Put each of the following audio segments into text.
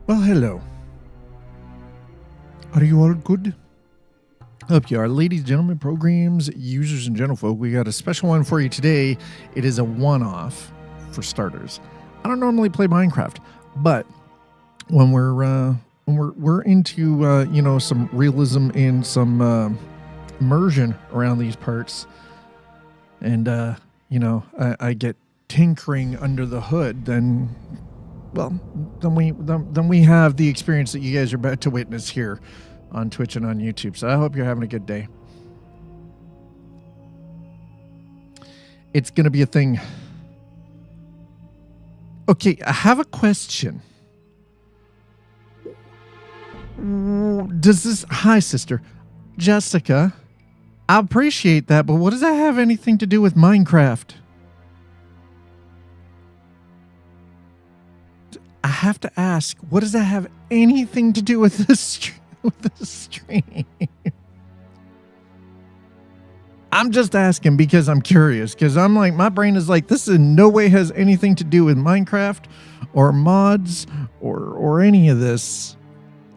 Well, hello. Are you all good? Hope you are. Ladies, gentlemen, programs, users, and gentlefolk, we got a special one for you today. It is a one-off for starters. I don't normally play Minecraft, but when we're into some realism and some immersion around these parts, and I get tinkering under the hood, then we have the experience that you guys are about to witness here on Twitch and on YouTube. So I hope you're having a good day. It's going to be a thing. Okay, I have a question. Hi, sister. Jessica, I appreciate that, but what does that have anything to do with Minecraft? I have to ask, what does that have anything to do with this stream? I'm just asking because I'm curious, because I'm like, my brain is like, this in no way has anything to do with Minecraft or mods or any of this.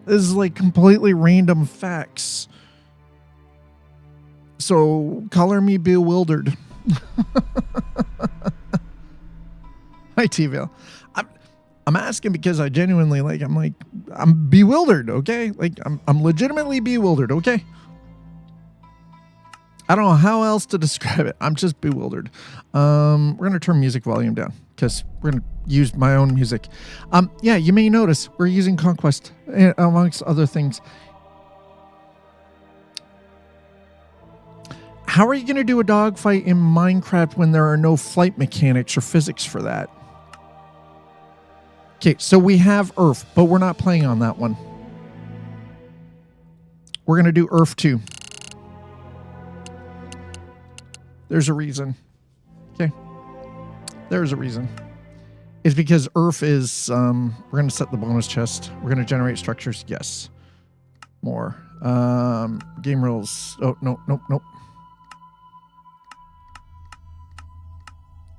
This is like completely random facts. So color me bewildered. Hi, T-Ville. I'm asking because I genuinely I'm bewildered, okay? Like I'm legitimately bewildered, okay? I don't know how else to describe it. I'm just bewildered. We're going to turn music volume down because we're going to use my own music. Yeah, you may notice we're using Conquest amongst other things. How are you going to do a dogfight in Minecraft when there are no flight mechanics or physics for that? Okay, so we have Earth, but we're not playing on that one. We're going to do Earth 2. There's a reason. Okay. There's a reason. It's because Earth is, we're going to set the bonus chest. We're going to generate structures. Yes. More. Game rules. Oh, no, nope, nope.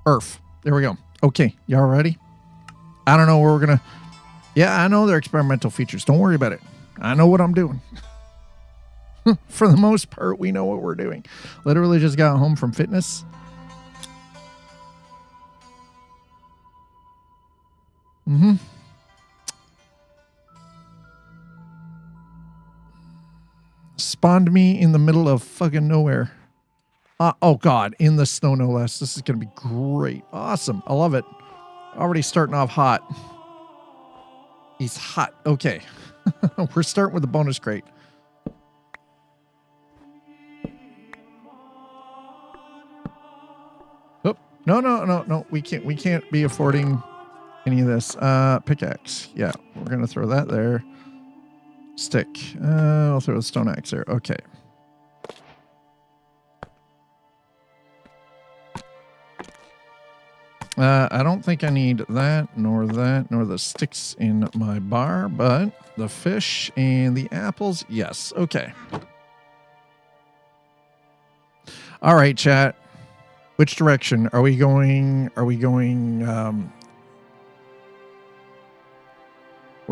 Earth. There we go. Okay. Y'all ready? I don't know where we're going to. Yeah, I know they're experimental features. Don't worry about it. I know what I'm doing. For the most part, we know what we're doing. Literally just got home from fitness. Mm-hmm. Spawned me in the middle of fucking nowhere. Oh, God. In the snow, no less. This is going to be great. Awesome. I love it. Already starting off hot. He's hot. Okay. We're starting with a bonus crate. Oh, no. We can't be affording any of this. Pickaxe. Yeah, we're going to throw that there. Stick. I'll throw the stone axe there. Okay. I don't think I need that, nor the sticks in my bar, but the fish and the apples, yes. Okay. All right, chat. Which direction are we going? We're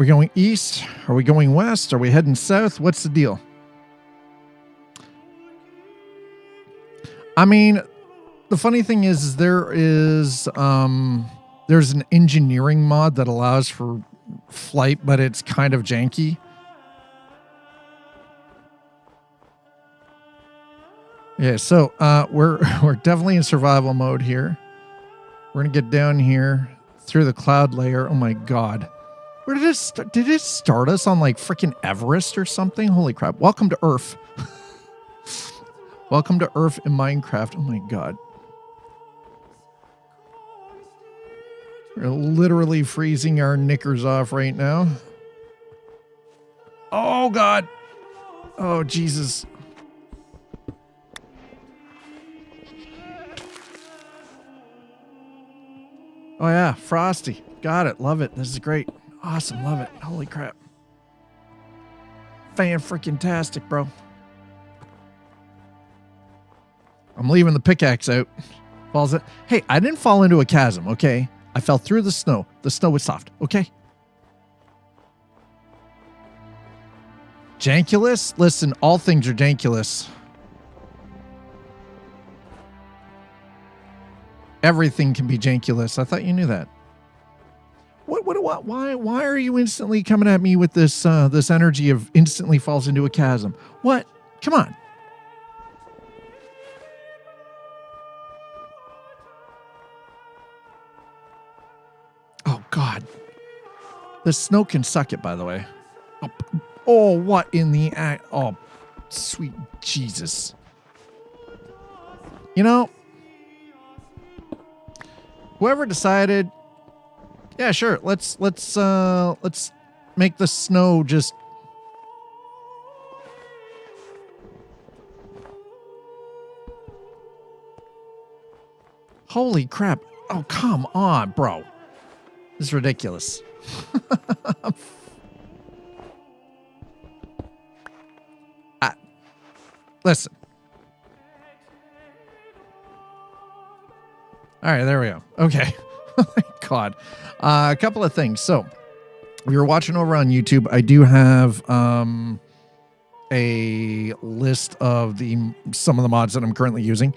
going east? Are we going west? Are we heading south? What's the deal? I mean, the funny thing is there's an engineering mod that allows for flight, but it's kind of janky. Yeah, so we're definitely in survival mode here. We're gonna get down here through the cloud layer. Oh my God. Where did it start? Did it start us on like freaking Everest or something? Holy crap. Welcome to Earth. Welcome to Earth in Minecraft. Oh my God. We're literally freezing our knickers off right now. Oh God. Oh Jesus. Oh yeah, Frosty. Got it. Love it. This is great. Awesome. Love it. Holy crap. Fan-freaking-tastic, bro. I'm leaving the pickaxe out. Falls it. Hey, I didn't fall into a chasm, okay? I fell through the snow. The snow was soft, okay? Jankulous? Listen, all things are jankulous. Everything can be jankulous. I thought you knew that. Why are you instantly coming at me with this this energy of instantly falls into a chasm? What? Come on. Oh God. The snow can suck it, by the way. Oh, what in the act? Oh, sweet Jesus. You know, whoever decided, yeah, sure. Let's make the snow just. Holy crap. Oh, come on, bro. This is ridiculous. Listen. All right, there we go. Okay. Oh my God. A couple of things. So, if you're watching over on YouTube, I do have a list of some of the mods that I'm currently using.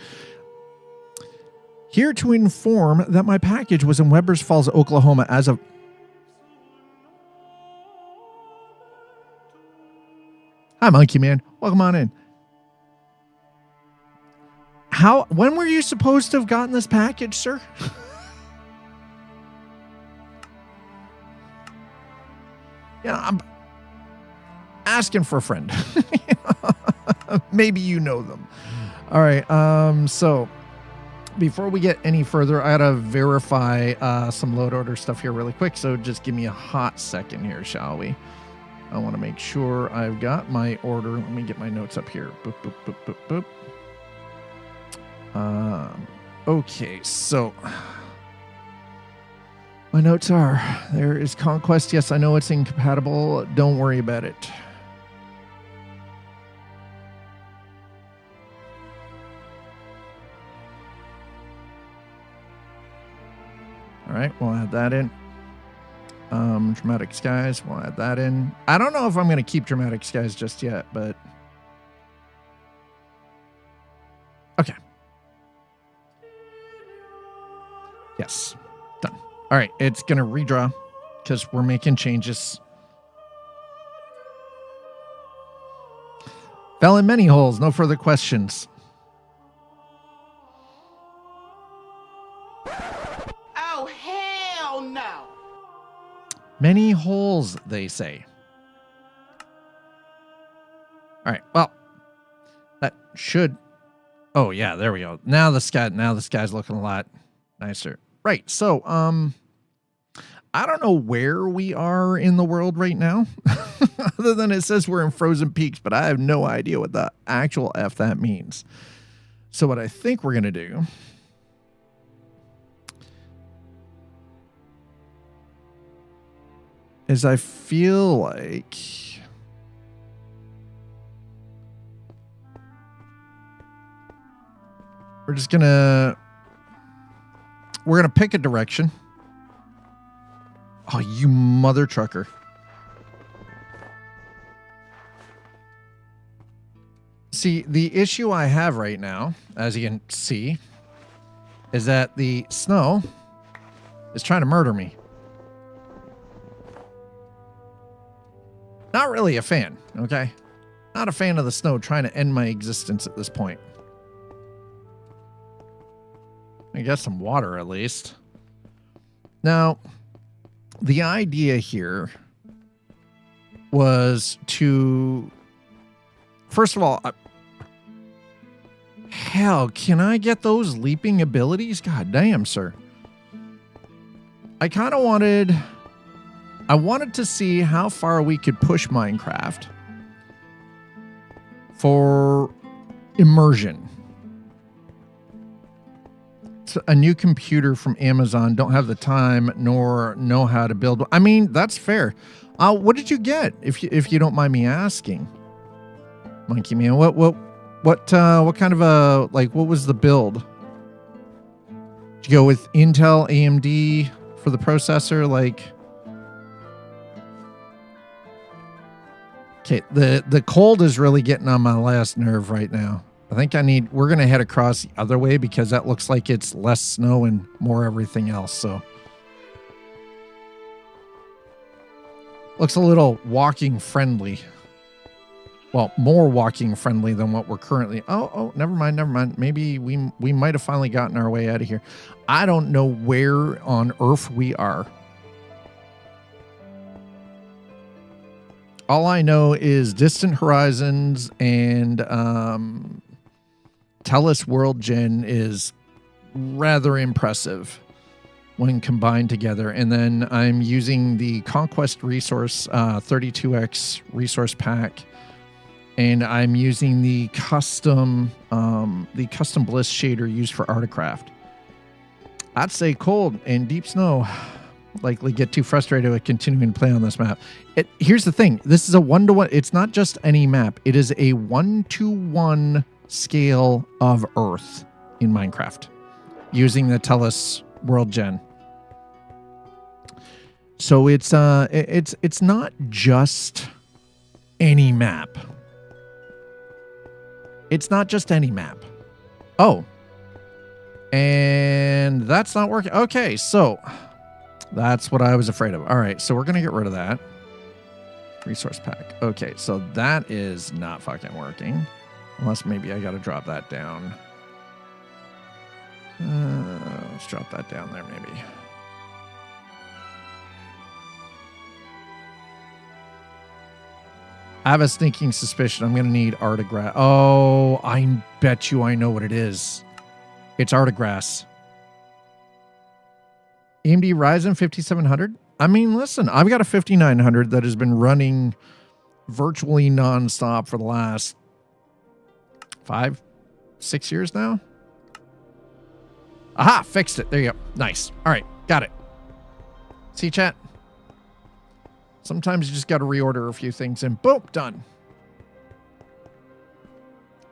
Here to inform that my package was in Webbers Falls, Oklahoma as of... Hi, Monkey Man. Welcome on in. When were you supposed to have gotten this package, sir? I'm asking for a friend. Maybe you know them. All right. So Before we get any further, I gotta verify some load order stuff here really quick. So just give me a hot second here, shall we? I want to make sure I've got my order. Let me get my notes up here. Boop, boop, boop, boop, boop. Okay, so my notes are, there is Conquest. Yes, I know it's incompatible. Don't worry about it. All right, we'll add that in. Dramatic Skies, we'll add that in. I don't know if I'm going to keep Dramatic Skies just yet, but okay. Yes, done. All right, it's going to redraw because we're making changes. Fell in many holes, no further questions. Oh, hell no. Many holes, they say. All right, well, that should... Oh, yeah, there we go. Now the sky's looking a lot nicer. Right, so, I don't know where we are in the world right now, other than it says we're in Frozen Peaks, but I have no idea what the actual F that means. So what I think we're going to do is I feel like we're going to pick a direction. Oh, you mother trucker. See, the issue I have right now, as you can see, is that the snow is trying to murder me. Not really a fan, okay? Not a fan of the snow trying to end my existence at this point. I guess some water at least. Now, the idea here was to, first of all, hell, can I get those leaping abilities? God damn, sir. I kind of wanted to see how far we could push Minecraft for immersion. It's a new computer from Amazon. Don't have the time nor know how to build. I mean, that's fair. What did you get, if you don't mind me asking, Monkey Man? What kind of a, like, what was the build? Did you go with Intel, AMD for the processor? Like, okay, the cold is really getting on my last nerve right now. I think we're going to head across the other way because that looks like it's less snow and more everything else. So looks a little walking friendly. Well, more walking friendly than what we're currently. Oh, never mind. Maybe we might have finally gotten our way out of here. I don't know where on earth we are. All I know is Distant Horizons and Tellus World Gen is rather impressive when combined together. And then I'm using the Conquest Resource 32X resource pack. And I'm using the custom bliss shader used for Artcraft. I'd say cold and deep snow likely get too frustrated with continuing to play on this map. Here's the thing. This is a 1-to-1. It's not just any map. It is a 1-to-1 scale of Earth in Minecraft using the Tellus World Gen. So it's not just any map. It's not just any map. Oh. And that's not working. Okay, so that's what I was afraid of. All right, so we're going to get rid of that. Resource pack. Okay, so that is not fucking working. Unless maybe I got to drop that down. Let's drop that down there maybe. I have a sneaking suspicion I'm going to need Artograph. Oh, I bet you I know what it is. It's Arctic grass. AMD Ryzen 5700. I mean, listen, I've got a 5900 that has been running virtually nonstop for the last 5-6 years now. Aha, fixed it. There you go. Nice. All right, got it. See, chat? Sometimes you just got to reorder a few things and boom, done.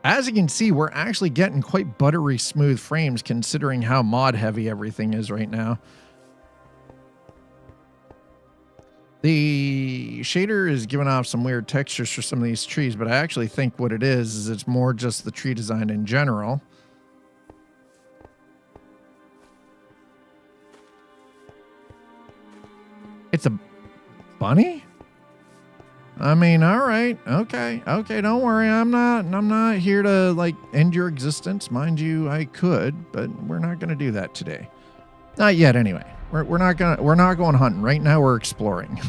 As you can see, we're actually getting quite buttery smooth frames considering how mod heavy everything is right now. The shader is giving off some weird textures for some of these trees, but I actually think what it is it's more just the tree design in general. It's a bunny? I mean, all right. Okay. Okay, don't worry. I'm not here to like end your existence. Mind you, I could, but we're not going to do that today. Not yet anyway. We're not going hunting. Right now we're exploring.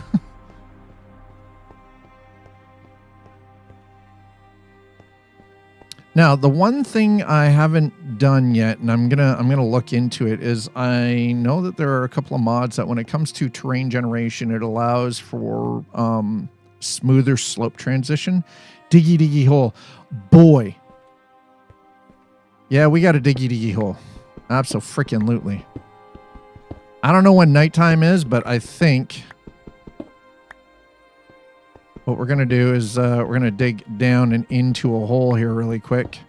Now, the one thing I haven't done yet, and I'm gonna look into it, is I know that there are a couple of mods that when it comes to terrain generation, it allows for smoother slope transition. Diggy diggy hole. Boy. Yeah, we got a diggy diggy hole. Abso-freaking-lutely. I don't know when nighttime is, but I think what we're going to do is we're going to dig down and into a hole here really quick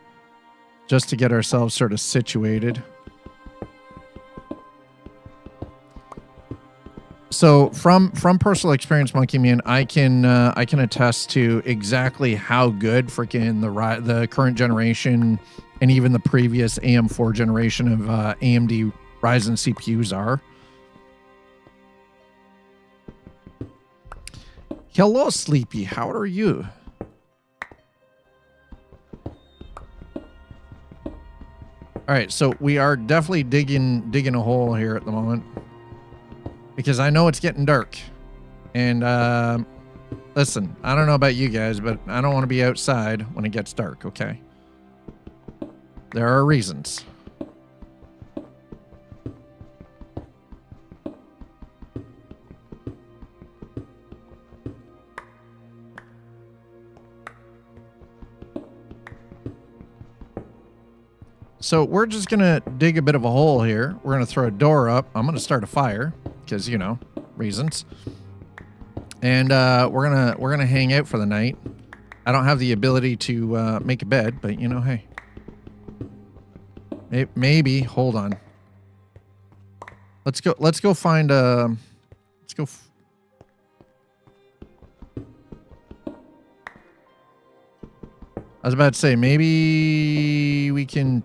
just to get ourselves sort of situated. So from personal experience, Monkey Man, I can attest to exactly how good freaking the current generation and even the previous AM4 generation of AMD Ryzen CPUs are. Hello, Sleepy. How are you? All right, so we are definitely digging a hole here at the moment because I know it's getting dark. And listen, I don't know about you guys, but I don't want to be outside when it gets dark, okay? There are reasons. So we're just going to dig a bit of a hole here. We're going to throw a door up. I'm going to start a fire because, you know, reasons. And we're going to hang out for the night. I don't have the ability to make a bed, but you know, hey. Maybe, hold on. Let's go find I was about to say maybe we can.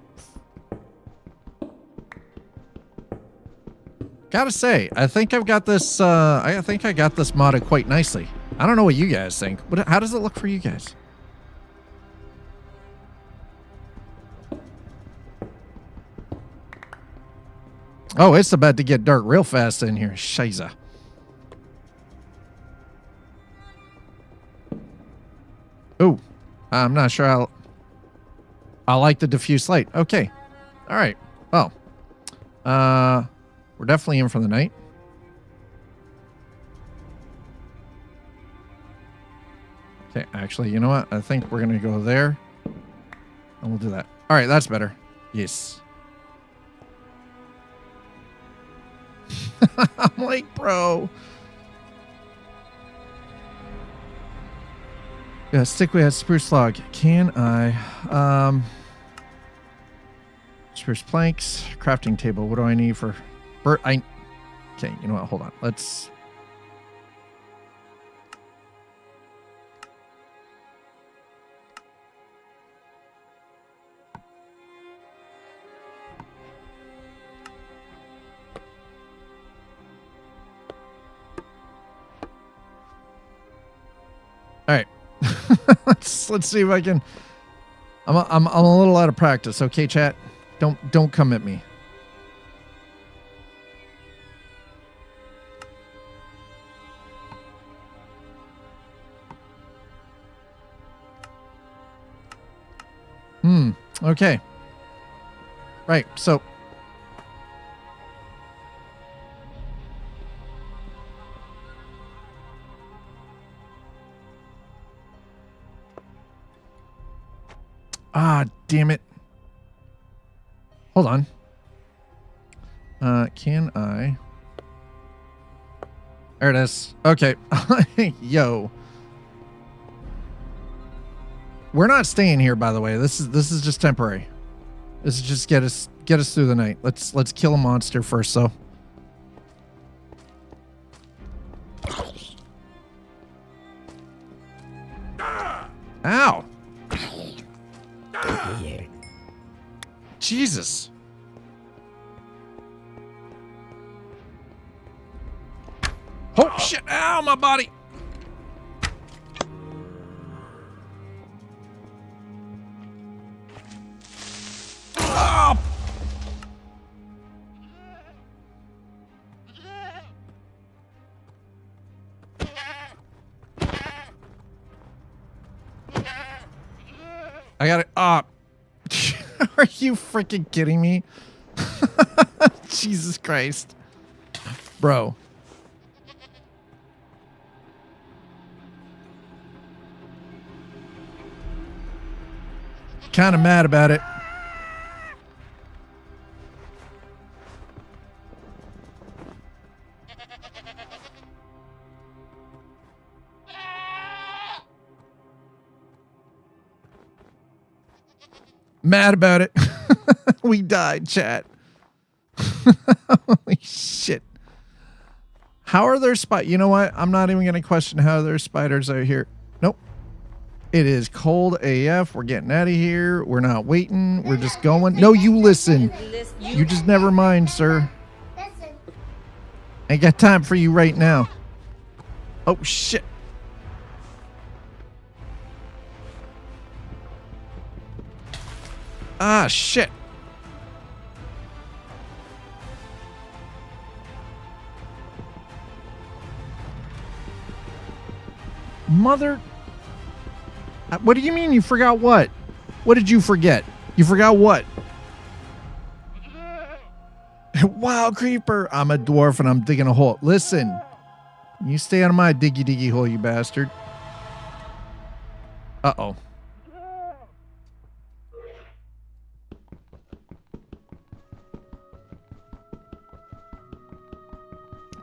Gotta say, I think I've got this. I think I got this modded quite nicely. I don't know what you guys think. How does it look for you guys? Oh, it's about to get dark real fast in here. Shiza. Oh, I'm not sure I like the diffuse light. Okay. All right. Well, we're definitely in for the night. Okay, actually, you know what? I think we're going to go there. And we'll do that. All right, that's better. Yes. I'm like, bro. Yeah, stick with spruce log. Can I? Spruce planks, crafting table. What do I need for? Okay, you know what? Hold on. Let's. All right, let's see if I can. I'm a little out of practice. Okay, chat, don't come at me. Okay. Right, so... Ah, damn it. Hold on. Can I... There it is. Okay. Yo. We're not staying here, by the way. This is just temporary. This is just get us through the night. Let's kill a monster first, so. Ow. Jesus. Oh shit. Ow, my body. Oh. I got it. Are you freaking kidding me? Jesus Christ. Bro. Kind of mad about it. Mad about it. We died, chat. Holy shit. How are there spiders? You know what? I'm not even going to question how there's spiders out here. Nope. It is cold AF. We're getting out of here. We're not waiting. We're just going. No, you listen. You just never mind, sir. Ain't got time for you right now. Oh, shit. Ah, shit. Mother... What do you mean you forgot what? What did you forget? You forgot what? Wow, creeper. I'm a dwarf and I'm digging a hole. Listen. You stay out of my diggy hole, you bastard. Uh-oh.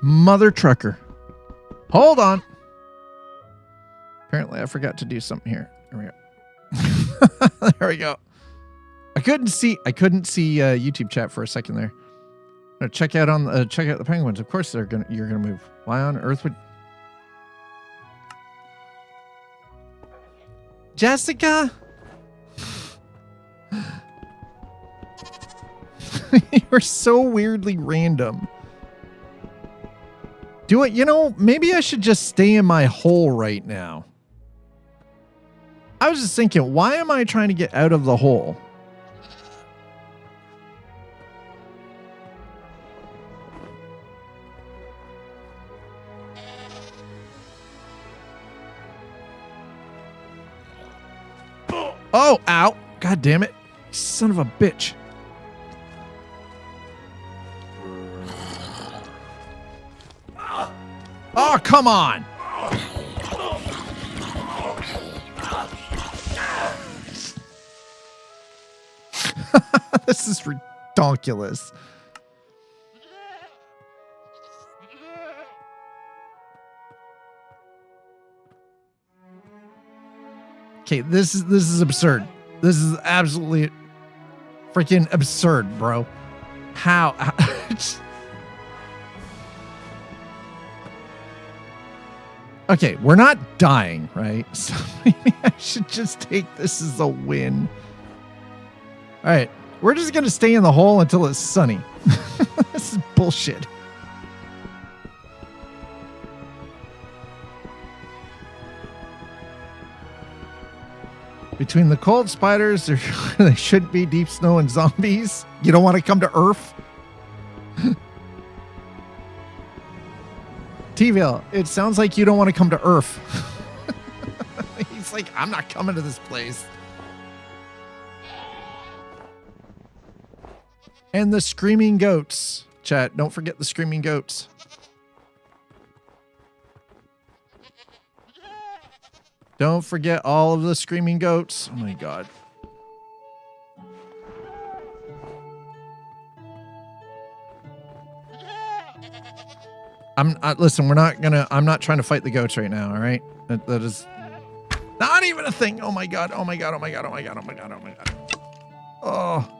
Mother trucker. Hold on. Apparently I forgot to do something here. There we go. There we go. I couldn't see YouTube chat for a second there. I'm gonna check out the penguins. Of course you're gonna move. Why on earth would Jessica? You're so weirdly random. Do it, you know, maybe I should just stay in my hole right now. I was just thinking, why am I trying to get out of the hole? Oh, ow. God damn it. Son of a bitch. Oh, come on. This is ridiculous. Okay, this is absurd. This is absolutely freaking absurd, bro. How? Okay, we're not dying, right? So maybe I should just take this as a win. All right, we're just gonna stay in the hole until it's sunny. This is bullshit. Between the cold spiders, there shouldn't be deep snow and zombies. You don't want to come to Earth? T-Ville, it sounds like you don't want to come to Earth. He's like, I'm not coming to this place. And the screaming goats. Chat, don't forget the screaming goats. Don't forget all of the screaming goats. Oh my god. Listen, I'm not trying to fight the goats right now, all right? That is not even a thing. Oh my god. Oh my god. Oh my god. Oh my god. Oh my god. Oh my god. Oh.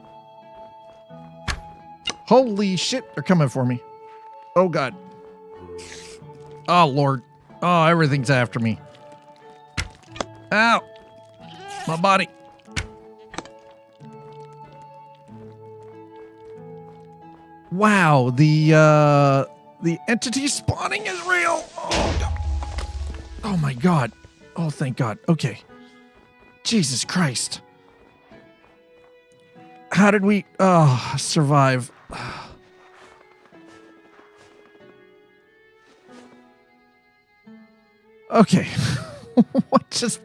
Holy shit, they're coming for me. Oh god. Oh lord. Oh, everything's after me. Ow. My body. Wow, the entity spawning is real. Oh god. Oh my god. Oh, thank god. Okay. Jesus Christ. How did we survive? Okay. What just...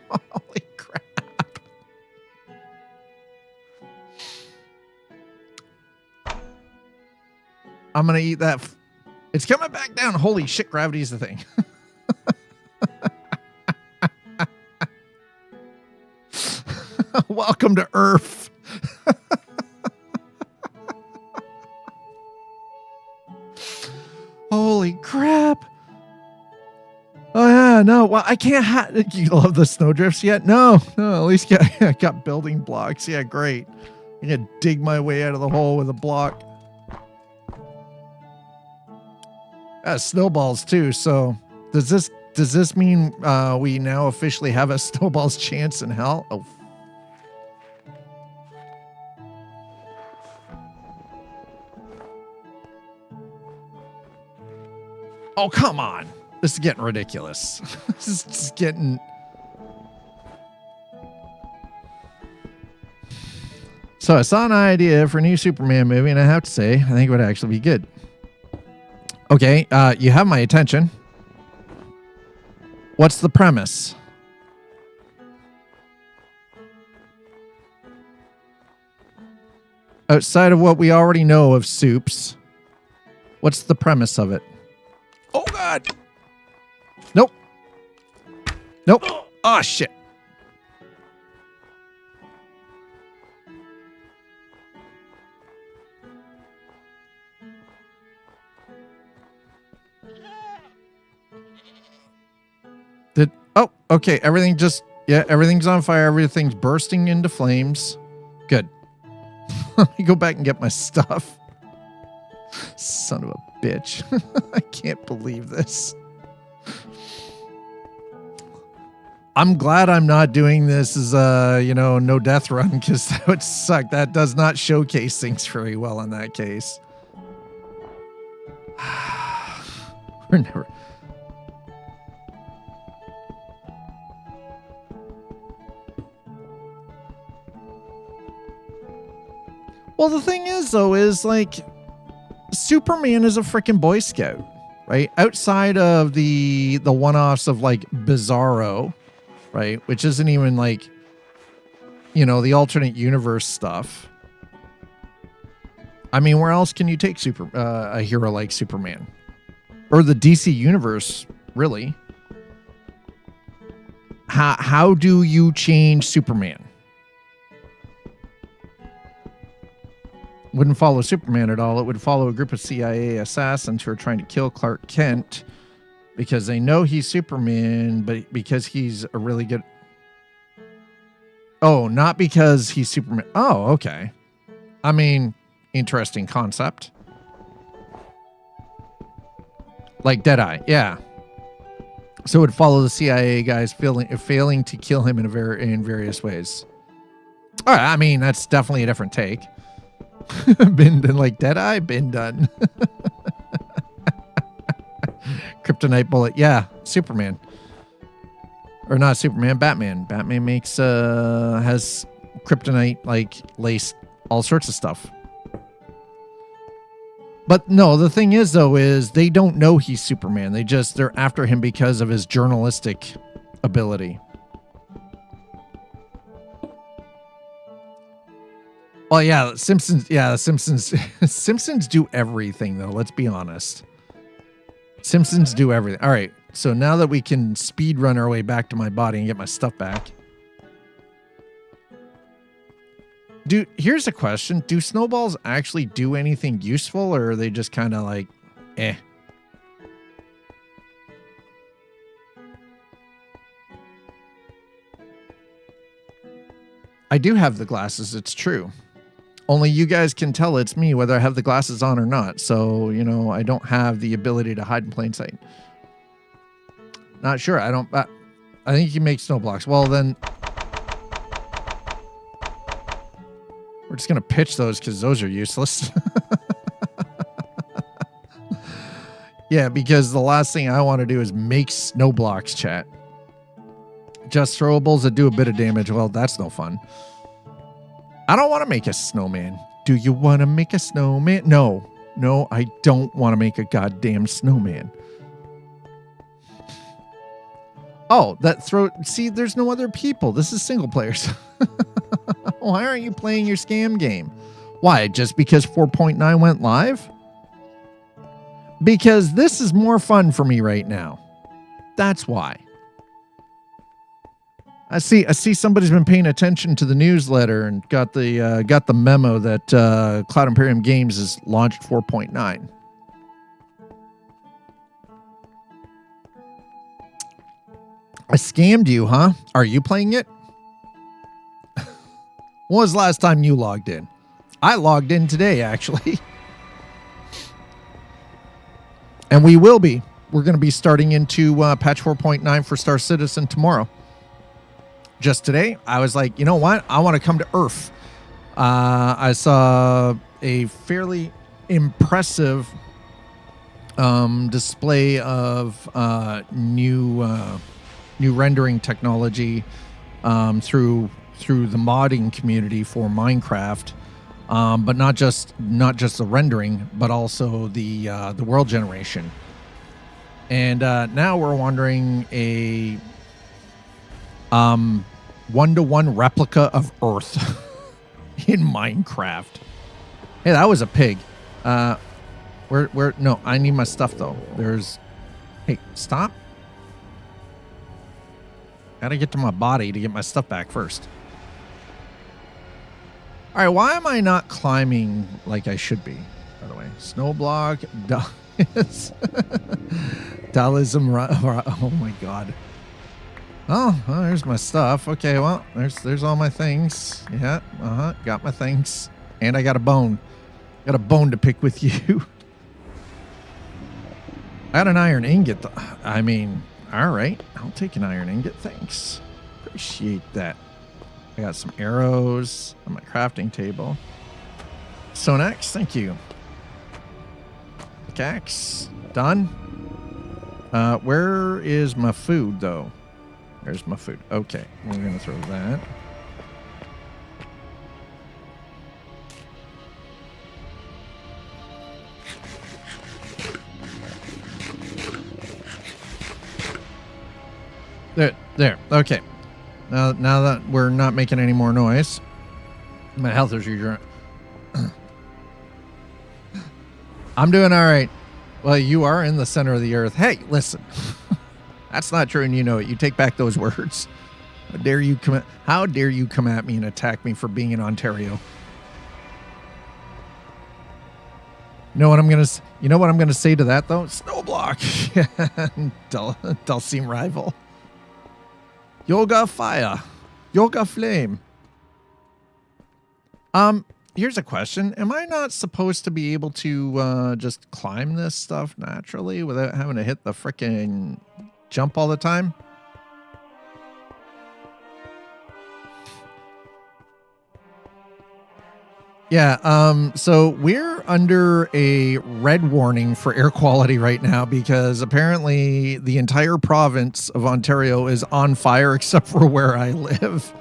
Holy crap. I'm gonna eat that. It's coming back down. Holy shit, gravity is the thing. Welcome to Earth. Holy crap. Oh yeah, no, well, I can't you love the snowdrifts yet? No, at least I got building blocks. Yeah, great. I'm gonna dig my way out of the hole with a block. Snowballs too, so does this mean we now officially have a snowball's chance in hell? Oh. Oh, come on. This is getting ridiculous. This is just getting... So I saw an idea for a new Superman movie, and I have to say, I think it would actually be good. Okay, you have my attention. What's the premise? Outside of what we already know of Supes, what's the premise of it? Oh, God. Nope. Nope. Oh, shit. Oh, okay. Everything's on fire. Everything's bursting into flames. Good. Let me go back and get my stuff. Son of a bitch. I can't believe this. I'm glad I'm not doing this as no death run, because that would suck. That does not showcase things very well in that case. We're never... Well, the thing is, though, is like Superman is a freaking Boy Scout, right? Outside of the one-offs of like Bizarro, right? Which isn't even like, the alternate universe stuff. I mean, where else can you take a hero like Superman? Or the DC universe, really? How do you change Superman? Wouldn't follow Superman at all. It would follow a group of CIA assassins who are trying to kill Clark Kent because they know he's Superman, but because he's a really good... Oh, not because he's Superman. Oh, okay. I mean, interesting concept. Like Deadeye, yeah. So it would follow the CIA guys failing to kill him in various ways. All right, I mean, that's definitely a different take. Been done like Deadeye, been done. Kryptonite bullet, yeah, Superman. Or not Superman, Batman. Batman has kryptonite like laced all sorts of stuff. But no, the thing is though, is they don't know he's Superman. They're after him because of his journalistic ability. Well, yeah, Simpsons. Yeah, Simpsons. Simpsons do everything, though. Let's be honest. Simpsons do everything. All right. So now that we can speed run our way back to my body and get my stuff back. Dude, here's a question. Do snowballs actually do anything useful, or are they just kind of like, eh? I do have the glasses. It's true. Only you guys can tell it's me whether I have the glasses on or not. So, you know, I don't have the ability to hide in plain sight. Not sure. I don't. I think you can make snow blocks. Well, then we're just going to pitch those because those are useless. Yeah, because the last thing I want to do is make snow blocks, chat. Just throwables that do a bit of damage. Well, that's no fun. I don't want to make a snowman. Do you want to make a snowman? No. No, I don't want to make a goddamn snowman. Oh, that throw... See, there's no other people. This is single players. Why aren't you playing your scam game? Why? Just because 4.9 went live? Because this is more fun for me right now. That's why. I see somebody's been paying attention to the newsletter and got the memo that Cloud Imperium Games has launched 4.9. I scammed you, huh? Are you playing it? When was the last time you logged in? I logged in today, actually. And we will be. We're going to be starting into patch 4.9 for Star Citizen tomorrow. Just today, I was like, you know what? I want to come to Earth. I saw a fairly impressive display of new rendering technology through the modding community for Minecraft, but not just the rendering, but also the world generation. And now we're wondering a 1-to-1 replica of Earth in Minecraft. Hey, that was a pig. Where? No, I need my stuff though. Hey, stop. Gotta get to my body to get my stuff back first. All right, why am I not climbing like I should be? By the way, snowblock. Tellus. Oh my god. Oh, well, there's my stuff. Okay, well, there's all my things. Yeah, got my things. And I got a bone. Got a bone to pick with you. I got an iron ingot. I mean, all right. I'll take an iron ingot. Thanks. Appreciate that. I got some arrows on my crafting table. Sonax, thank you. Pickaxe, done. Where is my food, though? There's my food. Okay, we're going to throw that. There. Okay. Now that we're not making any more noise, my health is usually... I'm doing all right. Well, you are in the center of the earth. Hey, listen. That's not true, and you know it. You take back those words. How dare you come at me and attack me for being in Ontario? You know what I'm gonna say to that though? Snowblock. Dulcine rival. Yoga fire. Yoga flame. Here's a question. Am I not supposed to be able to just climb this stuff naturally without having to hit the frickin' jump all the time? Yeah, so we're under a red warning for air quality right now because apparently the entire province of Ontario is on fire except for where I live.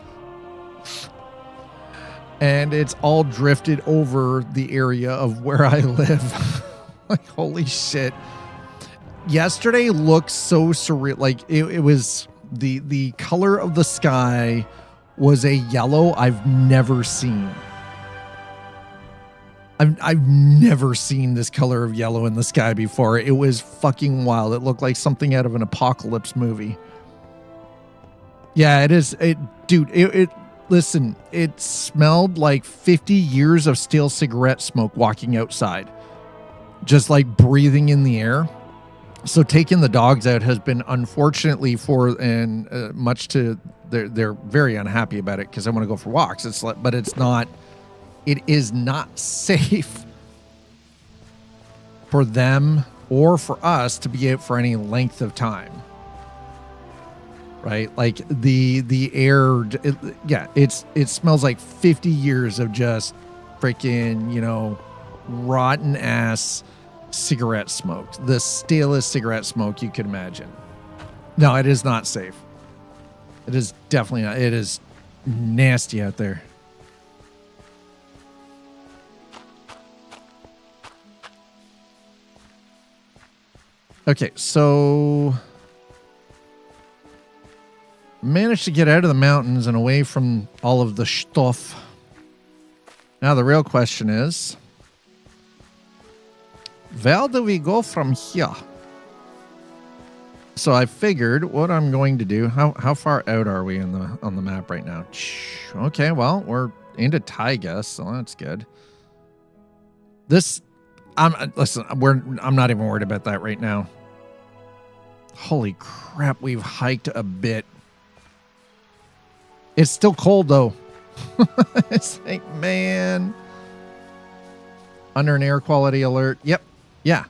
And it's all drifted over the area of where I live. Like, holy shit. Yesterday looked so surreal. Like, it was the color of the sky was a yellow I've never seen. I've never seen this color of yellow in the sky before. It was fucking wild. It looked like something out of an apocalypse movie. Yeah, it is. Dude, listen, it smelled like 50 years of stale cigarette smoke walking outside. Just like breathing in the air. So taking the dogs out has been unfortunately much to they're very unhappy about it because I want to go for walks. It is not safe for them or for us to be out for any length of time. Right? Like the air, it smells like 50 years of just freaking, rotten ass cigarette smoke. The stalest cigarette smoke you could imagine. No, it is not safe. It is definitely not. It is nasty out there. Okay, so managed to get out of the mountains and away from all of the stuff. Now the real question is, where do we go from here? So I figured what I'm going to do. How far out are we on the map right now? Okay, well, we're into Taiga, so that's good. I'm not even worried about that right now. Holy crap, we've hiked a bit. It's still cold though. It's like, man. Under an air quality alert. Yep. Yeah.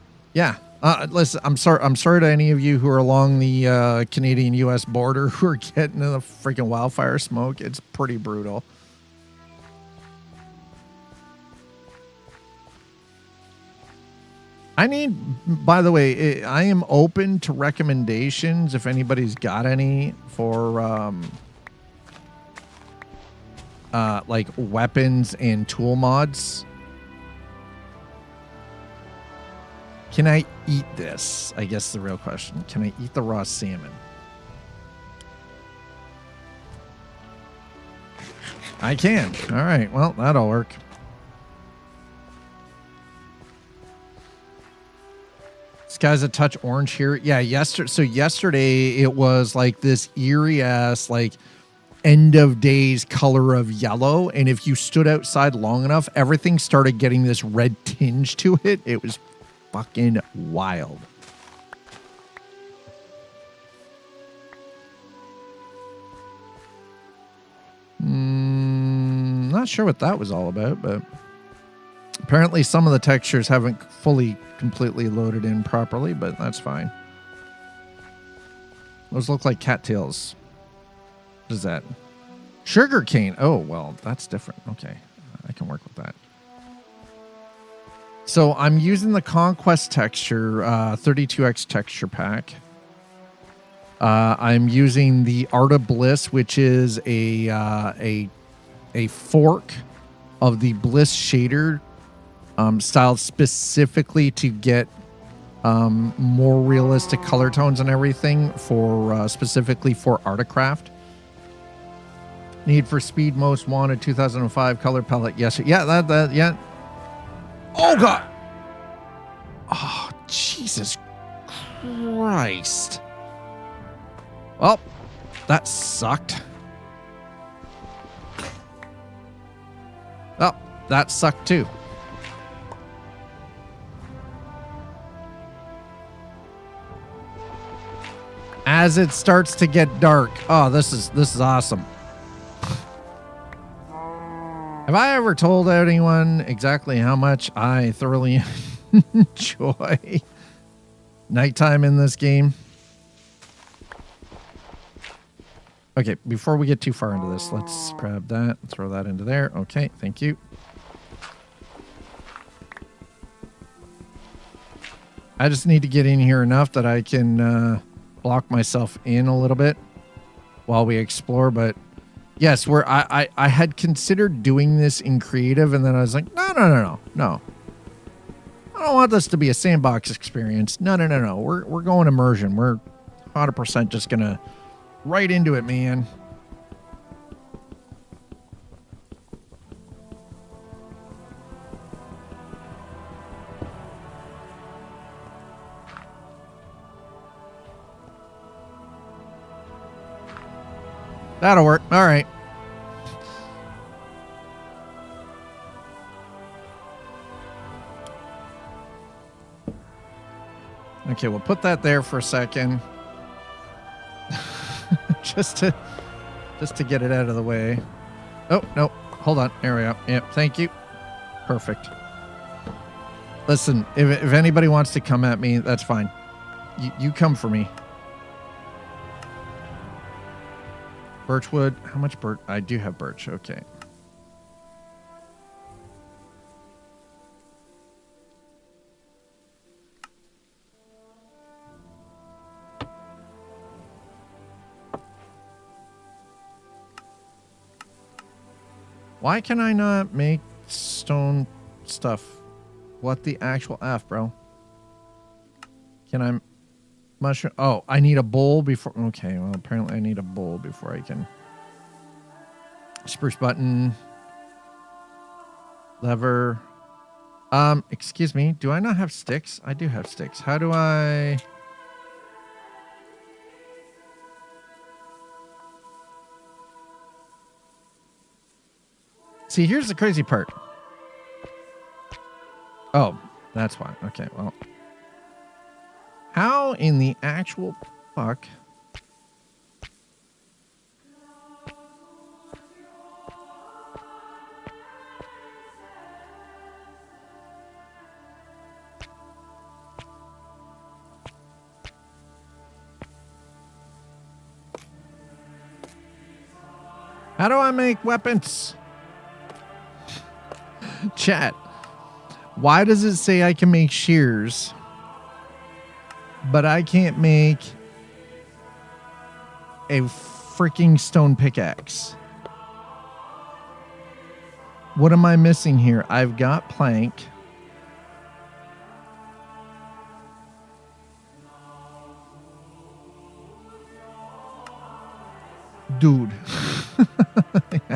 Listen, I'm sorry to any of you who are along the Canadian-US border who are getting the freaking wildfire smoke. It's pretty brutal. By the way, I am open to recommendations if anybody's got any for like weapons and tool mods. Can I eat this? I guess the real question. Can I eat the raw salmon? I can. All right. Well, that'll work. Sky's a touch orange here. Yeah, yesterday it was like this eerie ass like end of days color of yellow, and if you stood outside long enough, everything started getting this red tinge to it. It was fucking wild. Not sure what that was all about, but apparently some of the textures haven't fully completely loaded in properly, but that's fine. Those look like cattails. What is that? Sugar cane. Oh, well, that's different. Okay. I can work with that. So I'm using the Conquest texture, 32X texture pack. I'm using the Art of Bliss, which is a fork of the Bliss shader, styled specifically to get more realistic color tones and everything for specifically for Artcraft. Need for Speed Most Wanted 2005 color palette. Yes, yeah, yeah. Oh God! Oh Jesus Christ! Well, that sucked. Oh, that sucked too. As it starts to get dark. Oh, this is awesome. Have I ever told anyone exactly how much I thoroughly enjoy nighttime in this game? Okay, before we get too far into this, let's grab that, throw that into there. Okay, thank you. I just need to get in here enough that I can block myself in a little bit while we explore, but yes, I had considered doing this in creative, and then I was like, no. I don't want this to be a sandbox experience. No. We're going immersion. We're 100% just gonna right into it, man. That'll work. All right. Okay, we'll put that there for a second. just to get it out of the way. Oh, no. Hold on. There we go. Yep, thank you. Perfect. Listen, if anybody wants to come at me, that's fine. You come for me. Birchwood. How much birch? I do have birch. Okay. Why can I not make stone stuff? What the actual F, bro? Can I mushroom? Oh, I need a bowl before. Okay, well, apparently I need a bowl before I can. Spruce button. Lever. Excuse me. Do I not have sticks? I do have sticks. How do I... See, here's the crazy part. Oh, that's why. Okay, well. How in the actual fuck? How do I make weapons? Chat. Why does it say I can make shears, but I can't make a freaking stone pickaxe? What am I missing here? I've got plank. Dude.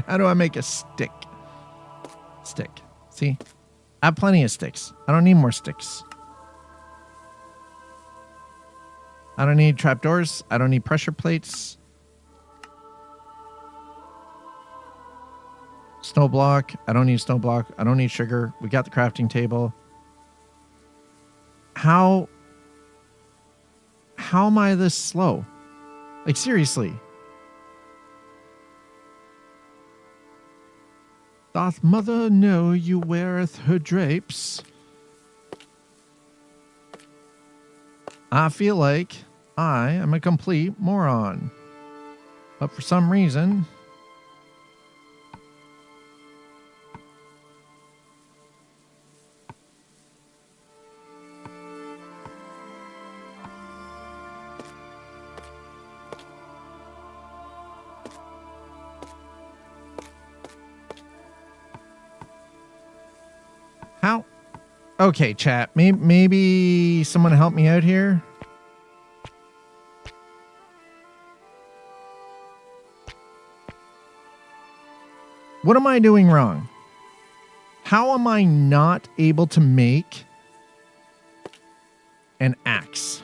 How do I make a stick? Stick. See? I have plenty of sticks. I don't need more sticks. I don't need trapdoors. I don't need pressure plates. Snow block. I don't need snow block. I don't need sugar. We got the crafting table. How am I this slow? Like, seriously. Doth mother know you weareth her drapes? I feel like I am a complete moron. But for some reason... How? Okay, chat. Maybe someone help me out here. What am I doing wrong? How am I not able to make an axe?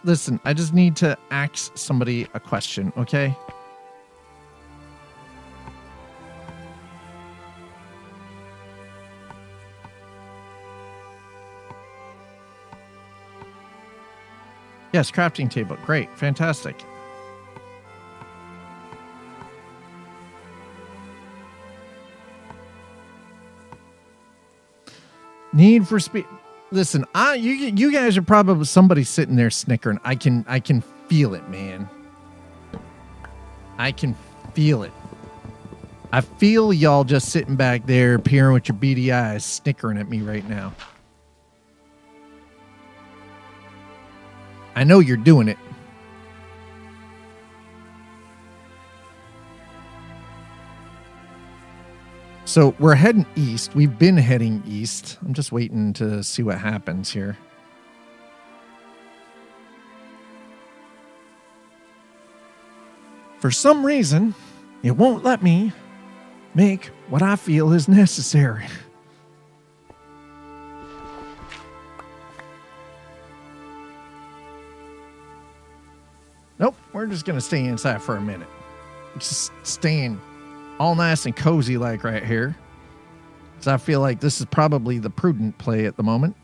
Listen, I just need to ask somebody a question, okay? Yes, crafting table. Great. Fantastic. Need for speed. Listen, you guys are probably somebody sitting there snickering. I can feel it, man. I can feel it. I feel y'all just sitting back there peering with your beady eyes, snickering at me right now. I know you're doing it. So we're heading east. We've been heading east. I'm just waiting to see what happens here. For some reason, it won't let me make what I feel is necessary. Nope, we're just going to stay inside for a minute. Just staying all nice and cozy like right here. So I feel like this is probably the prudent play at the moment.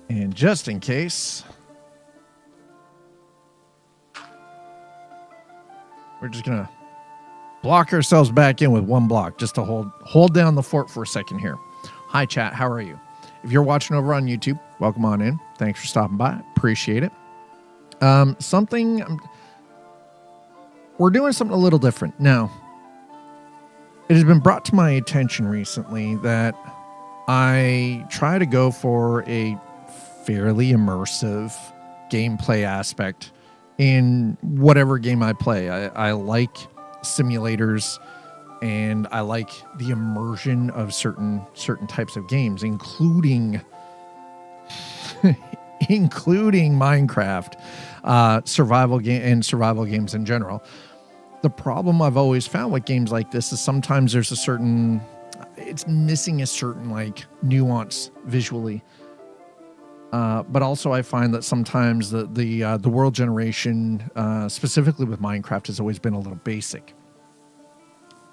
And just in case, we're just going to block ourselves back in with one block just to hold down the fort for a second here. Hi, chat. How are you? If you're watching over on YouTube, welcome on in. Thanks for stopping by. Appreciate it. We're doing something a little different. Now, it has been brought to my attention recently that I try to go for a fairly immersive gameplay aspect in whatever game I play. I like simulators, and I like the immersion of certain types of games, including Minecraft, survival games in general. The problem I've always found with games like this is sometimes there's it's missing a certain like nuance visually. But also I find that sometimes the world generation, specifically with Minecraft, has always been a little basic.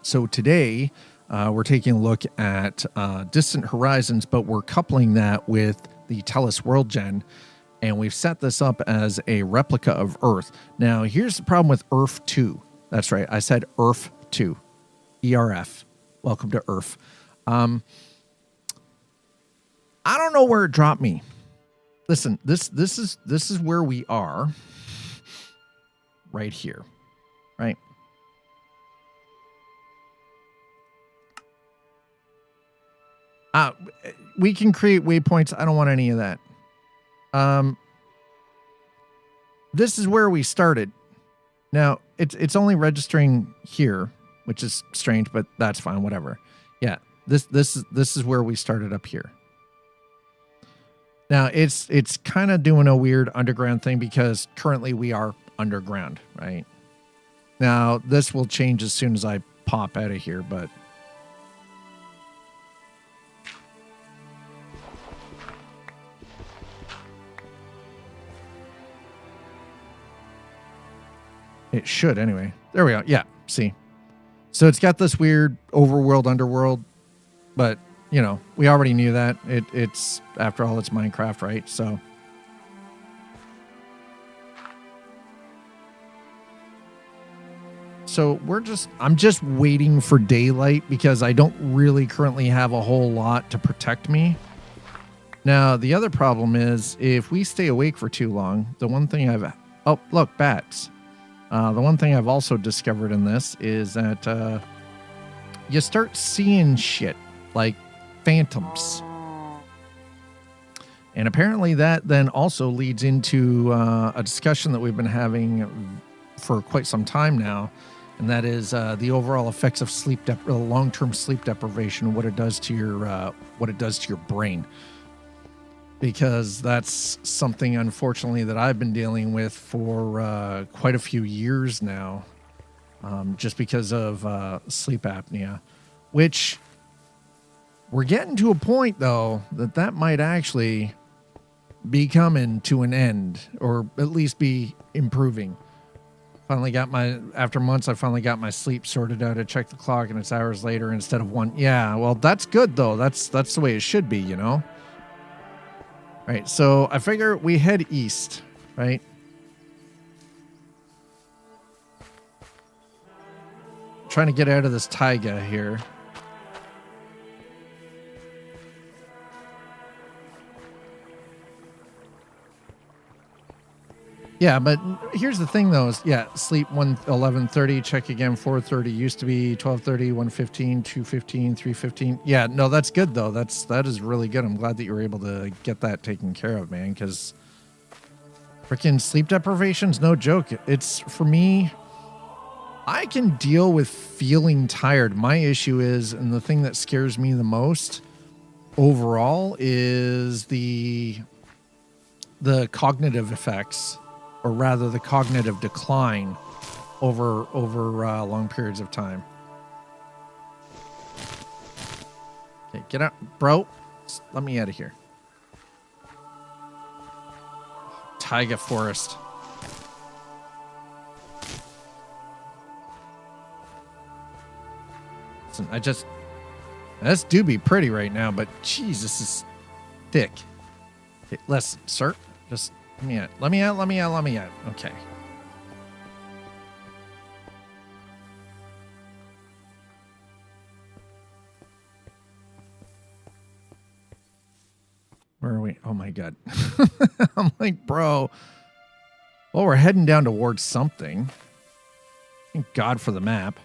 So today, we're taking a look at Distant Horizons, but we're coupling that with the Tellus world gen, and we've set this up as a replica of Earth. Now, here's the problem with Earth 2. That's right, I said Earth 2. ERF. Welcome to Earth. I don't know where it dropped me. Listen, this is where we are. Right here. Right? We can create waypoints. I don't want any of that. This is where we started. Now, it's only registering here, which is strange, but that's fine, whatever. Yeah, this is where we started up here. Now, it's kind of doing a weird underground thing because currently we are underground, right? Now, this will change as soon as I pop out of here, but it should anyway. There we go. Yeah, see. So it's got this weird overworld, underworld, but, you know, we already knew that. It's, after all, it's Minecraft, right? So I'm just waiting for daylight because I don't really currently have a whole lot to protect me. Now, the other problem is if we stay awake for too long, the one thing oh, look, bats. The one thing I've also discovered in this is that you start seeing shit like phantoms. And apparently that then also leads into a discussion that we've been having for quite some time now, and that is the overall effects of long-term sleep deprivation and what it does to your brain. Because that's something, unfortunately, that I've been dealing with for quite a few years now, just because of sleep apnea, which we're getting to a point, though, that might actually be coming to an end, or at least be improving. After months, I finally got my sleep sorted out. I checked the clock, and it's hours later instead of one. Yeah, well, that's good, though. That's the way it should be, you know? Right, so I figure we head east, right? Trying to get out of this taiga here. Yeah, but here's the thing, though. Sleep 11:30, check again 4:30. Used to be 12:30, 1:15, 2:15, 3:15. Yeah, no, that's good, though. That is really good. I'm glad that you were able to get that taken care of, man, because freaking sleep deprivation's no joke. It's, for me, I can deal with feeling tired. My issue is, and the thing that scares me the most overall, is the cognitive effects, or rather the cognitive decline over long periods of time. Okay, get out, bro. Let me out of here. taiga forest. Listen, this do be pretty right now, but jeez, this is thick. Okay, listen, sir, just let me out. Let me out. Let me out. Let me out. Okay. Where are we? Oh my God. I'm like, bro. Well, we're heading down towards something. Thank God for the map.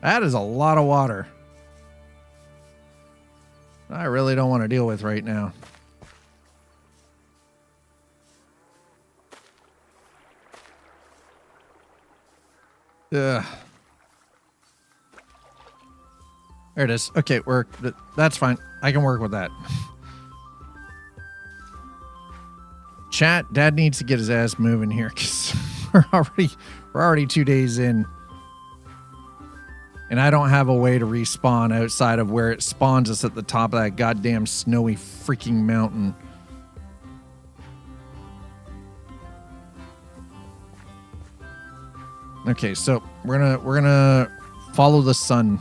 That is a lot of water. I really don't want to deal with right now. Ugh. There it is. Okay, that's fine. I can work with that. Chat, Dad needs to get his ass moving here because we're already 2 days in. And I don't have a way to respawn outside of where it spawns us at the top of that goddamn snowy freaking mountain. Okay, so we're gonna follow the sun.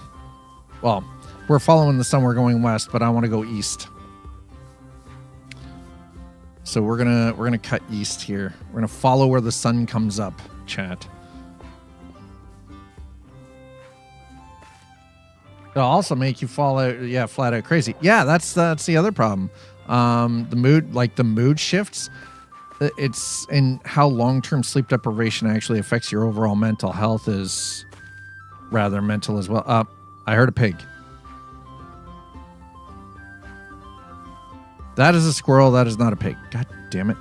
Well, we're following the sun. We're going west, but I want to go east. So we're gonna cut east here. We're gonna follow where the sun comes up. Chat. It'll also make you fall out, yeah, flat out crazy. Yeah, that's the other problem. The mood shifts. It's in how long-term sleep deprivation actually affects your overall mental health is rather mental as well. I heard a pig. That is a squirrel. That is not a pig. God damn it.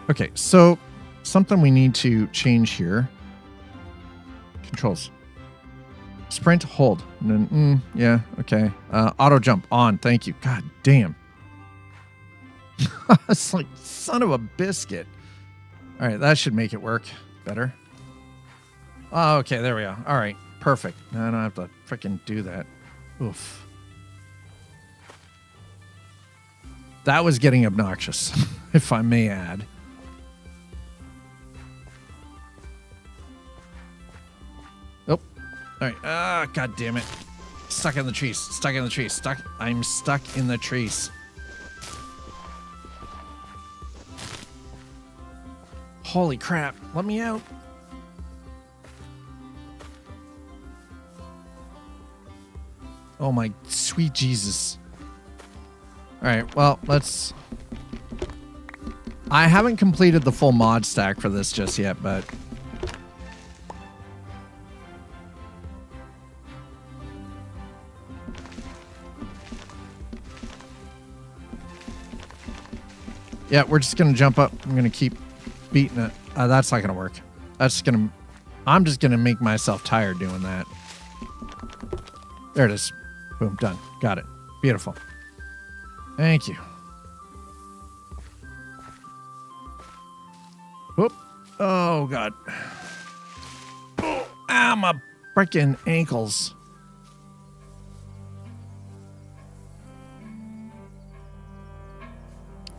Okay, so something we need to change here. Controls. Sprint, hold. Yeah, okay. Auto jump on. Thank you. God damn. It's like son of a biscuit. All right, that should make it work better. Oh, okay, there we are. All right, perfect. Now I don't have to freaking do that. Oof. That was getting obnoxious, if I may add. All right. God damn it. Stuck in the trees. Stuck in the trees. I'm stuck in the trees. Holy crap. Let me out. Oh my sweet Jesus. All right. Well, let's... I haven't completed the full mod stack for this just yet, but... Yeah, we're just going to jump up. I'm going to keep beating it. That's not going to work. I'm just going to make myself tired doing that. There it is. Boom, done. Got it. Beautiful. Thank you. Whoop. Oh, God. Oh, my freaking ankles.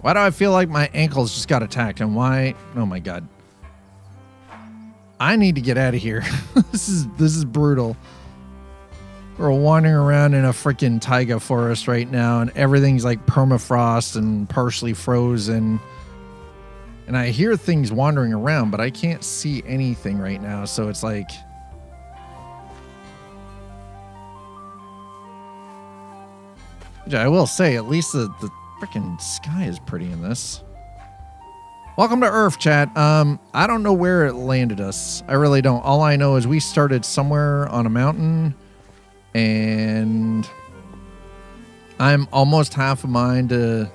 Why do I feel like my ankles just got attacked? And why? Oh my God. I need to get out of here. This is brutal. We're wandering around in a freaking taiga forest right now, and everything's like permafrost and partially frozen. And I hear things wandering around, but I can't see anything right now. So it's like... I will say, at least the freaking sky is pretty in this. Welcome to Earth, chat. I don't know where it landed us. I really don't. All I know is we started somewhere on a mountain, and I'm almost half a mind to...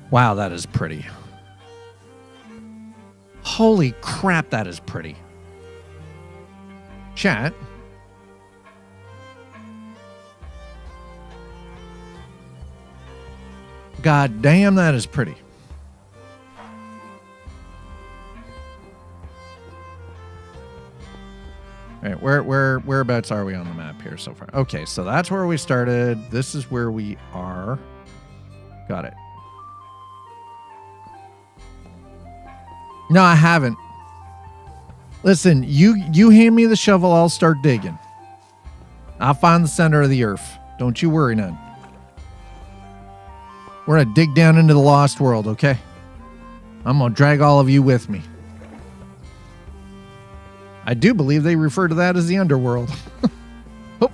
Wow, that is pretty. Holy crap, that is pretty. Chat. God damn, that is pretty. All right, whereabouts are we on the map here so far? Okay, so that's where we started. This is where we are. Got it. No, I haven't. Listen, you hand me the shovel, I'll start digging. I'll find the center of the earth. Don't you worry none. We're going to dig down into the lost world, okay? I'm going to drag all of you with me. I do believe they refer to that as the underworld. Oh.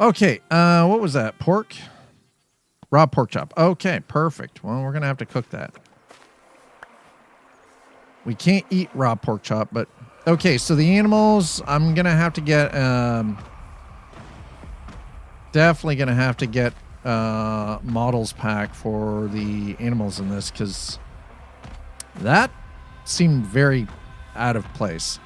Okay, what was that? Pork? Raw pork chop. Okay, perfect. Well, we're going to have to cook that. We can't eat raw pork chop, but... Okay, so the animals, I'm going to have to get... definitely going to have to get models pack for the animals in this, because that seemed very out of place.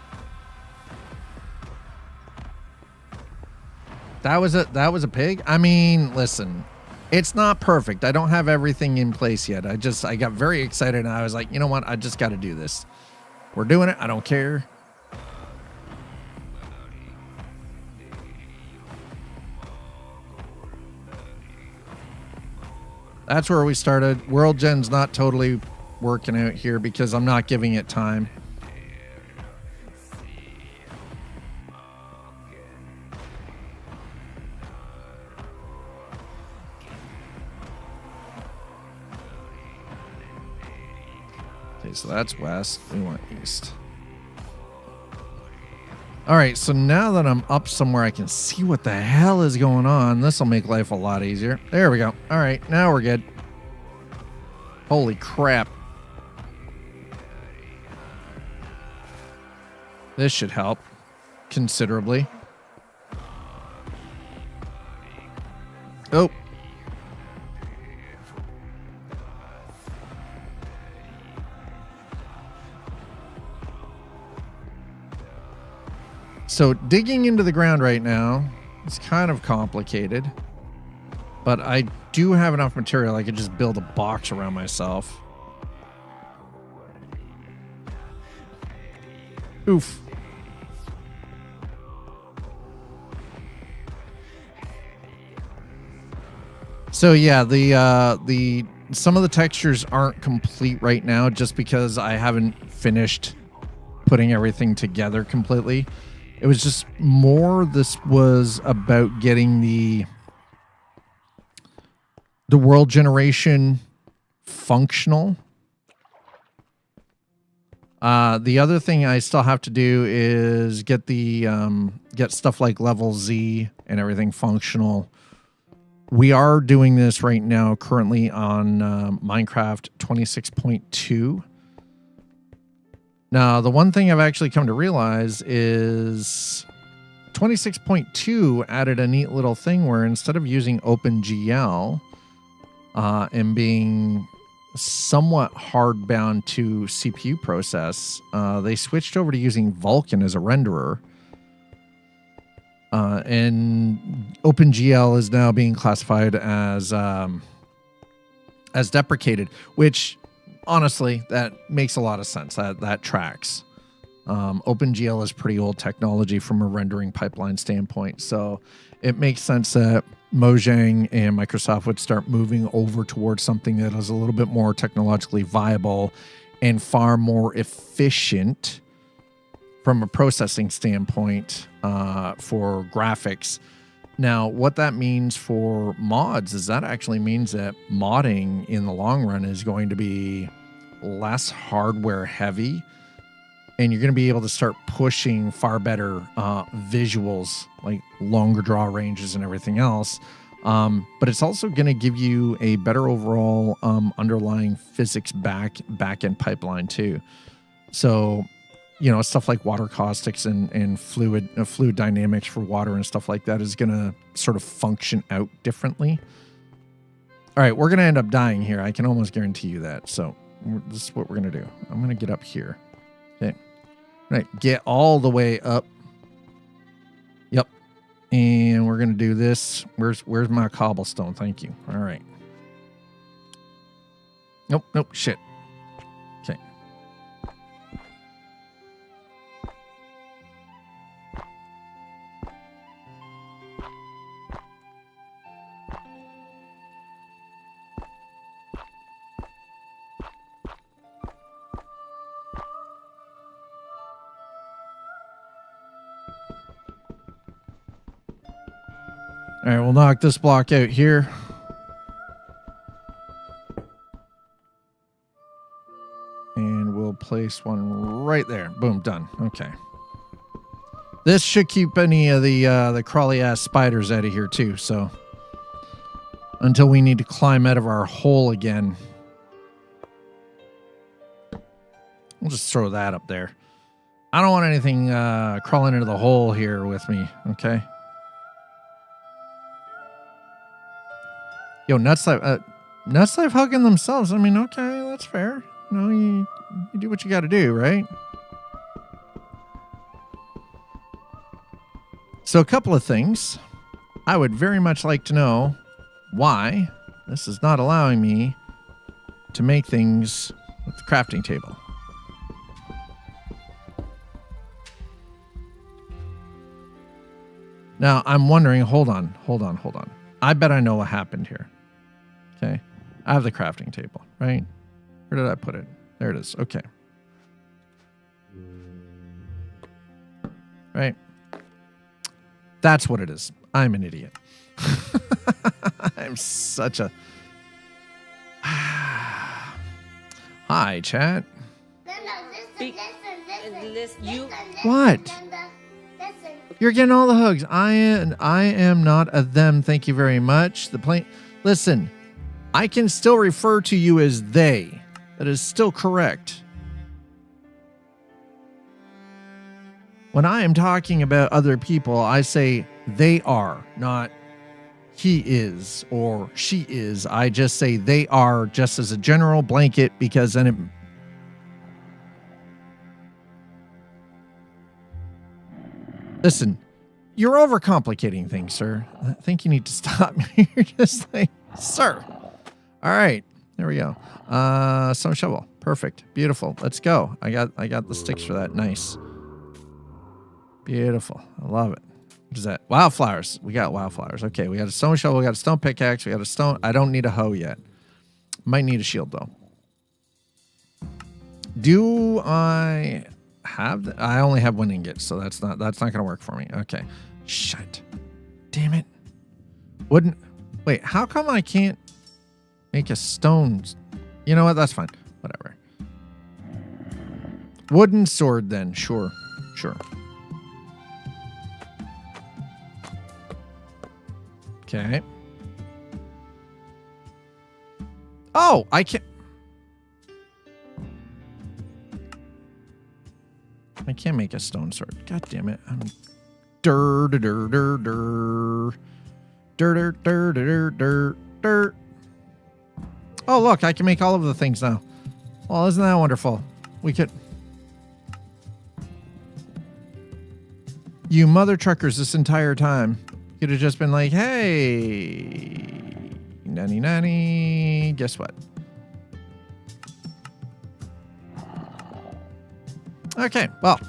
That was a pig? I mean, listen... It's not perfect. I don't have everything in place yet. I got very excited and I was like, you know what? I just got to do this. We're doing it. I don't care. That's where we started. World Gen's not totally working out here because I'm not giving it time. So that's west. We want east. All right, so now that I'm up somewhere, I can see what the hell is going on. This will make life a lot easier. There we go. All right, now we're good. Holy crap. This should help considerably. Oh. So digging into the ground right now is kind of complicated, but I do have enough material. I could just build a box around myself. Oof. So yeah, the some of the textures aren't complete right now just because I haven't finished putting everything together completely. It was just more, this was about getting the world generation functional. The other thing I still have to do is get the get stuff like level Z and everything functional. We are doing this right now currently on Minecraft 26.2. Now, the one thing I've actually come to realize is 26.2 added a neat little thing where instead of using OpenGL and being somewhat hard-bound to CPU process, they switched over to using Vulkan as a renderer. And OpenGL is now being classified as deprecated, which... Honestly, that makes a lot of sense. That tracks. OpenGL is pretty old technology from a rendering pipeline standpoint, so it makes sense that Mojang and Microsoft would start moving over towards something that is a little bit more technologically viable and far more efficient from a processing standpoint for graphics. Now, what that means for mods is that actually means that modding in the long run is going to be less hardware heavy, and you're going to be able to start pushing far better visuals, like longer draw ranges and everything else. But it's also going to give you a better overall underlying physics back-end pipeline too. So you know, stuff like water caustics and fluid dynamics for water and stuff like that is going to sort of function out differently. All right, we're going to end up dying here. I can almost guarantee you that. So this is what we're going to do. I'm going to get up here. Okay. All right, get all the way up. Yep. And we're going to do this. Where's my cobblestone? Thank you. All right. Nope, shit. Okay. All right, we'll knock this block out here. And we'll place one right there. Boom, done. Okay. This should keep any of the crawly ass spiders out of here too, so until we need to climb out of our hole again. We'll just throw that up there. I don't want anything crawling into the hole here with me, okay? Yo, nuts life hugging themselves. I mean, okay, that's fair. No, you do what you got to do, right? So a couple of things. I would very much like to know why this is not allowing me to make things with the crafting table. Now, I'm wondering, hold on. I bet I know what happened here. Okay. I have the crafting table, right? Where did I put it? There it is. Okay. Right. That's what it is. I'm an idiot. I'm such a... Hi, chat. What? You're getting all the hugs. I am not a them. Thank you very much. Listen, I can still refer to you as they. That is still correct. When I am talking about other people, I say they are, not he is or she is. I just say they are just as a general blanket because then it... Listen, you're overcomplicating things, sir. I think you need to stop. You're just like, sir. All right, there we go. Some shovel, perfect, beautiful. Let's go. I got the sticks for that. Nice, beautiful. I love it. What is that? Wildflowers. We got wildflowers. Okay, we got a stone shovel. We got a stone pickaxe. We got a stone. I don't need a hoe yet. Might need a shield though. Do I have? I only have one ingot, so that's not gonna work for me. Okay. Shit. Damn it. Wait, how come I can't make a stone? You know what? That's fine. Whatever. Wooden sword then. Sure. Okay. Oh, I can't make a stone sword. God damn it. I'm dirt. Oh, look, I can make all of the things now. Well, isn't that wonderful? We could... You mother truckers this entire time could have just been like, hey, nanny, guess what? Okay, well,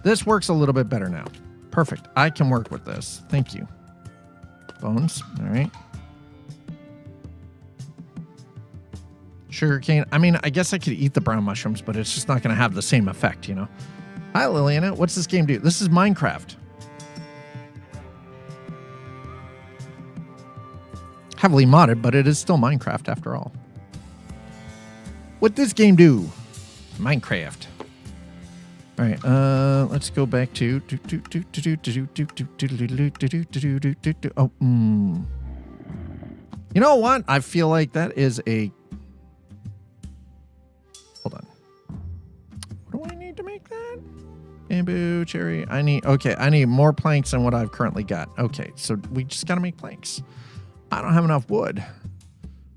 this works a little bit better now. Perfect. I can work with this. Thank you. Bones. All right. Sugarcane. I mean, I guess I could eat the brown mushrooms, but it's just not going to have the same effect, you know? Hi, Liliana. What's this game do? This is Minecraft. Heavily modded, but it is still Minecraft after all. What this game do? Minecraft. All right, let's go back to... Oh, You know what? I feel like that is a... Hold on. Bamboo, cherry. I need more planks than what I've currently got. Okay, so we just gotta make planks. I don't have enough wood.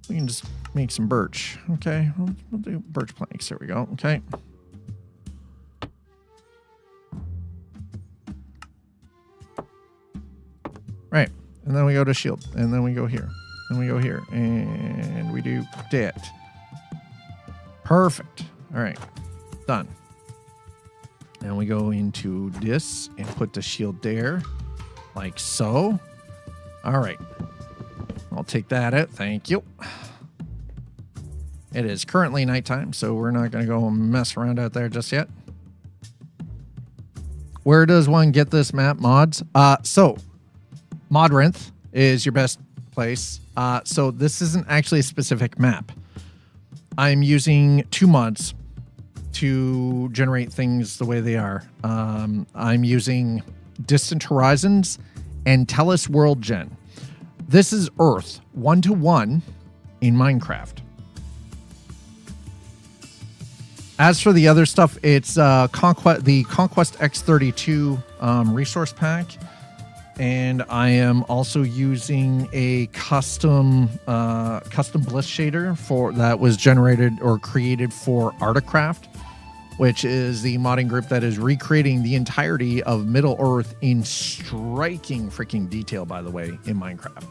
We can just make some birch. Okay, we'll do birch planks. There we go. Okay. Right, and then we go to shield, and then we go here, and we go here, and we do that. Perfect. All right, done. And we go into this and put the shield there, like so. All right, I'll take that out. Thank you. It is currently nighttime, so we're not going to go mess around out there just yet. Where does one get this map, mods? So Modrinth is your best place. So this isn't actually a specific map. I'm using 2 mods to generate things the way they are. I'm using Distant Horizons and Tellus World Gen. This is Earth 1-to-1 in Minecraft. As for the other stuff, it's the Conquest X32 resource pack. And I am also using a custom bliss shader that was generated or created for Articraft, which is the modding group that is recreating the entirety of Middle Earth in striking freaking detail, by the way, in Minecraft.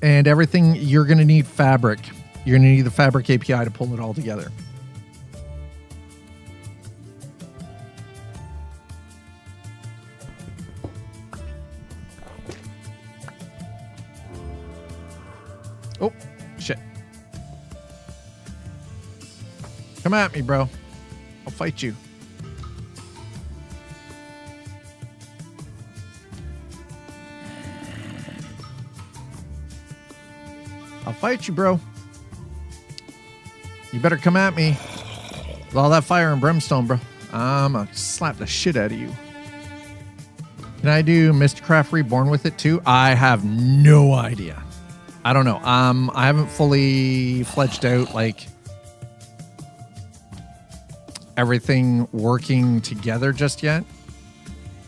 And everything, you're going to need fabric. You're going to need the fabric API to pull it all together. Oh, shit. Come at me, bro. I'll fight you. I'll fight you, bro. You better come at me with all that fire and brimstone, bro. I'm gonna slap the shit out of you. Can I do Mystcraft Reborn with it too? I have no idea. I don't know. I haven't fully fledged out like everything working together just yet.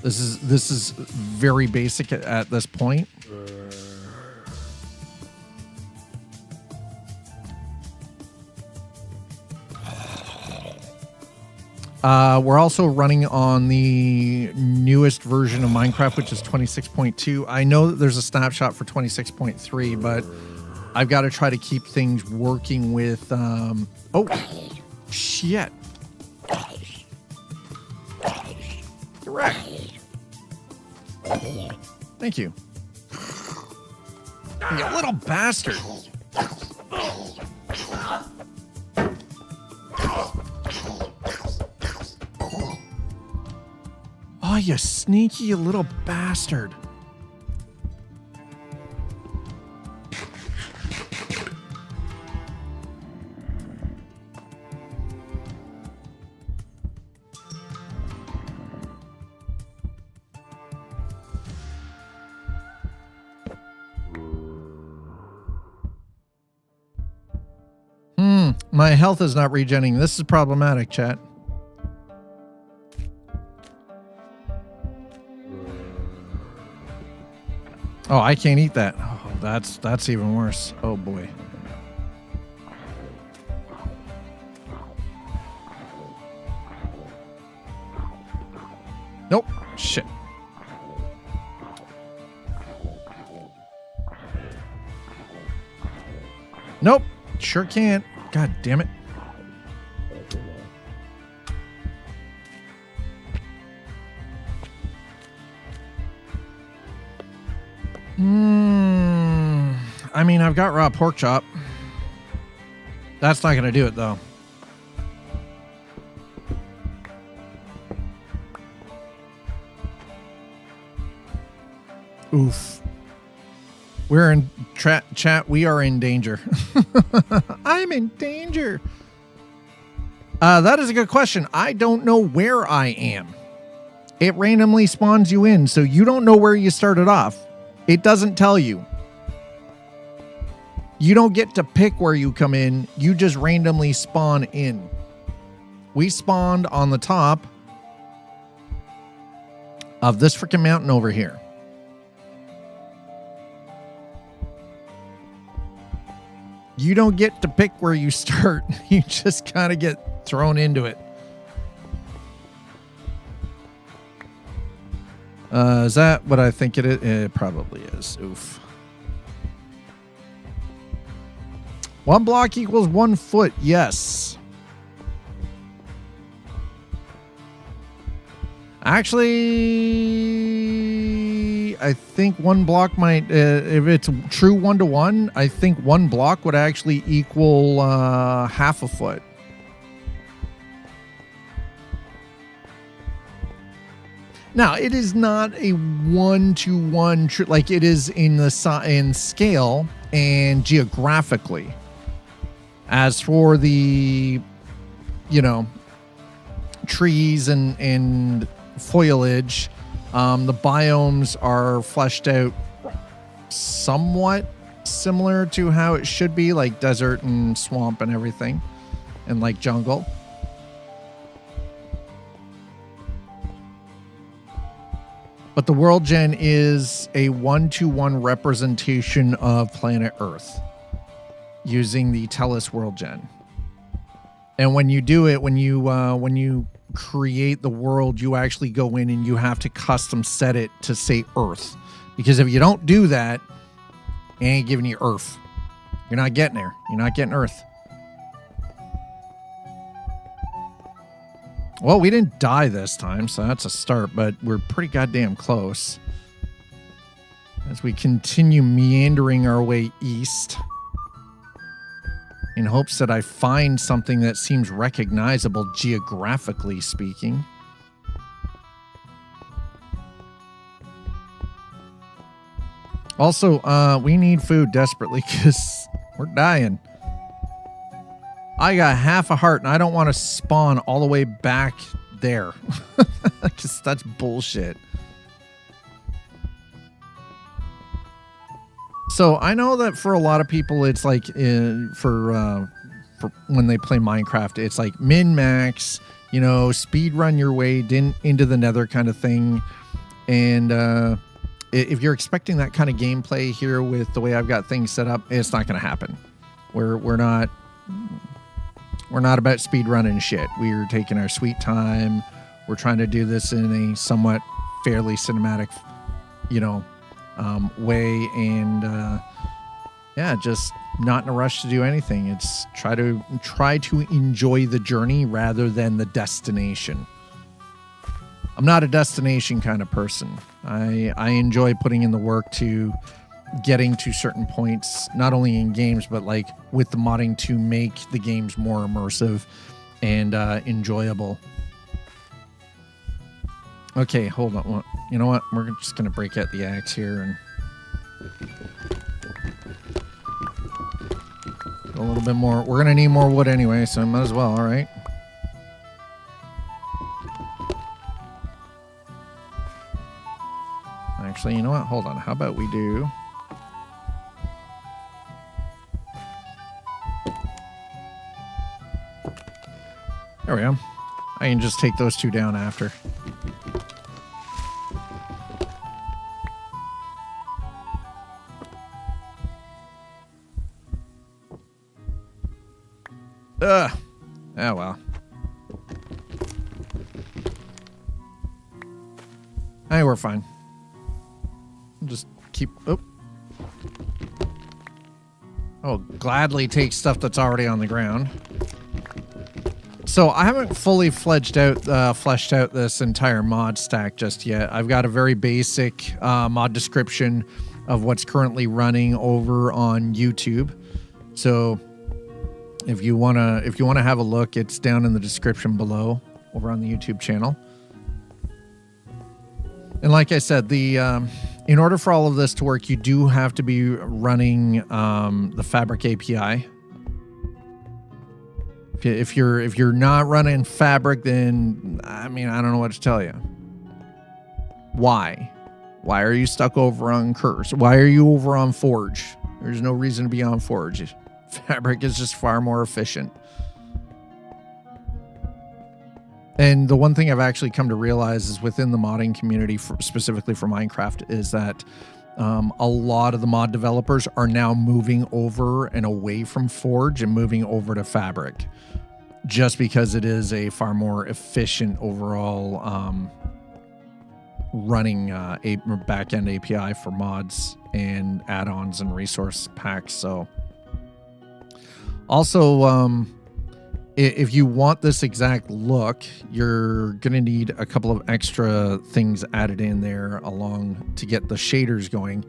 This is very basic at this point. We're also running on the newest version of Minecraft, which is 26.2. I know that there's a snapshot for 26.3, but I've got to try to keep things working with... oh, shit. Correct. Thank you. You little bastard. Oh, you sneaky little bastard. My health is not regenerating. This is problematic, chat. Oh, I can't eat that. Oh, that's even worse. Oh boy. Nope. Shit. Nope. Sure can't. God damn it. I mean, I've got raw pork chop. That's not going to do it, though. Oof. We're in chat. We are in danger. I'm in danger. That is a good question. I don't know where I am. It randomly spawns you in, so you don't know where you started off. It doesn't tell you. You don't get to pick where you come in. You just randomly spawn in. We spawned on the top of this freaking mountain over here. You don't get to pick where you start. You just kind of get thrown into it. Is that what I think it is? It probably is. Oof. 1 block equals 1 foot. Yes. Actually, I think 1 block might, if it's true 1-to-1, I think 1 block would actually equal half a foot. Now, it is not a 1-to-1 like it is in the in scale and geographically. As for the, you know, trees and foliage, the biomes are fleshed out somewhat similar to how it should be, like desert and swamp and everything, and like jungle. But the world gen is a 1-to-1 representation of planet Earth using the Tellus world gen. And when you do it, when you create the world, you actually go in and you have to custom set it to say Earth. Because if you don't do that, it ain't giving you Earth. You're not getting there. You're not getting Earth. Well, we didn't die this time, so that's a start, but we're pretty goddamn close. As we continue meandering our way east, in hopes that I find something that seems recognizable geographically speaking. Also, we need food desperately because we're dying. I got half a heart and I don't want to spawn all the way back there. Because that's bullshit. So I know that for a lot of people, it's like for when they play Minecraft, it's like min-max, you know, speed run your way into the nether kind of thing. And if you're expecting that kind of gameplay here with the way I've got things set up, it's not going to happen. We're not about speed running shit. We're taking our sweet time. We're trying to do this in a somewhat fairly cinematic, you know, way, and yeah, just not in a rush to do anything. It's try to enjoy the journey rather than the destination. I'm not a destination kind of person. I enjoy putting in the work to getting to certain points, not only in games, but like with the modding to make the games more immersive and enjoyable. Okay, hold on. You know what? We're just going to break out the axe here and a little bit more. We're going to need more wood anyway, so I might as well, all right? Actually, you know what? Hold on. How about we do... There we go. I can just take those two down after. Ugh. Oh, well. Hey, we're fine. I'll just keep... Oh, gladly take stuff that's already on the ground. So I haven't fully fleshed out this entire mod stack just yet. I've got a very basic mod description of what's currently running over on YouTube. So if you wanna have a look, it's down in the description below over on the YouTube channel. And like I said, in order for all of this to work, you do have to be running the Fabric API. If you're not running Fabric, then I mean, I don't know what to tell you. Why are you stuck over on Curse? Why are you over on Forge? There's no reason to be on Forge. Fabric is just far more efficient. And the one thing I've actually come to realize is within the modding community, specifically for Minecraft, is that a lot of the mod developers are now moving over and away from Forge and moving over to Fabric, just because it is a far more efficient overall running back-end API for mods and add-ons and resource packs. So also, if you want this exact look, you're going to need a couple of extra things added in there along to get the shaders going.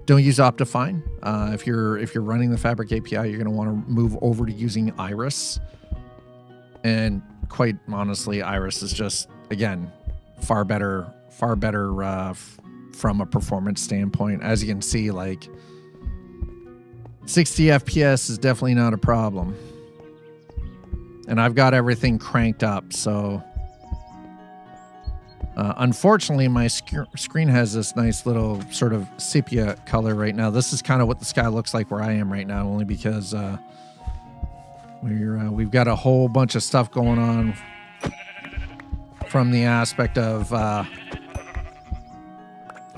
Don't use Optifine. If you're running the Fabric API, you're going to want to move over to using Iris. And quite honestly, Iris is just, again, far better from a performance standpoint. As you can see, like 60 FPS is definitely not a problem. And I've got everything cranked up, so unfortunately my screen has this nice little sort of sepia color right now. This is kind of what the sky looks like where I am right now, only because we've got a whole bunch of stuff going on from the aspect of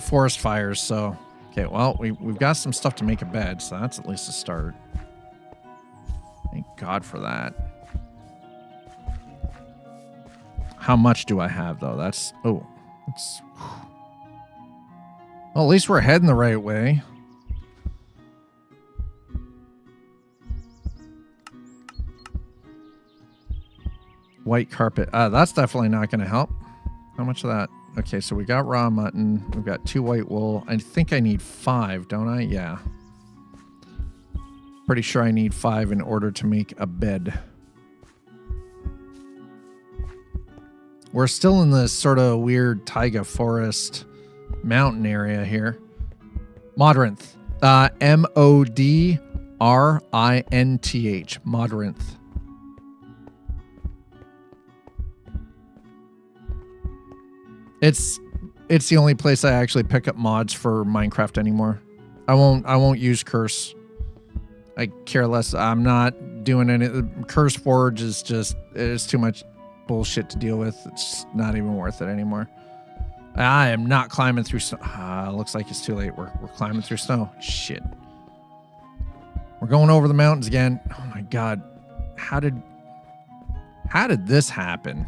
forest fires. So okay, well, we've got some stuff to make a bed, so that's at least a start. Thank God for that. How much do I have, though? Well, at least we're heading the right way. White carpet. That's definitely not going to help. How much of that? Okay, so we got raw mutton. We've got 2 white wool. I think I need 5, don't I? Yeah. Pretty sure I need 5 in order to make a bed. We're still in this sort of weird taiga forest mountain area here. Modrinth. M-O-D-R-I-N-T-H. Modrinth. It's the only place I actually pick up mods for Minecraft anymore. I won't use Curse. I care less. I'm not doing any. Curse Forge is just, it's too much bullshit to deal with. It's not even worth it anymore. I am not climbing through snow. Looks like it's too late. We're climbing through snow. Shit. We're going over the mountains again. Oh my God. How did this happen?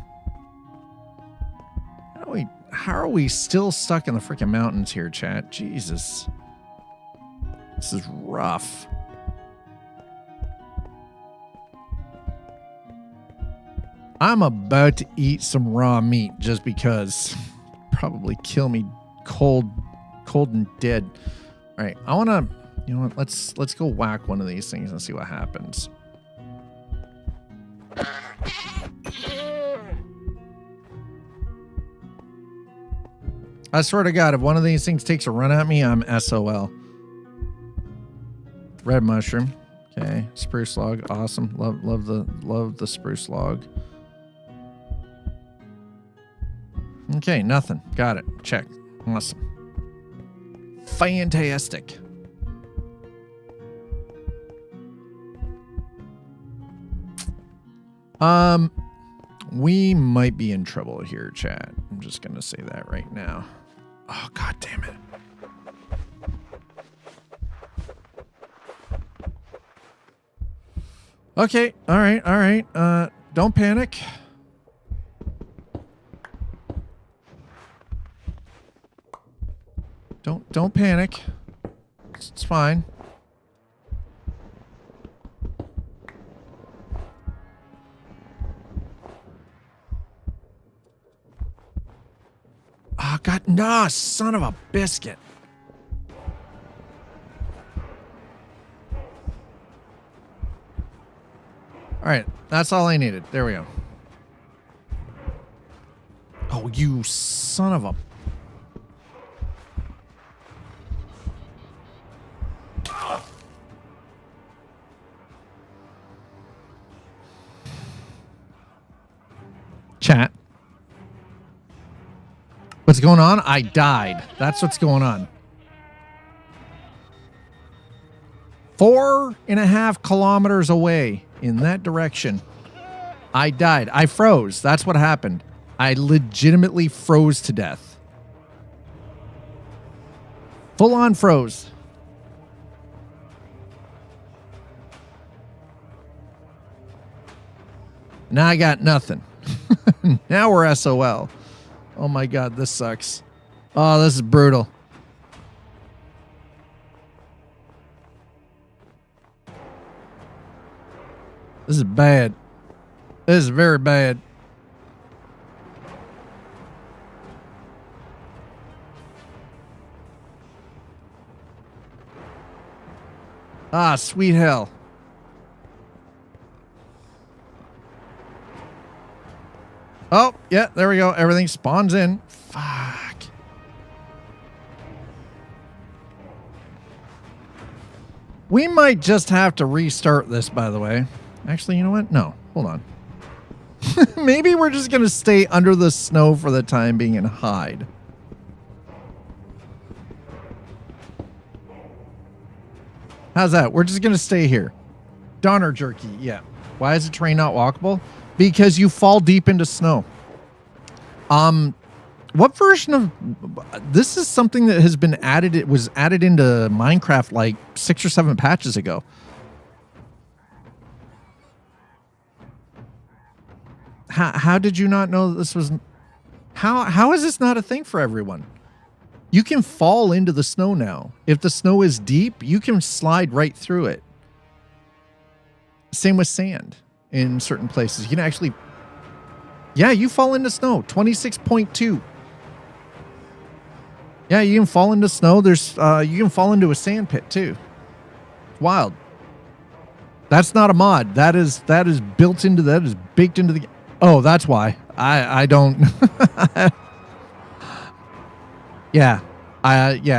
How are we still stuck in the freaking mountains here, chat? Jesus. This is rough. I'm about to eat some raw meat just because. Probably kill me cold and dead. All right, I want to, you know what? Let's go whack one of these things and see what happens. I swear to God, if one of these things takes a run at me, I'm SOL. Red mushroom. Okay, spruce log. Awesome. Love the spruce log. Okay, nothing. Got it. Check. Awesome. Fantastic. We might be in trouble here, chat. I'm just gonna say that right now. Oh, God damn it. Okay, all right. Don't panic. Don't panic. It's fine. Oh, God, no, son of a biscuit. All right, that's all I needed. There we go. Oh, you son of a... Chat. What's going on? I died. That's what's going on. 4.5 kilometers away in that direction, I died. I froze. That's what happened. I legitimately froze to death. Full on froze. Now I got nothing. Now we're SOL. Oh my God, this sucks. Oh, this is brutal. This is bad. This is very bad. Ah, sweet hell. Oh, yeah, there we go. Everything spawns in. Fuck. We might just have to restart this, by the way. Actually, you know what? No, hold on. Maybe we're just going to stay under the snow for the time being and hide. How's that? We're just going to stay here. Donner jerky, yeah. Why is the terrain not walkable? Because you fall deep into snow. What version of... This is something that has been added. It was added into Minecraft like 6 or 7 patches ago. How did you not know that this was... How is this not a thing for everyone? You can fall into the snow now. If the snow is deep, you can slide right through it. Same with sand in certain places. You can actually... Yeah, you fall into snow. 26.2. Yeah, you can fall into snow. There's you can fall into a sand pit too. It's wild. That's not a mod. That is built into that is baked into the game. Oh, that's why. I don't Yeah.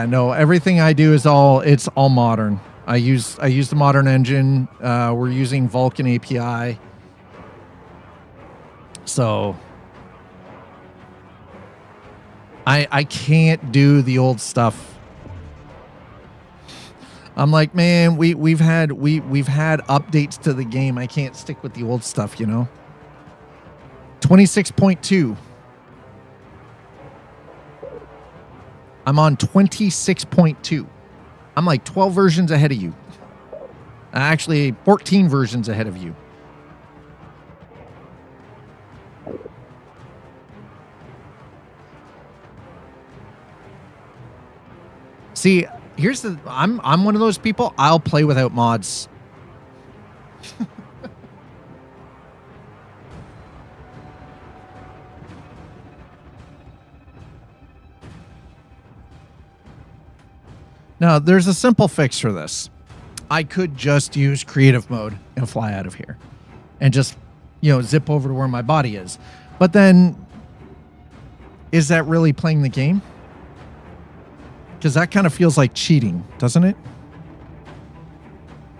No, everything I do is it's all modern. I use the modern engine. We're using Vulkan API. So I can't do the old stuff. I'm like, man, we've had updates to the game. I can't stick with the old stuff, you know. 26.2. I'm on 26.2. I'm like 12 versions ahead of you. Actually, 14 versions ahead of you. See, here's the... I'm one of those people. I'll play without mods. Now, there's a simple fix for this. I could just use creative mode and fly out of here. And just, zip over to where my body is. But then, is that really playing the game? Because that kind of feels like cheating, doesn't it?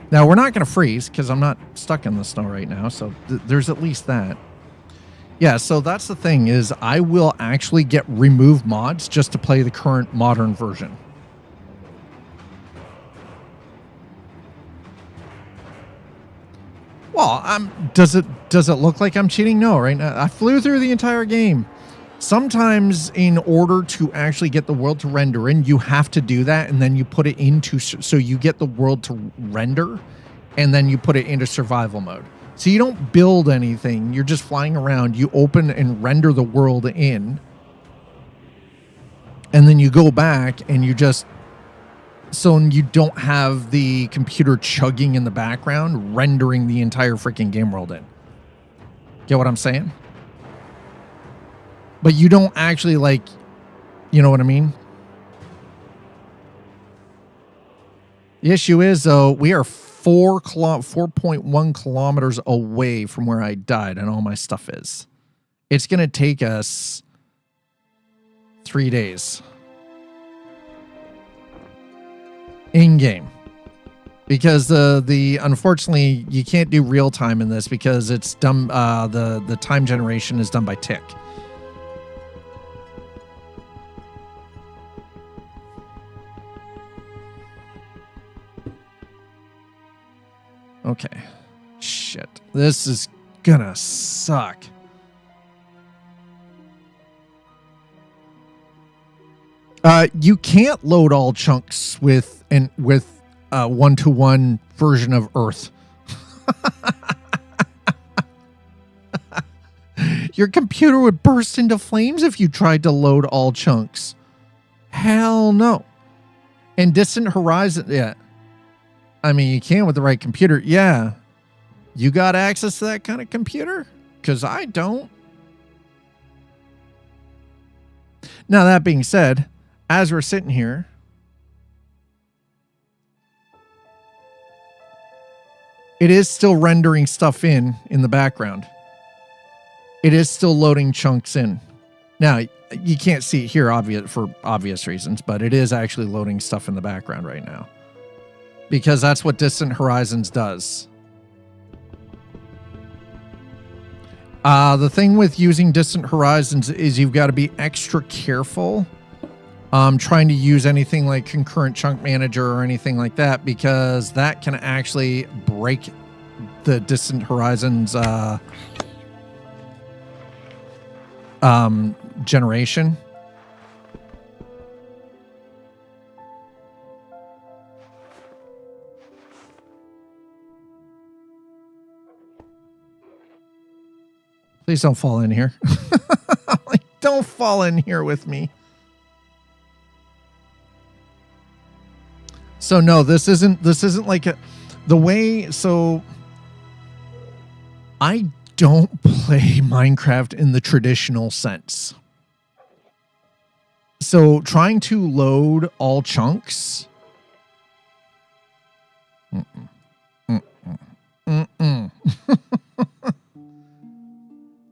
Now, we're not going to freeze because I'm not stuck in the snow right now. So there's at least that. Yeah, so that's the thing is I will actually get remove mods just to play the current modern version. Well, does it look like I'm cheating? No, right now I flew through the entire game. Sometimes in order to actually get the world to render in, you have to do that, and then you put it into, so you get the world to render, and then you put it into survival mode. So you don't build anything, you're just flying around, you open and render the world in, and then you go back and you just, so you don't have the computer chugging in the background, rendering the entire freaking game world in. Get what I'm saying? But you don't actually, like, you know what I mean? The issue is, though, we are 4.1 kilometers away from where I died and all my stuff is. It's going to take us 3 days. In-game. Because the unfortunately, you can't do real time in this because it's done, the time generation is done by tick. Okay. Shit. This is gonna suck. You can't load all chunks with a 1-to-1 version of Earth. Your computer would burst into flames if you tried to load all chunks. Hell no. And Distant Horizon, yeah. I mean, you can with the right computer. Yeah. You got access to that kind of computer? Because I don't. Now, that being said, as we're sitting here, it is still rendering stuff in the background. It is still loading chunks in. Now, you can't see it here for obvious reasons, but it is actually loading stuff in the background right now. Because that's what Distant Horizons does. The thing with using Distant Horizons is you've got to be extra careful trying to use anything like Concurrent Chunk Manager or anything like that, because that can actually break the Distant Horizons generation. Please don't fall in here. Like, don't fall in here with me. So no, this isn't like the way. So I don't play Minecraft in the traditional sense. So trying to load all chunks.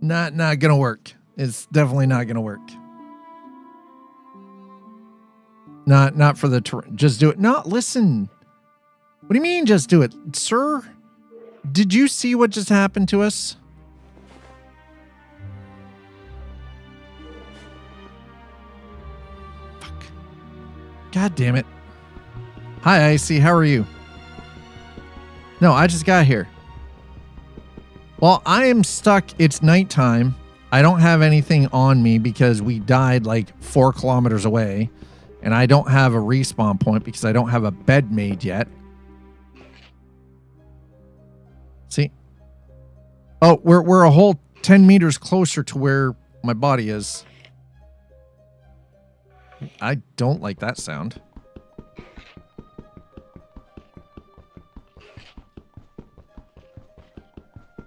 Not gonna work. It's definitely not gonna work. Not for the just do it. No, listen. What do you mean just do it, sir? Did you see what just happened to us? Fuck. God damn it. Hi, Icy. How are you? No, I just got here. Well, I am stuck. It's nighttime. I don't have anything on me because we died like 4 kilometers away. And I don't have a respawn point because I don't have a bed made yet. See? Oh, we're a whole 10 meters closer to where my body is. I don't like that sound.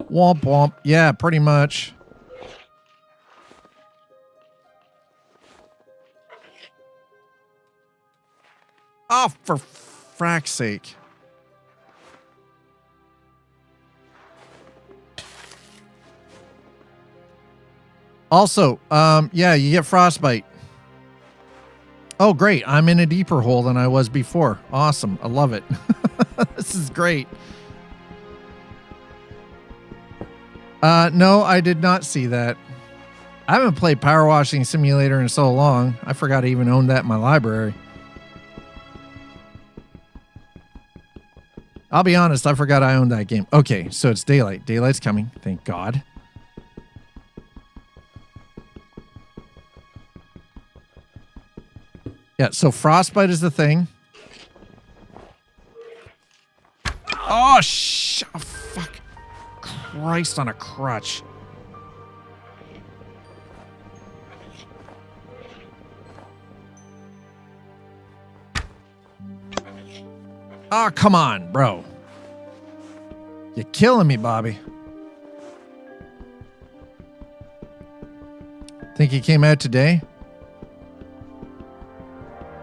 Womp womp. Yeah, pretty much. Oh, for frack's sake. Also, yeah, you get frostbite. Oh, great. I'm in a deeper hole than I was before. Awesome. I love it. This is great. No, I did not see that. I haven't played Power Washing Simulator in so long. I forgot I even owned that in my library. I'll be honest, I forgot I owned that game. Okay, so it's daylight. Daylight's coming. Thank God. Yeah, so frostbite is the thing. Oh, fuck. Christ on a crutch. Oh, come on, bro. You're killing me, Bobby. Think he came out today?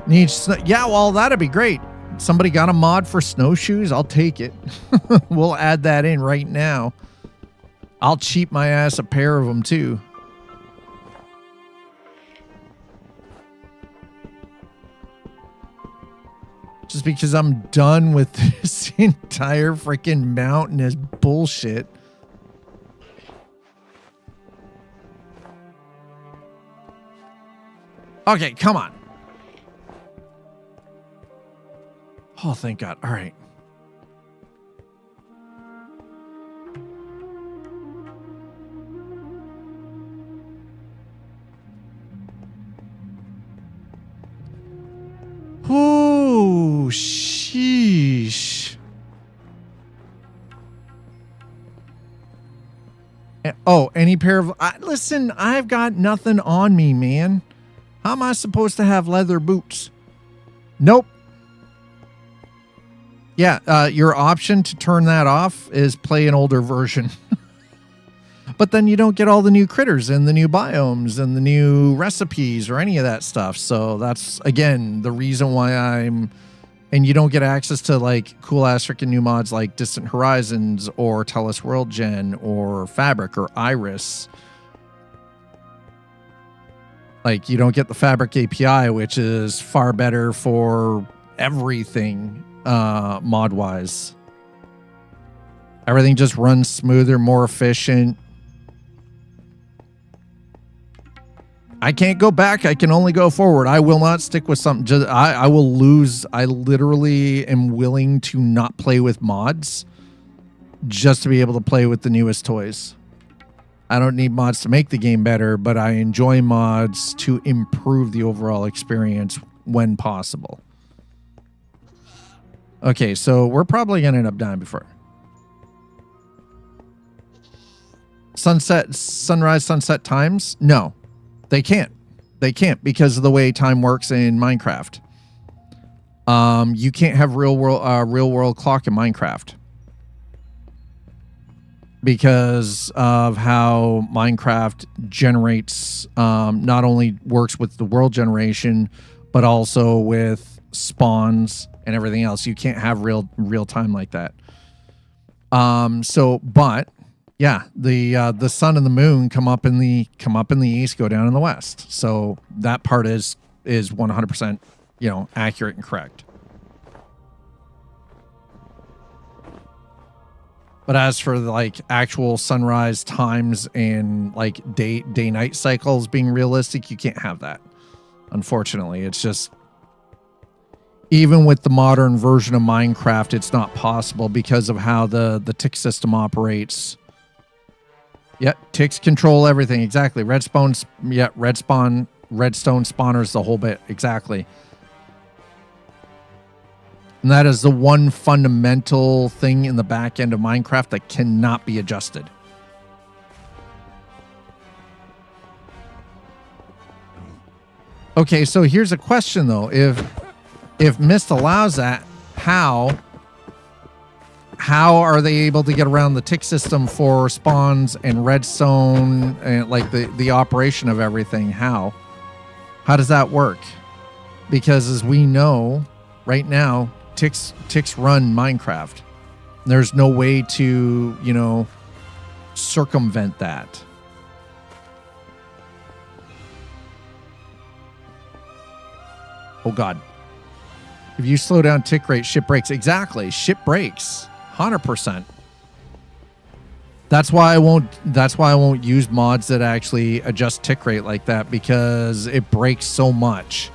Yeah, well, that'd be great. Somebody got a mod for snowshoes? I'll take it. We'll add that in right now. I'll cheat my ass a pair of them, too. Just because I'm done with this entire freaking mountainous bullshit. Okay, come on. Oh, thank God. All right. Oh, sheesh. Oh, any pair of... listen, I've got nothing on me, man. How am I supposed to have leather boots? Nope. Yeah, your option to turn that off is play an older version. But then you don't get all the new critters and the new biomes and the new recipes or any of that stuff. So that's, again, the reason why I'm... And you don't get access to, like, cool-ass freaking new mods like Distant Horizons or Tellus World Gen or Fabric or Iris. Like, you don't get the Fabric API, which is far better for everything mod-wise. Everything just runs smoother, more efficient. I can't go back. I can only go forward. I will not stick with something. Just, I will lose. I literally am willing to not play with mods just to be able to play with the newest toys. I don't need mods to make the game better, but I enjoy mods to improve the overall experience when possible. Okay, so we're probably going to end up dying before. Sunrise, sunset times? No. They can't. They can't because of the way time works in Minecraft. You can't have real world clock in Minecraft because of how Minecraft generates. Not only works with the world generation, but also with spawns and everything else. You can't have real time like that. But. Yeah, the sun and the moon come up in the east, go down in the west. So that part is 100%, accurate and correct. But as for the, like, actual sunrise times and like day night cycles being realistic, you can't have that. Unfortunately, it's just even with the modern version of Minecraft, it's not possible because of how the tick system operates. Yeah, ticks control everything. Exactly. Redstone spawners, the whole bit. Exactly. And that is the one fundamental thing in the back end of Minecraft that cannot be adjusted. Okay, so here's a question though. If Mist allows that, how are they able to get around the tick system for spawns and redstone and like the operation of everything? How does that work? Because as we know right now, ticks run Minecraft. There's no way to, circumvent that. Oh God. If you slow down tick rate, shit breaks. Exactly. Shit breaks. 100%. That's why I won't use mods that actually adjust tick rate like that, because it breaks so much.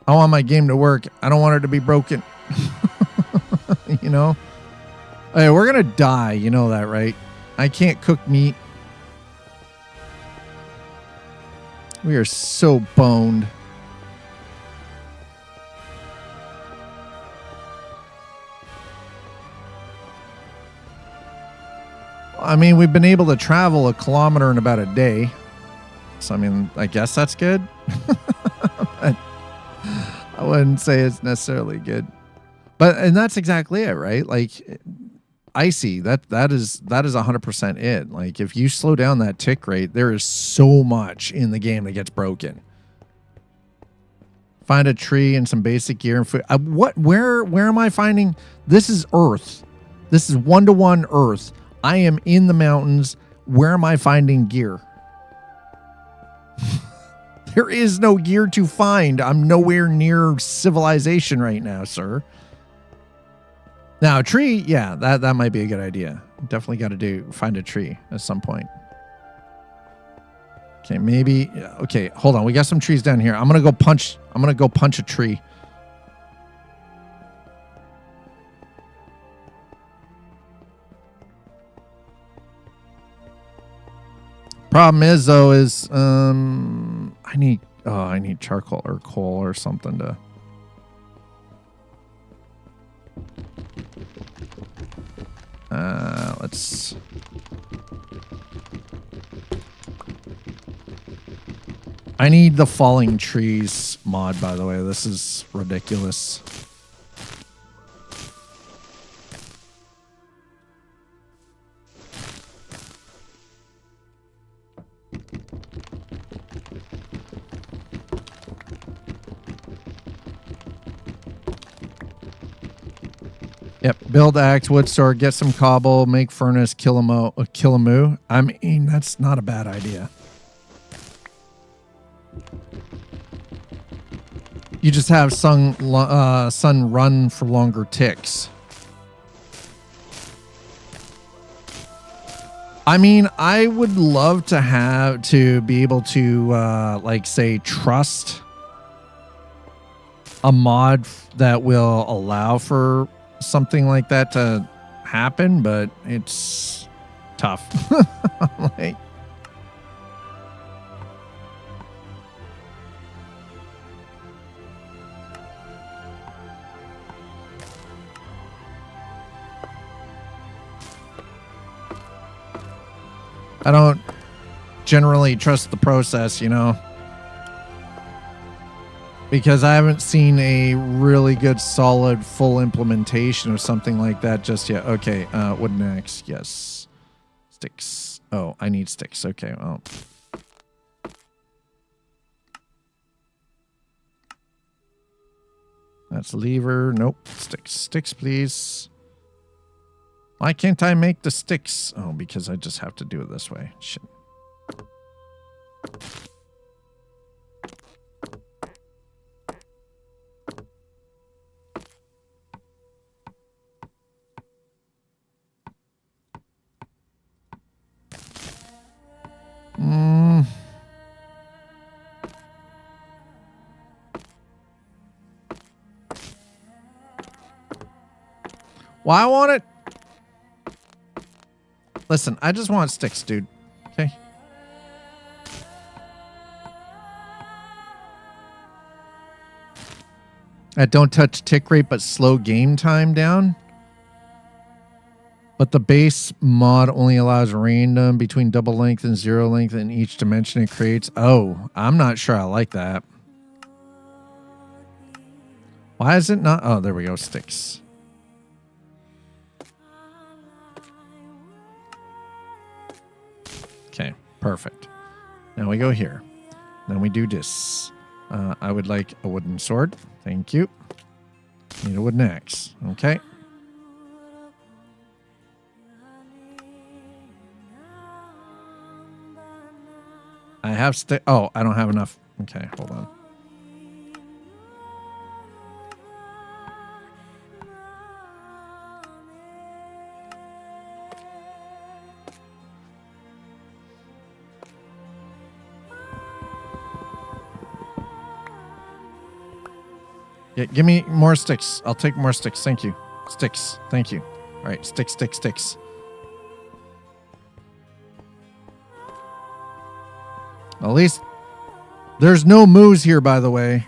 I want my game to work. I don't want it to be broken. Hey, we're gonna die. You know that, right? I can't cook meat. We are so boned. I mean, we've been able to travel 1 kilometer in about a day. So, I mean, I guess that's good. I wouldn't say it's necessarily good. And that's exactly it, right? Like, Icy, that is 100% it. Like, if you slow down that tick rate, there is so much in the game that gets broken. Find a tree and some basic gear and food. Where am I finding? This is Earth. This is 1-to-1 Earth. I am in the mountains. Where am I finding gear? There is no gear to find. I'm nowhere near civilization right now, sir. Now, a tree, yeah, that might be a good idea. Definitely got to find a tree at some point. Okay, maybe. Okay, hold on. We got some trees down here. I'm gonna go punch a tree. Problem is though is I need charcoal or coal or something to. Let's. I need the falling trees mod, by the way. This is ridiculous. Yep, build axe, wood store, get some cobble, make furnace, kill a moo. I mean, that's not a bad idea. You just have sun run for longer ticks. I mean, I would love to be able to, like, say, trust a mod that will allow for something like that to happen, but it's tough. Like, I don't generally trust the process, you know, because I haven't seen a really good, solid, full implementation of something like that just yet. Okay, wooden axe, yes. Sticks. Oh, I need sticks. Okay, well. That's lever. Nope. Sticks. Sticks, please. Why can't I make the sticks? Oh, because I just have to do it this way. Shit. Well, I want it. Listen, I just want sticks, dude. Okay. Don't touch tick rate, but slow game time down. But the base mod only allows random between double length and zero length in each dimension it creates. Oh, I'm not sure I like that. Why is it not? Oh, there we go. Sticks. Okay, perfect. Now we go here. Then we do this. I would like a wooden sword. Thank you. Need a wooden axe. Okay. I have oh, I don't have enough. Okay, hold on. Yeah, give me more sticks. I'll take more sticks. Thank you. Sticks. Thank you. All right, sticks, sticks, sticks. At least there's no moose here, by the way.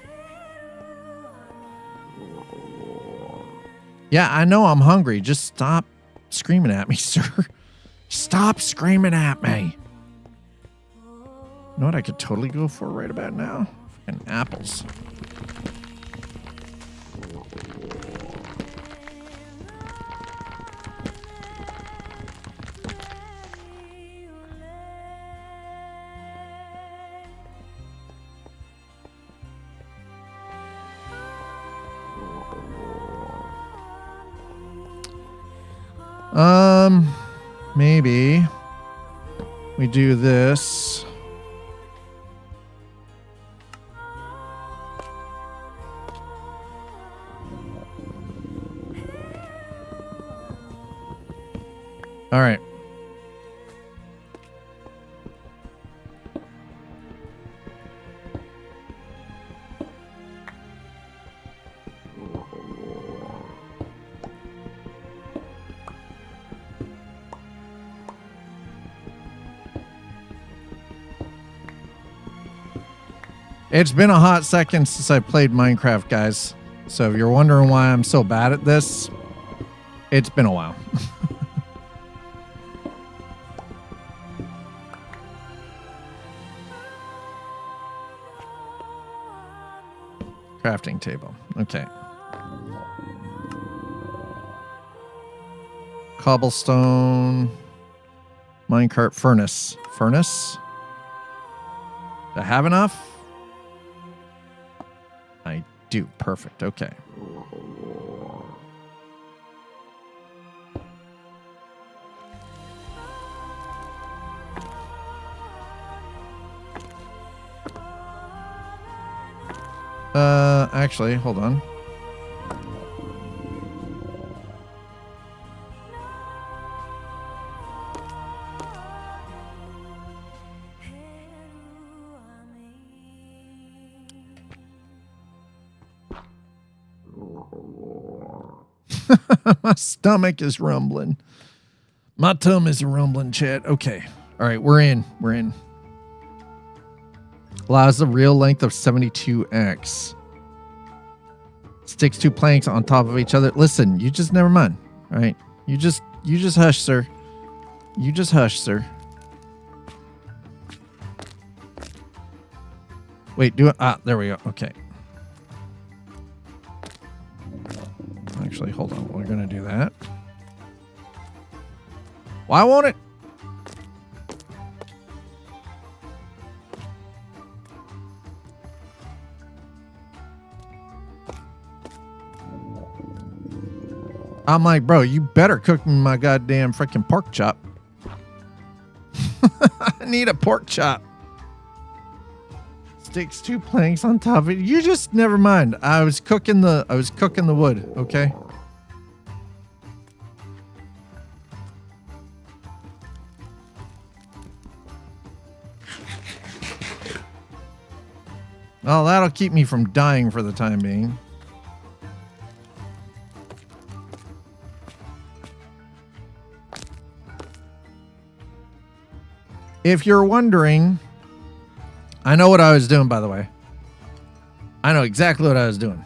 Yeah, I know I'm hungry. Just stop screaming at me, sir. Stop screaming at me. You know what I could totally go for right about now? Fucking apples. Maybe we do this. All right. It's been a hot second since I played Minecraft, guys. So if you're wondering why I'm so bad at this, it's been a while. Crafting table. Okay. Cobblestone. Minecart furnace. Furnace? Do I have enough? I do. Perfect. Okay. Actually, hold on. My stomach is rumbling. My tum is rumbling, chat. Okay. All right, we're in. We're in. Allows the real length of 72x. Sticks two planks on top of each other. Listen, you just never mind. All right. You just hush, sir. You just hush, sir. Wait, do it. Ah, there we go. Okay. Actually, hold on. We're going to do that. Why won't it? I'm like, bro, you better cook me my goddamn freaking pork chop. I need a pork chop. Sticks two planks on top of it. You just never mind. I was cooking the wood, okay? Well, that'll keep me from dying for the time being. If you're wondering, I know what I was doing, by the way. I know exactly what I was doing.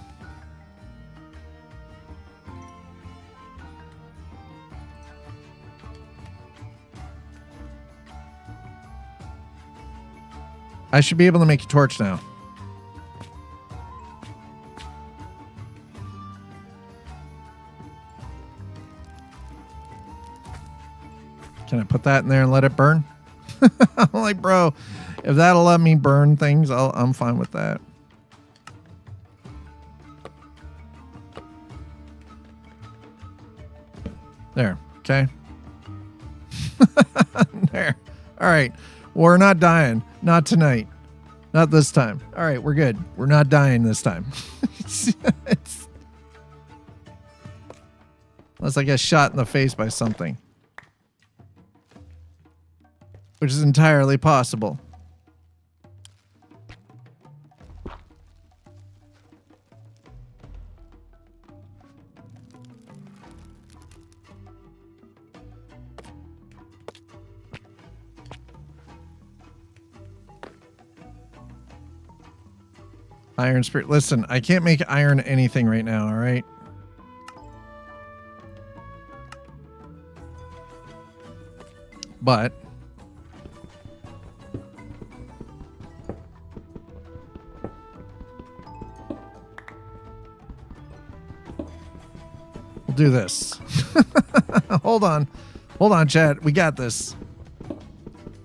I should be able to make a torch now. Can I put that in there and let it burn? I'm like, bro, if that'll let me burn things, I'm fine with that. There, okay. There. All right. We're not dying. Not tonight. Not this time. All right, we're good. We're not dying this time. Unless I get shot in the face by something. Which is entirely possible. Iron spirit. Listen, I can't make iron anything right now, all right? But we'll do this. Hold on. Hold on, chat. We got this.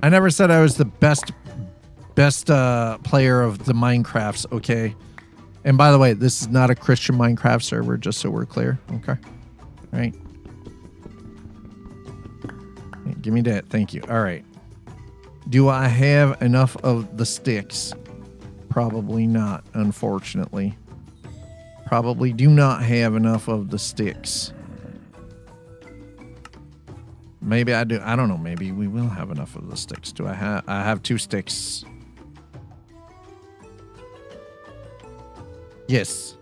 I never said I was the best player of the Minecrafts, okay? And by the way, this is not a Christian Minecraft server, just so we're clear. Okay. All right. Hey, give me that. Thank you. All right. Do I have enough of the sticks? Probably not, unfortunately. Probably do not have enough of the sticks. Maybe I do. I don't know. Maybe we will have enough of the sticks. Do I have 2 sticks? Yes.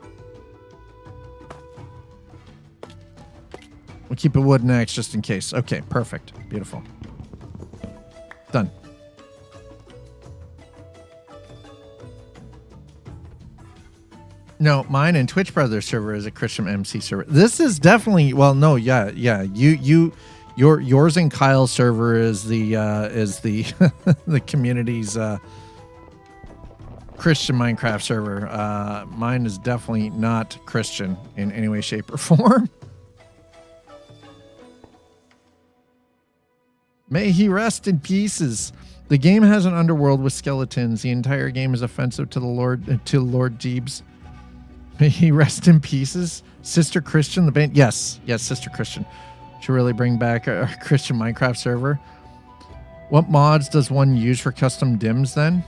We'll keep a wooden axe just in case. Okay, perfect. Beautiful. Done. No, mine and Twitch Brothers server is a Christian MC server. This is definitely yours and Kyle's server is the the community's Christian Minecraft server. Mine is definitely not Christian in any way, shape, or form. May he rest in pieces. The game has an underworld with skeletons. The entire game is offensive to Lord Jeebs. May he rest in pieces. Sister Christian, the band. Yes, Sister Christian. Should really bring back a Christian Minecraft server. What mods does one use for custom dims then?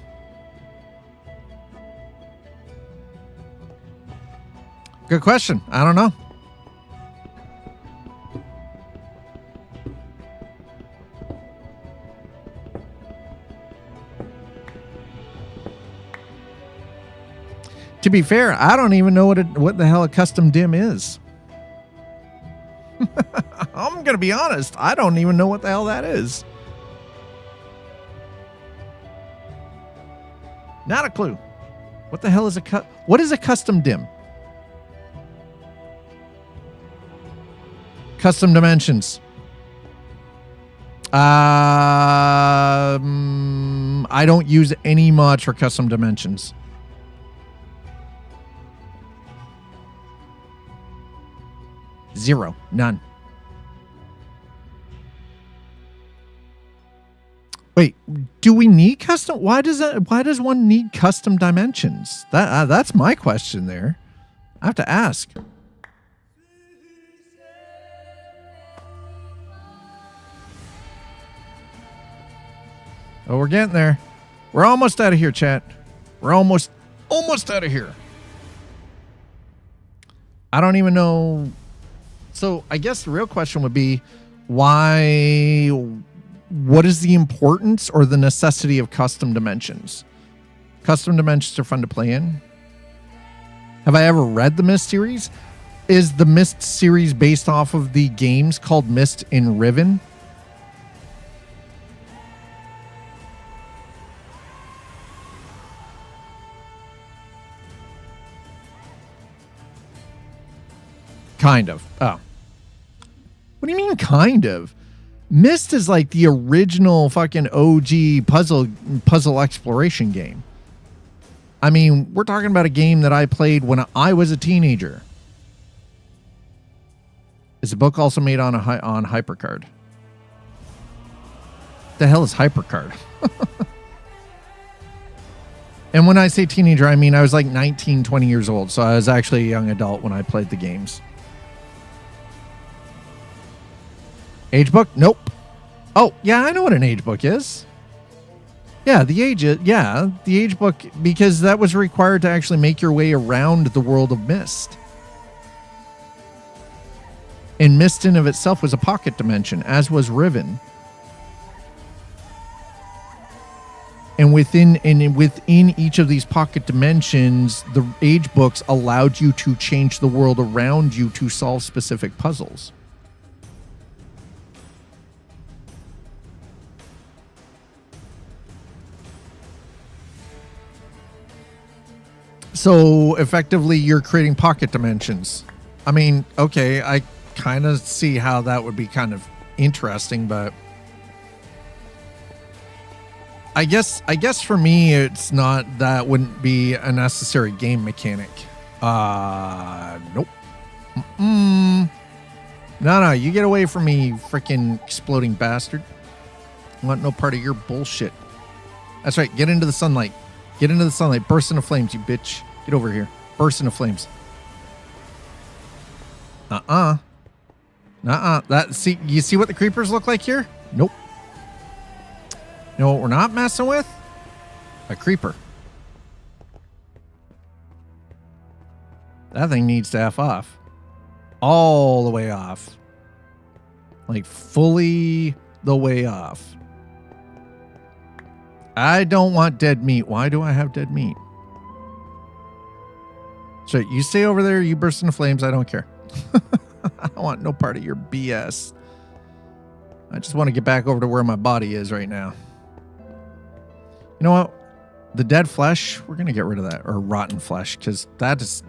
Good question. I don't know. To be fair, I don't even know what the hell a custom dim is. I'm going to be honest. I don't even know what the hell that is. Not a clue. What the hell is what is a custom dim? Custom dimensions. I don't use any mods for custom dimensions. Zero. None. Wait, do we need custom? Why does one need custom dimensions? That's my question there. I have to ask. Oh, we're getting there. We're almost out of here, chat. We're almost out of here. I don't even know. So I guess the real question would be, why? What is the importance or the necessity of custom dimensions? Custom dimensions are fun to play in. Have I ever read the Myst series? Is the Myst series based off of the games called Myst and Riven? Kind of. Oh. What do you mean, kind of? Myst is like the original fucking OG puzzle exploration game. I mean, we're talking about a game that I played when I was a teenager. Is the book also made on HyperCard? The hell is HyperCard? And when I say teenager, I mean I was like 19, 20 years old. So I was actually a young adult when I played the games. Age book? Nope. Oh, yeah, I know what an age book is. Yeah, the age book, because that was required to actually make your way around the world of Myst. And Myst in of itself was a pocket dimension, as was Riven. And within each of these pocket dimensions, the age books allowed you to change the world around you to solve specific puzzles. So effectively, you're creating pocket dimensions. I mean, okay, I kind of see how that would be kind of interesting, but I guess for me, it's not, that wouldn't be a necessary game mechanic. Nope. No, you get away from me, freaking exploding bastard. I want no part of your bullshit. That's right, get into the sunlight. Get into the sunlight. Burst into flames, you bitch. Get over here. Burst into flames. That, you see what the creepers look like here? Nope. You know what we're not messing with? A creeper. That thing needs to F off. All the way off. Like fully the way off. I don't want dead meat. Why do I have dead meat? So you stay over there, you burst into flames, I don't care. I don't want no part of your BS. I just want to get back over to where my body is right now. You know what? The dead flesh, we're going to get rid of that. Or rotten flesh, because that is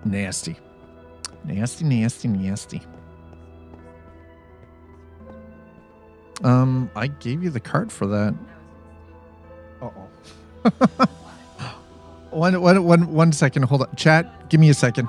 Nasty. Nasty, nasty, nasty. I gave you the card for that. Uh-oh. One second. Hold on. Chat, give me a second.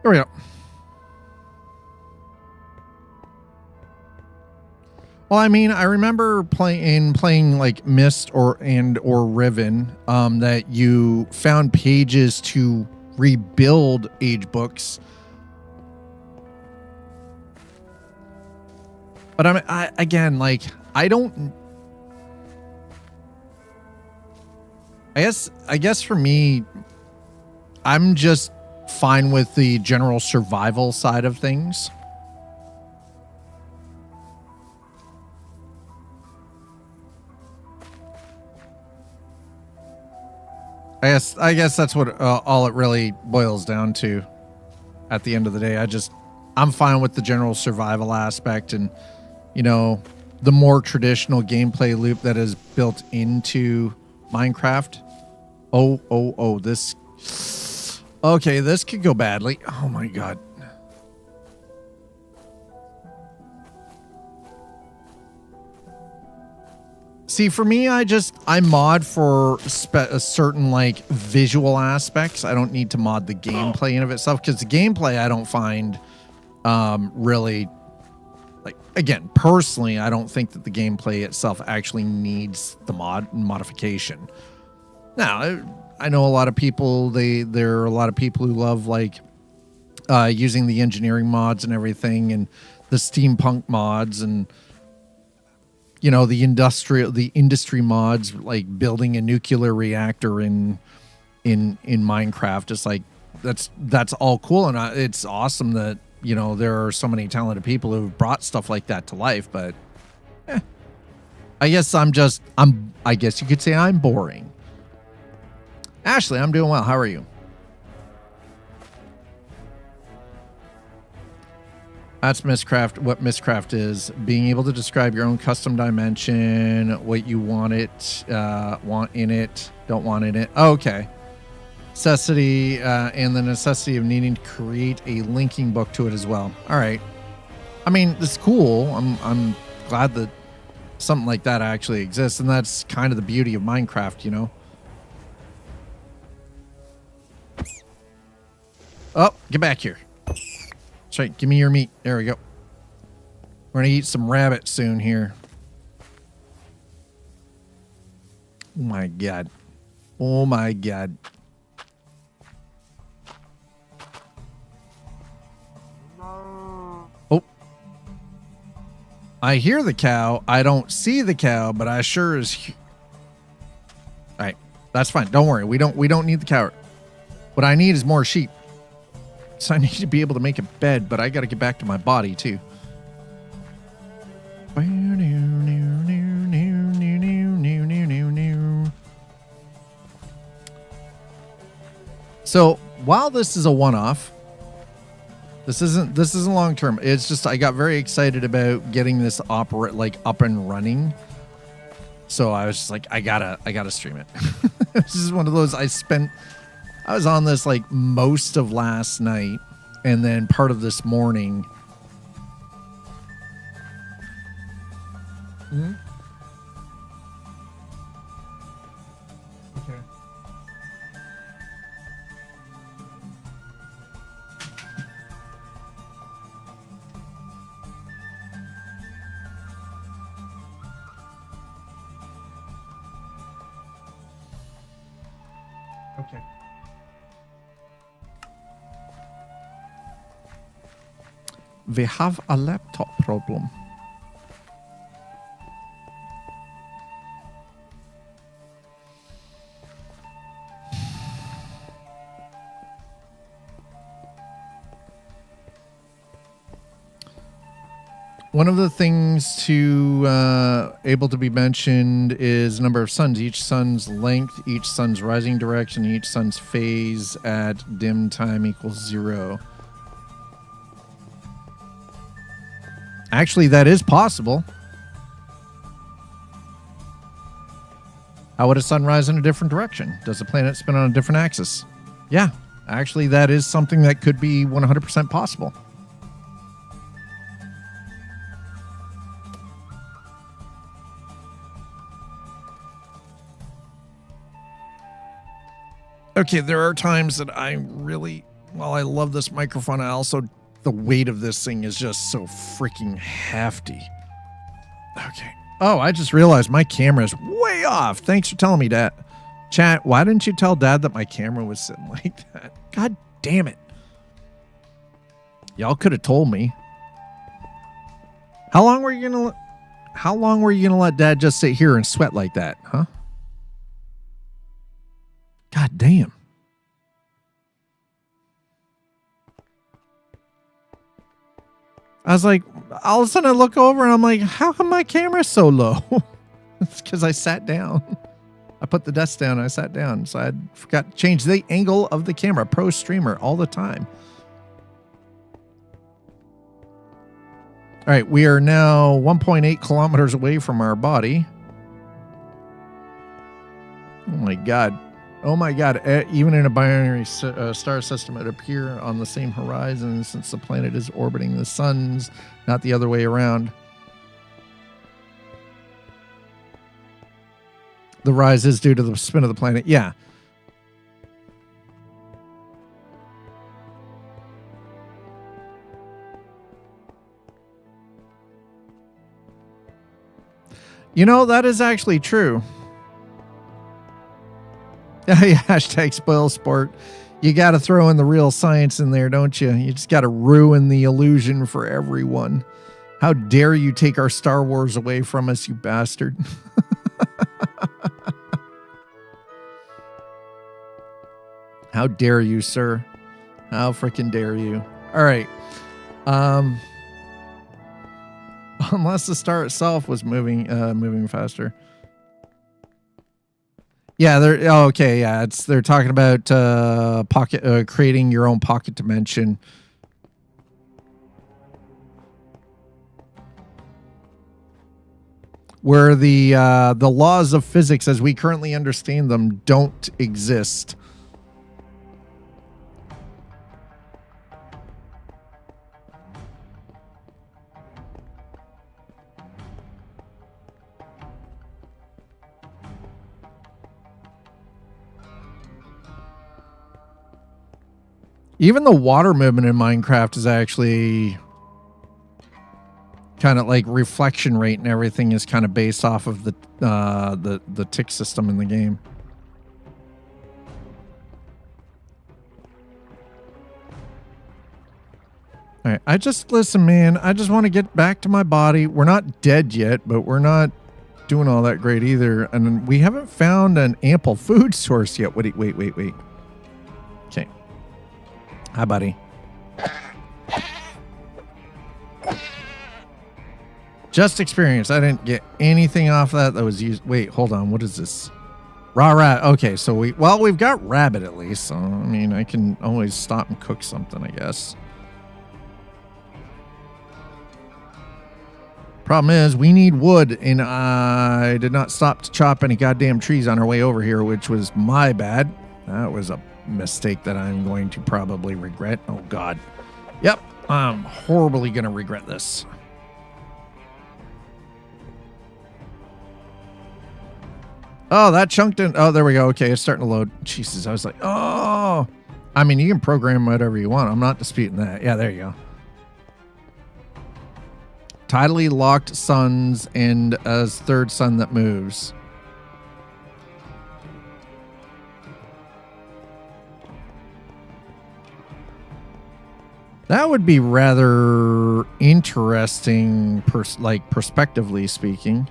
Here we go. Well, I mean, I remember playing like Myst or Riven, that you found pages to rebuild age books. But I guess for me, I'm just fine with the general survival side of things. I guess that's what all it really boils down to at the end of the day. I'm fine with the general survival aspect and, you know, the more traditional gameplay loop that is built into Minecraft. This. Okay, this could go badly. Oh my God. See, for me, I mod for certain like visual aspects. I don't need to mod the gameplay in of itself because the gameplay I don't find really, like, again, personally, I don't think that the gameplay itself actually needs the modification. Now, I know a lot of people, there are a lot of people who love like using the engineering mods and everything and the steampunk mods and, you know, the industry mods, like building a nuclear reactor in Minecraft. It's like, that's all cool. And it's awesome that, you know, there are so many talented people who've brought stuff like that to life, but I guess I guess you could say I'm boring. Ashley, I'm doing well. How are you? That's Mistcraft. What Mistcraft is, being able to describe your own custom dimension, what you want in it, don't want in it. Oh, okay. Necessity, and the necessity of needing to create a linking book to it as well. All right. I mean, it's cool. I'm glad that something like that actually exists, and that's kind of the beauty of Minecraft, you know. Oh, get back here. That's right. Give me your meat. There we go. We're going to eat some rabbit soon here. Oh, my God. Oh, my God. Oh. I hear the cow. I don't see the cow, but I sure is... All right. That's fine. Don't worry. We don't need the cow. What I need is more sheep. So I need to be able to make a bed, but I got to get back to my body too. So while this is a one-off, this isn't long term. It's just I got very excited about getting this up and running. So I was just like, I gotta stream it. This is one of those I was on this like most of last night and then part of this morning. Mm-hmm. Okay. Okay. We have a laptop problem. One of the things to able to be mentioned is number of suns, each sun's length, each sun's rising direction, each sun's phase at dim time equals 0. Actually, that is possible. How would a sun rise in a different direction? Does the planet spin on a different axis? Yeah, actually, that is something that could be 100% possible. Okay, there are times that I really, while I love this microphone, I also, the weight of this thing is just so freaking hefty. Okay. Oh, I just realized my camera is way off. Thanks for telling me that. Chat, why didn't you tell Dad that my camera was sitting like that? God damn it. Y'all could have told me. How long were you gonna let Dad just sit here and sweat like that, huh? God damn. I was like, all of a sudden I look over and I'm like, how come my camera's so low? It's because I sat down. I put the desk down and I sat down. So I forgot to change the angle of the camera. Pro streamer all the time. All right, we are now 1.8 kilometers away from our body. Oh my God. Oh my God, even in a binary star system, it appear on the same horizon since the planet is orbiting the suns, not the other way around. The rise is due to the spin of the planet. Yeah. You know, that is actually true. Yeah, hashtag spoil sport. You got to throw in the real science in there, don't you? You just got to ruin the illusion for everyone. How dare you take our Star Wars away from us, you bastard. How dare you, sir? How freaking dare you? All right. Unless the star itself was moving faster. Yeah, they're talking about pocket creating your own pocket dimension. Where the laws of physics as we currently understand them don't exist. Even the water movement in Minecraft is actually kind of like reflection rate and everything is kind of based off of the tick system in the game. All right, listen, man. I just want to get back to my body. We're not dead yet, but we're not doing all that great either, and we haven't found an ample food source yet. Wait. Okay. Hi, buddy. Just experience. I didn't get anything off that was used. Wait, hold on. What is this? Raw rat. Okay, so we've got rabbit at least. So, I mean, I can always stop and cook something, I guess. Problem is, we need wood, and I did not stop to chop any goddamn trees on our way over here, which was my bad. That was a mistake that I'm going to probably regret. Oh God. Yep, I'm horribly gonna regret this. Oh, that chunked in. Oh, there we go. Okay, it's starting to load. Jesus, I was like, oh. I mean, you can program whatever you want. I'm not disputing that. Yeah, there you go. Tidally locked suns and a third sun that moves. That would be rather interesting, perspectively speaking.